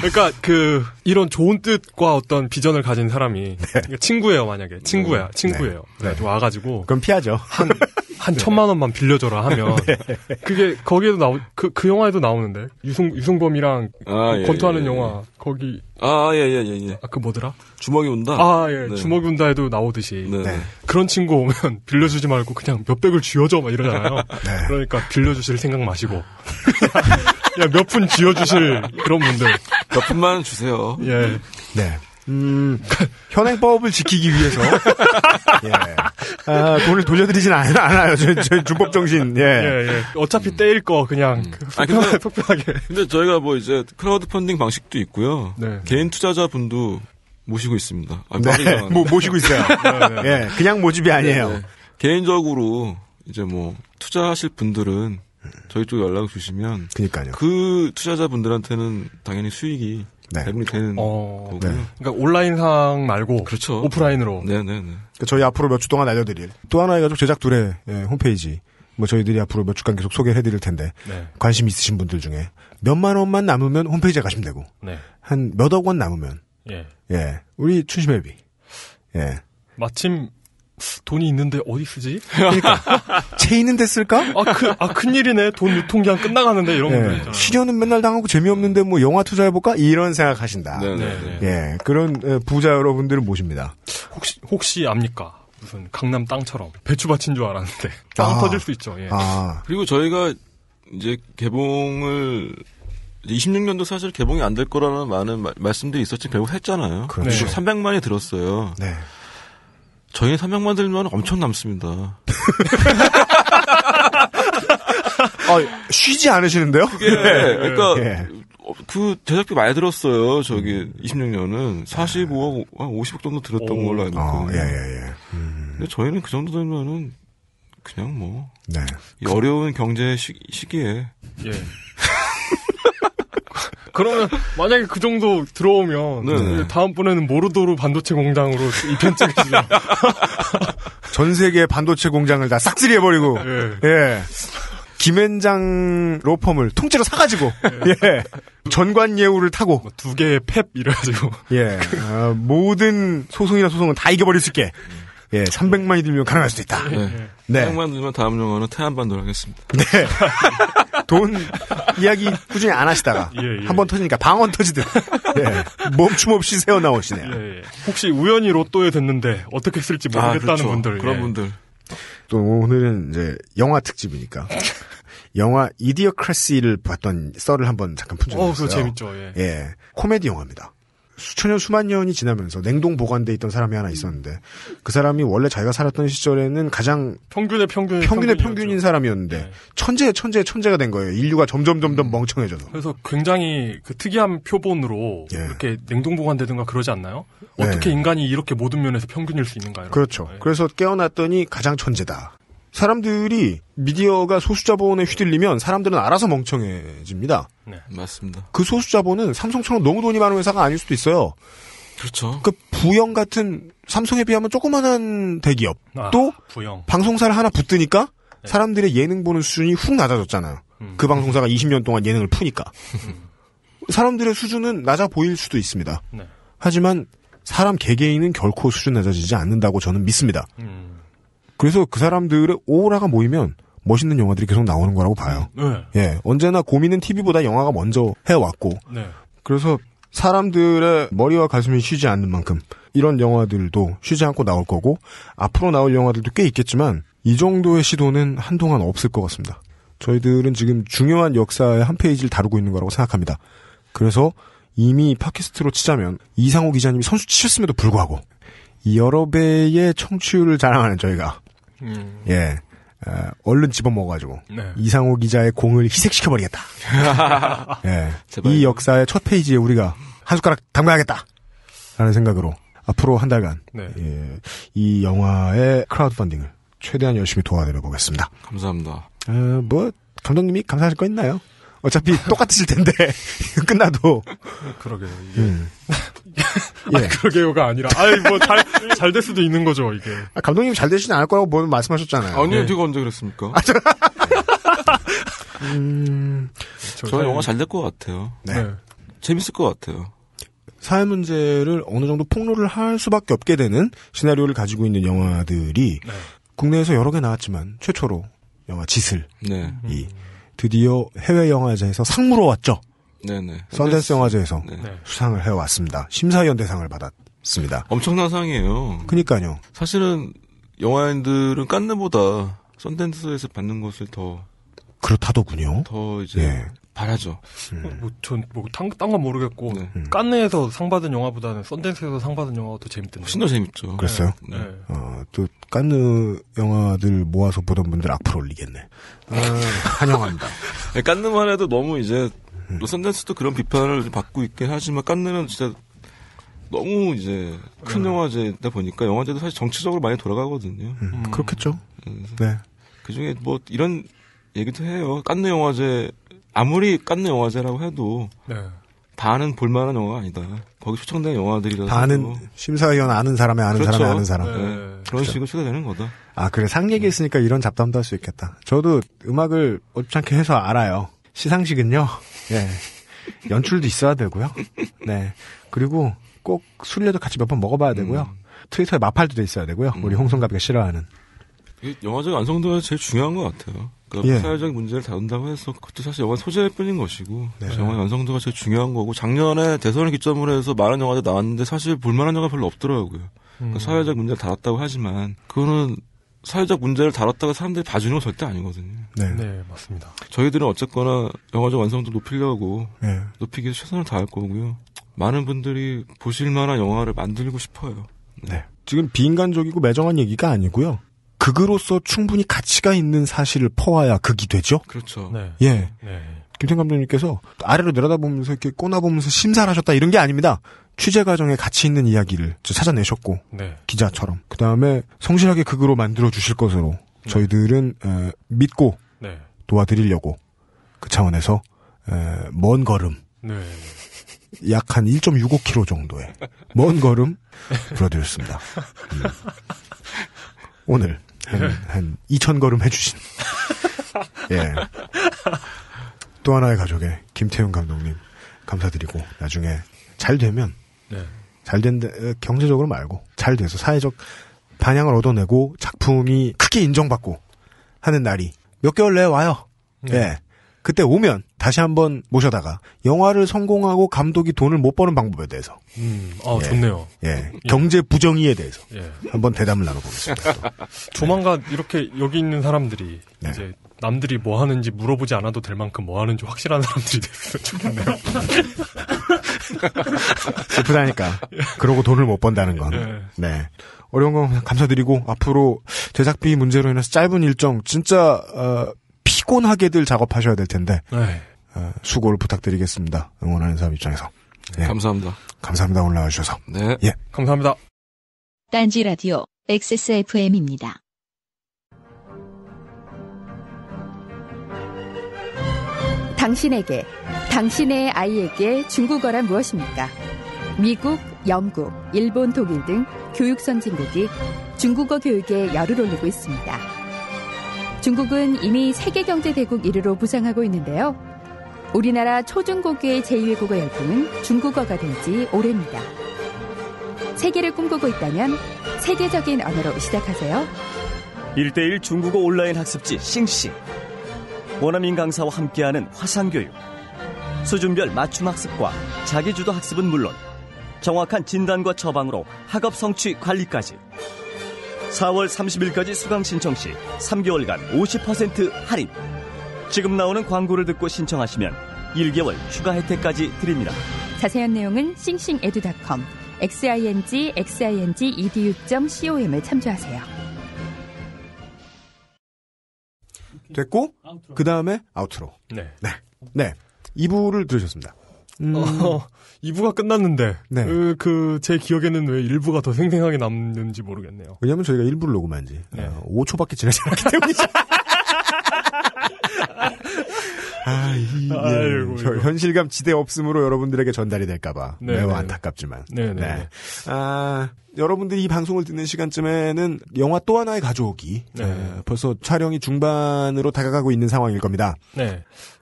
그러니까 이런 좋은 뜻과 어떤 비전을 가진 사람이 친구예요, 만약에. 친구예요. 네. 그래가지고 와가지고 그럼 피하죠. 한 1,000만 원만 빌려줘라 하면 그게 거기에도 그 영화에도 나오는데 유승범이랑 권투하는 영화 거기 예. 그 뭐더라? 주먹이 온다. 네. 주먹이 온다에도 나오듯이 네. 그런 친구 오면 빌려주지 말고 그냥 몇백을 쥐어줘 막 이러잖아요. 네. 그러니까 빌려주실 생각 마시고 그냥 몇 푼 쥐어주실 그런 분들 몇 푼만 주세요. 예. 네. 현행법을 지키기 위해서 예. 돈을 돌려드리진 않아요. 저희 준법 정신. 예. 어차피 떼일 거 그냥 속편하게. 근데 저희가 뭐 이제 크라우드 펀딩 방식도 있고요. 네. 개인 투자자 분도 모시고 있습니다. 네. 모시고 있어요. 예. 그냥 모집이 아니에요. 네. 개인적으로 이제 뭐 투자하실 분들은 저희 쪽에 연락을 주시면 그러니까요. 그 투자자 분들한테는 당연히 수익이 배분이 되는 거고요. 네. 그러니까 온라인상 말고 그렇죠. 오프라인으로. 네네네. 그러니까 저희 앞으로 몇 주 동안 알려드릴 또 하나의 가족 제작 둘의 홈페이지 뭐 저희들이 앞으로 몇 주간 계속 소개해드릴 텐데 네. 관심 있으신 분들 중에 몇만 원만 남으면 홈페이지에 가시면 되고 네. 한 몇억 원 남으면 예. 우리 춘심회비 마침 돈이 있는데 어디 쓰지? 그러니까 채 있는데 쓸까? 큰일이네. 돈 유통기한 끝나가는데 이런 거 있잖아요. 실현은 맨날 당하고 재미없는데 뭐 영화 투자해볼까? 이런 생각하신다. 네네. 예, 그런 부자 여러분들을 모십니다. 혹시 압니까? 무슨 강남 땅처럼 배추밭인 줄 알았는데 땅 터질 수 있죠. 예. 그리고 저희가 이제 개봉을 26년도 사실 개봉이 안 될 거라는 많은 말씀들이 있었지만 결국 했잖아요. 그렇죠. 300만이 들었어요. 네. 저희 300만 들면 엄청 남습니다. 쉬지 않으시는데요? 그러니까 예. 그 제작비 많이 들었어요. 저기 26년은 45억, 50억 정도 들었던 걸로 알고 있거든요. 예. 근데 저희는 그 정도 되면은 그냥 뭐 네. 이 어려운 경제 시기에 예. 그러면 만약에 그 정도 들어오면 네. 다음번에는 모르도르 반도체 공장으로 이편 찍으시죠. 전 세계 반도체 공장을 다 싹쓸이 해버리고 예. 김앤장 로펌을 통째로 사가지고 예. 전관 예우를 타고 뭐 2개의 펩 이래가지고 예. 모든 소송이나 소송은 다 이겨버릴 수 있게 예. 300만이 들면 가능할 수도 있다. 네. 네. 300만 들면 다음 영화는 태안반도를 하겠습니다. 네. 돈 이야기 꾸준히 안 하시다가 예. 한 번 터지니까 방언 터지듯 예. 멈춤 없이 새어 나오시네요. 예. 혹시 우연히 로또에 됐는데 어떻게 쓸지 모르겠다는 그렇죠. 분들 그런 예. 분들 또 오늘은 이제 영화 특집이니까 영화 이디어크래시를 봤던 썰을 한번 잠깐 푼적이 있어요. 그거 재밌죠. 예. 예. 코미디 영화입니다. 수천 년 수만 년이 지나면서 냉동 보관돼 있던 사람이 하나 있었는데 그 사람이 원래 자기가 살았던 시절에는 가장 평균의 평균인 사람이었는데 네. 천재가 된 거예요. 인류가 점점 멍청해져서. 그래서 굉장히 그 특이한 표본으로 예. 이렇게 냉동 보관되든가 그러지 않나요? 네. 어떻게 인간이 이렇게 모든 면에서 평균일 수 있는가? 그렇죠. 예. 그래서 깨어났더니 가장 천재다. 사람들이 미디어가 소수자본에 휘둘리면 사람들은 알아서 멍청해집니다. 네. 맞습니다. 그 소수자본은 삼성처럼 너무 돈이 많은 회사가 아닐 수도 있어요. 그렇죠. 그 부영 같은 삼성에 비하면 조그만한 대기업 또 부영 방송사를 하나 붙드니까 네. 사람들의 예능 보는 수준이 훅 낮아졌잖아요. 그 방송사가 20년 동안 예능을 푸니까. 사람들의 수준은 낮아 보일 수도 있습니다. 네. 하지만 사람 개개인은 결코 수준 낮아지지 않는다고 저는 믿습니다. 그래서 그 사람들의 오라가 모이면 멋있는 영화들이 계속 나오는 거라고 봐요. 네. 예, 언제나 고민은 TV보다 영화가 먼저 해왔고 네. 그래서 사람들의 머리와 가슴이 쉬지 않는 만큼 이런 영화들도 쉬지 않고 나올 거고 앞으로 나올 영화들도 꽤 있겠지만 이 정도의 시도는 한동안 없을 것 같습니다. 저희들은 지금 중요한 역사의 한 페이지를 다루고 있는 거라고 생각합니다. 그래서 이미 팟캐스트로 치자면 이상호 기자님이 선수 치셨음에도 불구하고 여러 배의 청취율을 자랑하는 저희가 예, 얼른 집어먹어가지고 네. 이상호 기자의 공을 희색시켜버리겠다. 예, 이 역사의 첫 페이지에 우리가 한 숟가락 담가야겠다. 라는 생각으로 앞으로 한 달간 네. 예, 이 영화의 크라우드 펀딩을 최대한 열심히 도와드려 보겠습니다. 감사합니다. 뭐 감독님이 감사하실 거 있나요? 어차피 똑같으실 텐데 끝나도 그러게요. 이게. 예. 그러게요가 아니라 뭐 잘 될 수도 있는 거죠 이게. 감독님이 잘 되시지 않을 거라고 뭐 말씀하셨잖아요. 아니요, 네. 제가 언제 그랬습니까? 저 영화 잘 될 것 같아요. 네. 재밌을 것 같아요. 사회 문제를 어느 정도 폭로를 할 수밖에 없게 되는 시나리오를 가지고 있는 영화들이 네. 국내에서 여러 개 나왔지만 최초로 영화 지슬이 네. 드디어 해외 영화제에서 상 물어왔죠. 네네. 썬댄스 영화제에서 네. 수상을 해왔습니다. 심사위원대상을 받았습니다. 엄청난 상이에요. 그러니까요. 사실은 영화인들은 깐느보다 썬댄스에서 받는 것을 더 그렇다더군요. 이제 예. 바라죠. 딴 건 모르겠고 네. 깐느에서 상 받은 영화보다는 썬댄스에서 상 받은 영화가 더 재밌던데. 훨씬 더 재밌죠. 그랬어요? 네. 또 깐느 영화들 모아서 보던 분들 악플 올리겠네. 환영합니다. 깐느만 해도 너무 이제 썬댄스도 그런 비판을 받고 있긴 하지만 깐느는 진짜 너무 이제 큰 영화제다 보니까 영화제도 사실 정치적으로 많이 돌아가거든요. 그렇겠죠. 네. 그중에 뭐 이런 얘기도 해요. 깐느 영화제 아무리 깐느 영화제라고 해도 네. 다는 볼만한 영화가 아니다. 거기 초청된 영화들이라서 다는 심사위원 아는 사람의 아는 그렇죠. 사람의 아는 사람. 네. 그런 그렇죠. 식으로 취재되는 거다. 아, 그래. 상 얘기했으니까 이런 잡담도 할 수 있겠다. 저도 음악을 어렵지 해서 알아요. 시상식은요, 예. 연출도 있어야 되고요. 네. 그리고 꼭 술이라도 같이 몇 번 먹어봐야 되고요. 트위터에 마팔도 돼 있어야 되고요. 우리 홍성갑이가 싫어하는. 영화적 완성도가 제일 중요한 것 같아요. 그러니까 사회적 문제를 다룬다고 해서 그것도 사실 영화 소재일 뿐인 것이고 영화 완성도가 제일 중요한 거고 작년에 대선을 기점으로 해서 많은 영화들 나왔는데 사실 볼만한 영화 별로 없더라고요. 그러니까 사회적 문제를 다뤘다고 하지만 그거는 사회적 문제를 다뤘다가 사람들이 봐주는 건 절대 아니거든요. 네, 맞습니다. 저희들은 어쨌거나 영화적 완성도 높이려고 높이기 위해서 최선을 다할 거고요. 많은 분들이 보실 만한 영화를 만들고 싶어요. 네. 지금 비인간적이고 매정한 얘기가 아니고요. 극으로서 충분히 가치가 있는 사실을 퍼와야 극이 되죠. 그렇죠. 네. 예. 김태형 감독님께서 아래로 내려다보면서 이렇게 꼬나보면서 심사를 하셨다 이런 게 아닙니다. 취재 과정에 가치 있는 이야기를 찾아내셨고 기자처럼 그 다음에 성실하게 극으로 만들어 주실 것으로 저희들은 믿고 도와드리려고 그 차원에서 먼 걸음 약 한 1.65km 정도의 먼 걸음 불러드렸습니다. 오늘 한 2,000걸음 해주신 또 하나의 가족의 김태훈 감독님 감사드리고 나중에 잘 되면 잘 된다 경제적으로 말고 잘 돼서 사회적 반향을 얻어내고 작품이 크게 인정받고 하는 날이 몇 개월 내에 와요. 그때 오면 다시 한번 모셔다가 영화를 성공하고 감독이 돈을 못 버는 방법에 대해서 좋네요. 경제 부정의에 대해서 한번 대담을 나눠보겠습니다. 조만간 이렇게 여기 있는 사람들이 이제 남들이 뭐 하는지 물어보지 않아도 될 만큼 뭐 하는지 확실한 사람들이 됐으면 좋겠네요. 슬프다니까. 그러고 돈을 못 번다는 건. 어려운 건 감사드리고 앞으로 제작비 문제로 인해서 짧은 일정 진짜 피곤하게들 작업하셔야 될 텐데 수고를 부탁드리겠습니다. 응원하는 사람 입장에서. 감사합니다. 감사합니다. 올라와 주셔서. 감사합니다. 딴지 라디오 XSFM입니다. 당신에게, 당신의 아이에게 중국어란 무엇입니까? 미국, 영국, 일본, 독일 등 교육 선진국이 중국어 교육에 열을 올리고 있습니다. 중국은 이미 세계경제대국 1위로 부상하고 있는데요. 우리나라 초중고교의 제2외국어 열풍은 중국어가 된 지 오래입니다. 세계를 꿈꾸고 있다면 세계적인 언어로 시작하세요. 1:1 중국어 온라인 학습지 싱싱. 원어민 강사와 함께하는 화상교육. 수준별 맞춤 학습과 자기주도 학습은 물론 정확한 진단과 처방으로 학업 성취 관리까지. 4월 30일까지 수강 신청 시 3개월간 50% 할인. 지금 나오는 광고를 듣고 신청하시면 1개월 추가 혜택까지 드립니다. 자세한 내용은 싱싱에듀.com, xing.edu.com을 참조하세요. 됐고 그 다음에 아우트로. 2부를 들으셨습니다. 2부가 끝났는데 제 기억에는 왜 1부가 더 생생하게 남는지 모르겠네요. 왜냐하면 저희가 1부를 녹음한 지 5초밖에 지나지 않았기 때문이죠. 저 현실감 지대 없음으로 여러분들에게 전달이 될까봐 매우 안타깝지만. 여러분들이 이 방송을 듣는 시간쯤에는 영화 또 하나의 가족이 벌써 촬영이 중반으로 다가가고 있는 상황일 겁니다.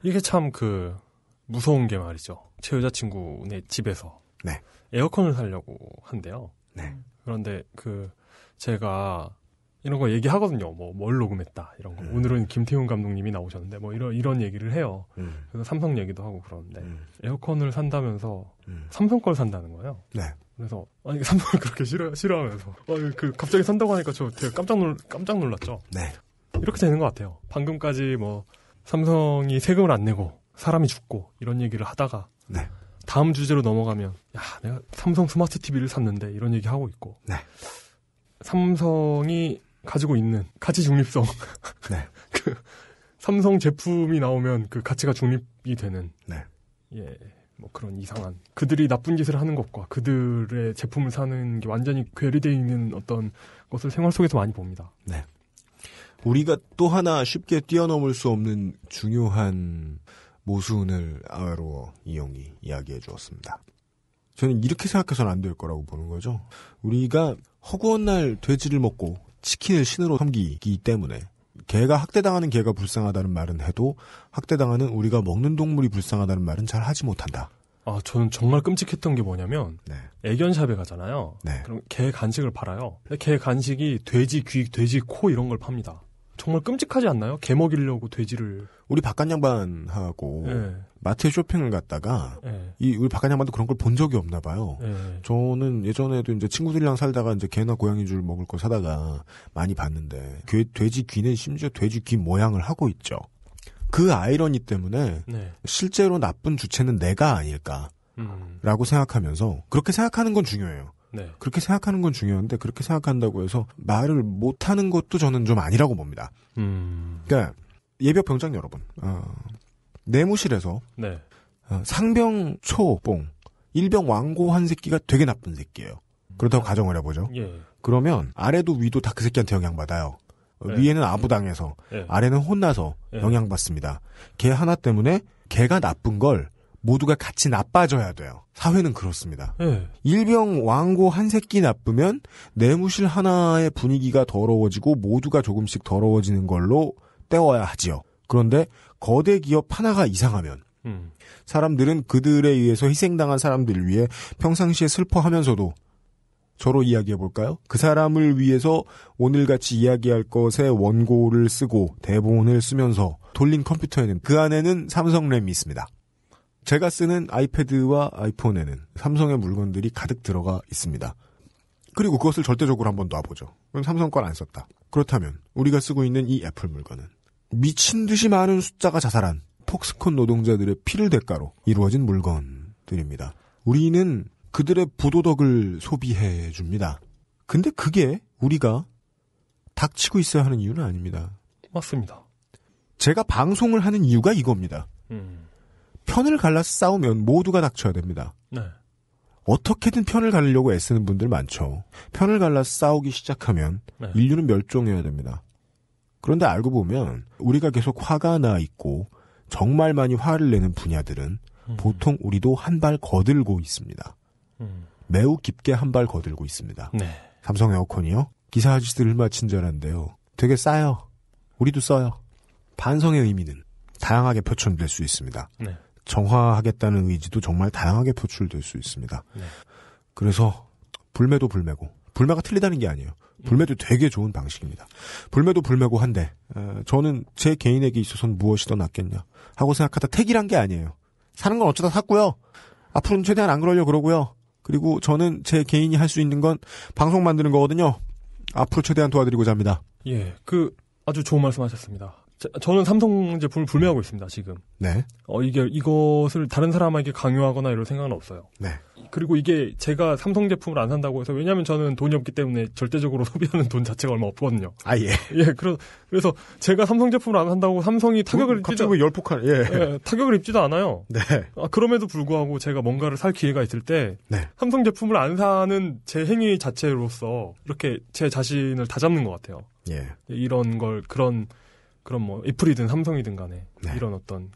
이게 참 무서운 게 말이죠. 제 여자친구네 집에서 에어컨을 사려고 한대요. 그런데 제가 이런 거 얘기하거든요. 뭘 녹음했다 이런 거. 오늘은 김태훈 감독님이 나오셨는데 이런 얘기를 해요. 그래서 삼성 얘기도 하고 그러는데 에어컨을 산다면서 삼성 걸 산다는 거예요. 그래서 아니 삼성을 그렇게 싫어하면서 갑자기 산다고 하니까 저 되게 깜짝 놀랐죠. 이렇게 되는 것 같아요. 방금까지 삼성이 세금을 안 내고 사람이 죽고 이런 얘기를 하다가 다음 주제로 넘어가면 내가 삼성 스마트 TV를 샀는데 이런 얘기 하고 있고 삼성이 가지고 있는 가치 중립성 삼성 제품이 나오면 그 가치가 중립이 되는 그런 이상한 그들이 나쁜 짓을 하는 것과 그들의 제품을 사는 게 완전히 괴리되어 있는 어떤 것을 생활 속에서 많이 봅니다. 우리가 또 하나 쉽게 뛰어넘을 수 없는 중요한 모순을 아웨로 이용이 이야기해 주었습니다. 저는 이렇게 생각해서는 안 될 거라고 보는 거죠. 우리가 허구한 날 돼지를 먹고 치킨을 신으로 섬기기 때문에 개가 학대당하는 개가 불쌍하다는 말은 해도 학대당하는 우리가 먹는 동물이 불쌍하다는 말은 잘 하지 못한다. 저는 정말 끔찍했던 게 뭐냐면 네. 애견샵에 가잖아요. 네. 그럼 개 간식을 팔아요. 개 간식이 돼지 귀, 돼지 코 이런 걸 팝니다. 정말 끔찍하지 않나요? 개 먹이려고 돼지를. 우리 바깥 양반하고 네. 마트에 쇼핑을 갔다가 네. 우리 바깥 양반도 그런 걸 본 적이 없나 봐요. 네. 저는 예전에도 이제 친구들이랑 살다가 이제 개나 고양이 줄 먹을 거 사다가 많이 봤는데 돼지 귀는 심지어 돼지 귀 모양을 하고 있죠. 그 아이러니 때문에 네. 실제로 나쁜 주체는 내가 아닐까라고 생각하면서 그렇게 생각하는 건 중요해요. 네. 그렇게 생각하는 건 중요한데 그렇게 생각한다고 해서 말을 못하는 것도 저는 좀 아니라고 봅니다. 그러니까 예비역 병장 여러분, 내무실에서 네. 상병 초봉, 일병 왕고 한 새끼가 되게 나쁜 새끼예요. 그렇다고 가정을 해보죠. 예. 그러면 아래도 위도 다 그 새끼한테 영향받아요. 네. 위에는 아부당해서 네. 아래는 혼나서 네. 영향받습니다. 걔 하나 때문에 걔가 나쁜 걸 모두가 같이 나빠져야 돼요. 사회는 그렇습니다. 네. 일병 왕고 한 새끼 나쁘면 내무실 하나의 분위기가 더러워지고 모두가 조금씩 더러워지는 걸로 때워야 하지요. 그런데 거대 기업 하나가 이상하면 사람들은 그들에 의해서 희생당한 사람들을 위해 평상시에 슬퍼하면서도 저로 이야기해볼까요? 그 사람을 위해서 오늘같이 이야기할 것에 원고를 쓰고 대본을 쓰면서 돌린 컴퓨터에는 그 안에는 삼성 램이 있습니다. 제가 쓰는 아이패드와 아이폰에는 삼성의 물건들이 가득 들어가 있습니다. 그리고 그것을 절대적으로 한번 놔보죠. 그럼 삼성 걸 안 썼다. 그렇다면 우리가 쓰고 있는 이 애플 물건은 미친 듯이 많은 숫자가 자살한 폭스콘 노동자들의 피를 대가로 이루어진 물건들입니다. 우리는 그들의 부도덕을 소비해 줍니다. 근데 그게 우리가 닥치고 있어야 하는 이유는 아닙니다. 맞습니다. 제가 방송을 하는 이유가 이겁니다. 편을 갈라서 싸우면 모두가 닥쳐야 됩니다. 네. 어떻게든 편을 가르려고 애쓰는 분들 많죠. 편을 갈라서 싸우기 시작하면 네. 인류는 멸종해야 됩니다. 그런데 알고 보면 우리가 계속 화가 나 있고 정말 많이 화를 내는 분야들은 보통 우리도 한 발 거들고 있습니다. 매우 깊게 한 발 거들고 있습니다. 네. 삼성 에어컨이요? 기사 아저씨들 얼마나 친절한데요. 되게 싸요. 우리도 써요. 반성의 의미는 다양하게 표출될 수 있습니다. 네. 정화하겠다는 의지도 정말 다양하게 표출될 수 있습니다. 네. 그래서 불매도 불매고 불매가 틀리다는 게 아니에요. 불매도 되게 좋은 방식입니다. 불매도 불매고 한데 저는 제 개인에게 있어서는 무엇이 더 낫겠냐 하고 생각하다 택이란 게 아니에요. 사는 건 어쩌다 샀고요. 앞으로는 최대한 안 그러려고 그러고요. 그리고 저는 제 개인이 할 수 있는 건 방송 만드는 거거든요. 앞으로 최대한 도와드리고자 합니다. 예, 아주 좋은 말씀하셨습니다. 저는 삼성 제품을 불매하고 있습니다, 지금. 네. 이것을 다른 사람에게 강요하거나 이럴 생각은 없어요. 네. 그리고 이게 제가 삼성 제품을 안 산다고 해서, 왜냐면 저는 돈이 없기 때문에 절대적으로 소비하는 돈 자체가 얼마 없거든요. 아, 예. 예, 그래서 제가 삼성 제품을 안 산다고 삼성이 타격을 입지도, 갑자기 열폭한, 예. 타격을 입지도 않아요. 네. 그럼에도 불구하고 제가 뭔가를 살 기회가 있을 때, 네. 삼성 제품을 안 사는 제 행위 자체로서 이렇게 제 자신을 다잡는 것 같아요. 예. 이런 걸, 그런 뭐 애플이든 삼성이든 간에 네. 이런 어떤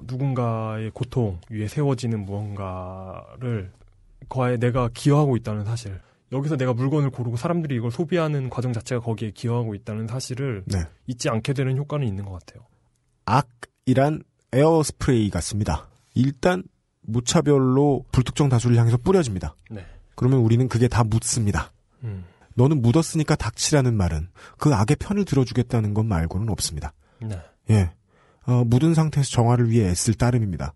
누군가의 고통 위에 세워지는 무언가를 거에 내가 기여하고 있다는 사실, 여기서 내가 물건을 고르고 사람들이 이걸 소비하는 과정 자체가 거기에 기여하고 있다는 사실을 네. 잊지 않게 되는 효과는 있는 것 같아요. 악이란 에어스프레이 같습니다. 일단 무차별로 불특정 다수를 향해서 뿌려집니다. 네. 그러면 우리는 그게 다 묻습니다. 너는 묻었으니까 닥치라는 말은 그 악의 편을 들어주겠다는 것 말고는 없습니다. 네. 예. 묻은 상태에서 정화를 위해 애쓸 따름입니다.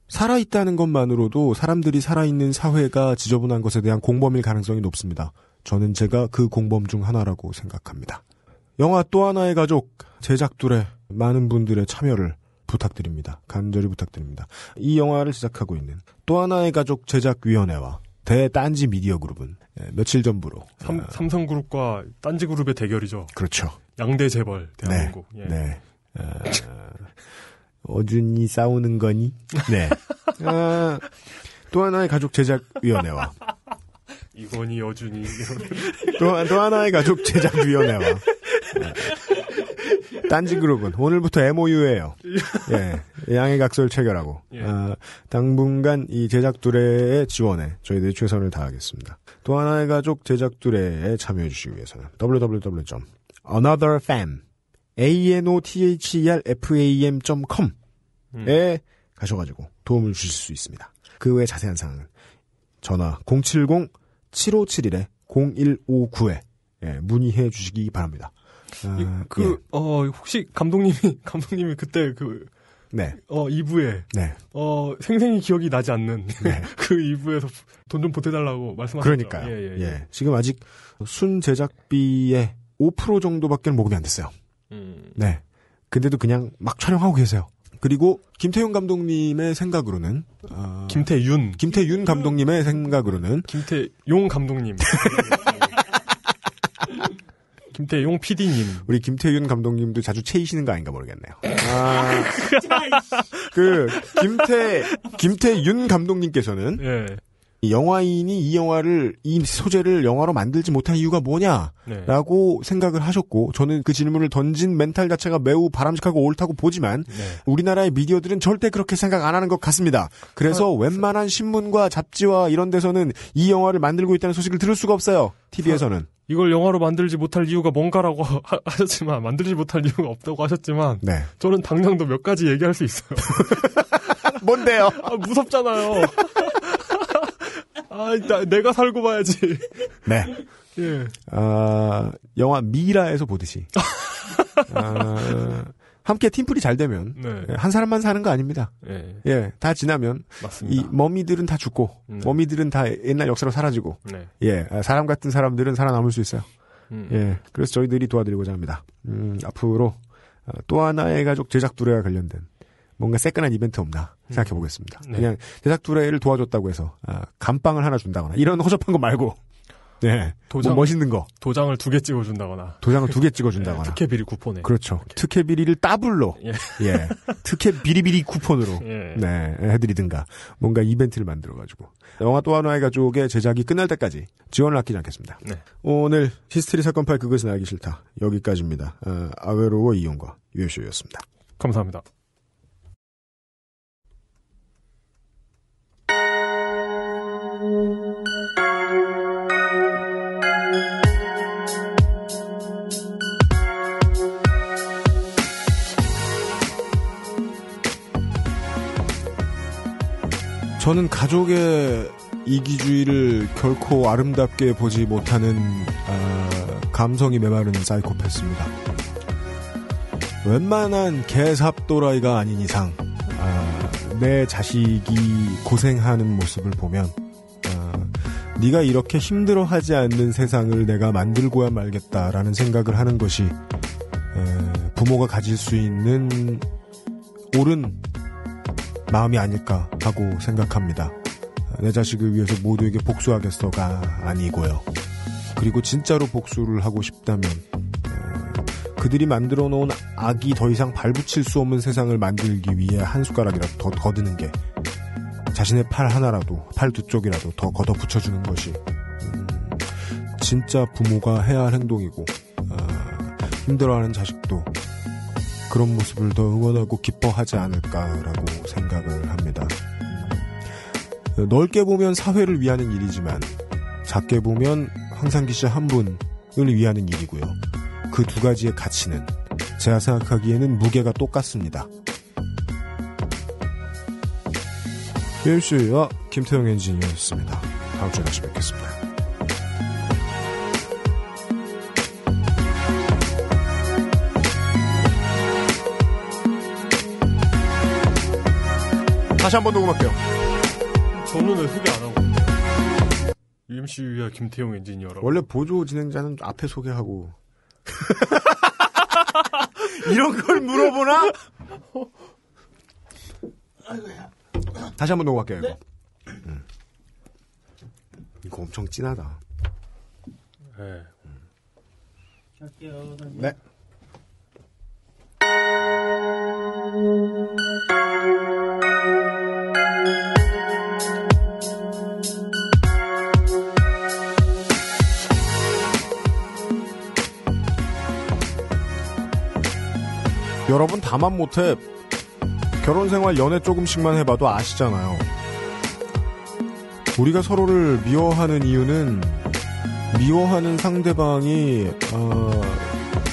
살아있다는 것만으로도 사람들이 살아있는 사회가 지저분한 것에 대한 공범일 가능성이 높습니다. 저는 제가 그 공범 중 하나라고 생각합니다. 영화 또 하나의 가족 제작들의 많은 분들의 참여를 부탁드립니다. 간절히 부탁드립니다. 이 영화를 제작하고 있는 또 하나의 가족 제작위원회와 대딴지 미디어 그룹은 며칠 전부로 삼성그룹과 딴지그룹의 대결이죠. 그렇죠. 양대 재벌 대한민국. 네. 예. 네. 어준이 싸우는 거니? 네. 또 하나의 가족 제작위원회와 이건희 어준이 또 하나의 가족 제작위원회와 딴지그룹은 오늘부터 MOU예요. 예, 양해 각서를 체결하고 예. 당분간 이 제작두레의 지원에 저희들이 최선을 다하겠습니다. 또 하나의 가족 제작두레에 참여해 주시기 위해서는 www.anotherfam anotherfam.com에 가셔가지고 도움을 주실 수 있습니다. 그 외 자세한 사항은 전화 070-7571-0159에 예, 문의해 주시기 바랍니다. 혹시 감독님이 그때 네. 2부에 네. 생생히 기억이 나지 않는 네. 그 2부에서 돈 좀 보태달라고 말씀하셨죠. 그러니까요. 예. 지금 아직 순 제작비의 5% 정도밖에 모금이 안 됐어요. 네. 근데도 그냥 막 촬영하고 계세요. 그리고 김태윤 감독님의 생각으로는 김태윤 감독님의 생각으로는 김태용 감독님 김태용 PD님 우리 김태윤 감독님도 자주 체이시는 거 아닌가 모르겠네요. 김태윤 감독님께서는 예. 영화인이 이 소재를 영화로 만들지 못한 이유가 뭐냐라고 생각을 하셨고 저는 그 질문을 던진 멘탈 자체가 매우 바람직하고 옳다고 보지만 우리나라의 미디어들은 절대 그렇게 생각 안 하는 것 같습니다. 그래서 웬만한 신문과 잡지와 이런 데서는 이 영화를 만들고 있다는 소식을 들을 수가 없어요. TV에서는. 이걸 영화로 만들지 못할 이유가 뭔가라고 하셨지만 만들지 못할 이유가 없다고 하셨지만 네. 저는 당장도 몇 가지 얘기할 수 있어요. 뭔데요? 무섭잖아요. 내가 살고 봐야지. 네. 예. 영화 미라에서 보듯이. 함께 팀플이 잘 되면 한 사람만 사는 거 아닙니다. 예, 다 지나면 맞습니다. 이 머미들은 다 죽고 머미들은 다 옛날 역사로 사라지고 예, 사람 같은 사람들은 살아남을 수 있어요. 예, 그래서 저희들이 도와드리고자 합니다. 앞으로 또 하나의 가족 제작 두레와 관련된 뭔가 새끈한 이벤트 없나 생각해 보겠습니다. 그냥 제작 두레를 도와줬다고 해서 감빵을 하나 준다거나 이런 허접한 거 말고 네. 뭐 멋있는 거. 도장을 2개 찍어준다거나. 도장을 2개 찍어준다거나. 특혜 비리 쿠폰에. 그렇죠. 특혜 비리를 더블로. 예. 특혜 비리비리 쿠폰으로. 네. 해드리든가. 뭔가 이벤트를 만들어가지고. 영화 또 하나의 가족의 제작이 끝날 때까지 지원을 아끼지 않겠습니다. 네. 오늘 히스테리 사건 파일 그것은 알기 싫다. 여기까지입니다. 아웨로워 이용과 유효쇼였습니다. 감사합니다. 저는 가족의 이기주의를 결코 아름답게 보지 못하는 감성이 메마른 사이코패스입니다. 웬만한 개삽도라이가 아닌 이상 내 자식이 고생하는 모습을 보면 네가 이렇게 힘들어하지 않는 세상을 내가 만들고야 말겠다라는 생각을 하는 것이 부모가 가질 수 있는 옳은 마음이 아닐까 하고 생각합니다. 내 자식을 위해서 모두에게 복수하겠어가 아니고요. 그리고 진짜로 복수를 하고 싶다면 그들이 만들어 놓은 악이 더 이상 발붙일 수 없는 세상을 만들기 위해 한 숟가락이라도 더 거드는 게 자신의 팔 하나라도 팔 두 쪽이라도 더 걷어 붙여주는 것이 진짜 부모가 해야 할 행동이고 힘들어하는 자식도 그런 모습을 더 응원하고 기뻐하지 않을까라고 생각을 합니다. 넓게 보면 사회를 위하는 일이지만 작게 보면 황상기 씨 한 분을 위하는 일이고요. 그 두 가지의 가치는 제가 생각하기에는 무게가 똑같습니다. UMC와 김태형 엔지니어였습니다. 다음 주에 다시 뵙겠습니다. 다시 한 번 녹음할게요. 저는 왜 소개 안 하고 있나요? UMC와 김태용 엔지니어라고. 원래 보조 진행자는 앞에 소개하고 이런 걸 물어보나? 다시 한 번 녹음할게요. 이거. 이거 엄청 진하다. 네. 할게요. 네. 여러분 다만 못해 결혼생활 연애 조금씩만 해봐도 아시잖아요. 우리가 서로를 미워하는 이유는 미워하는 상대방이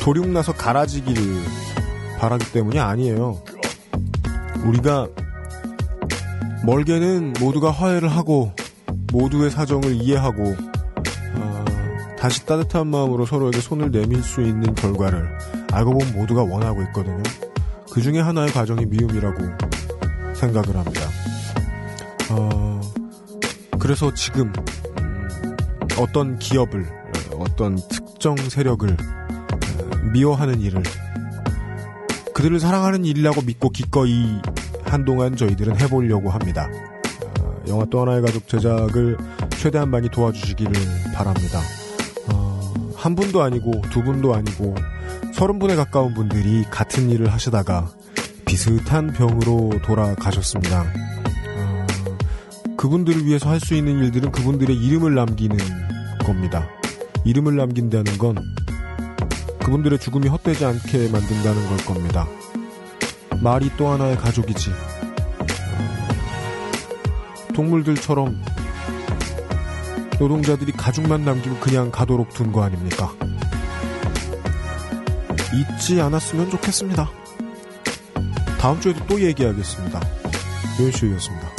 도륙나서 갈아지기를 바라기 때문이 아니에요. 우리가 멀게는 모두가 화해를 하고 모두의 사정을 이해하고 다시 따뜻한 마음으로 서로에게 손을 내밀 수 있는 결과를 알고 보면 모두가 원하고 있거든요. 그 중에 하나의 과정이 미움이라고 생각을 합니다. 그래서 지금 어떤 기업을 어떤 특정 세력을 미워하는 일을 그들을 사랑하는 일이라고 믿고 기꺼이 한동안 저희들은 해보려고 합니다. 영화 또 하나의 가족 제작을 최대한 많이 도와주시기를 바랍니다. 한 분도 아니고 두 분도 아니고 30분에 가까운 분들이 같은 일을 하시다가 비슷한 병으로 돌아가셨습니다. 그분들을 위해서 할 수 있는 일들은 그분들의 이름을 남기는 겁니다. 이름을 남긴다는 건 그분들의 죽음이 헛되지 않게 만든다는 걸 겁니다. 말이 또 하나의 가족이지. 동물들처럼 노동자들이 가죽만 남기고 그냥 가도록 둔 거 아닙니까? 잊지 않았으면 좋겠습니다. 다음 주에도 또 얘기하겠습니다. 윤시우였습니다.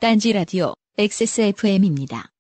딴지 라디오 XSFM입니다.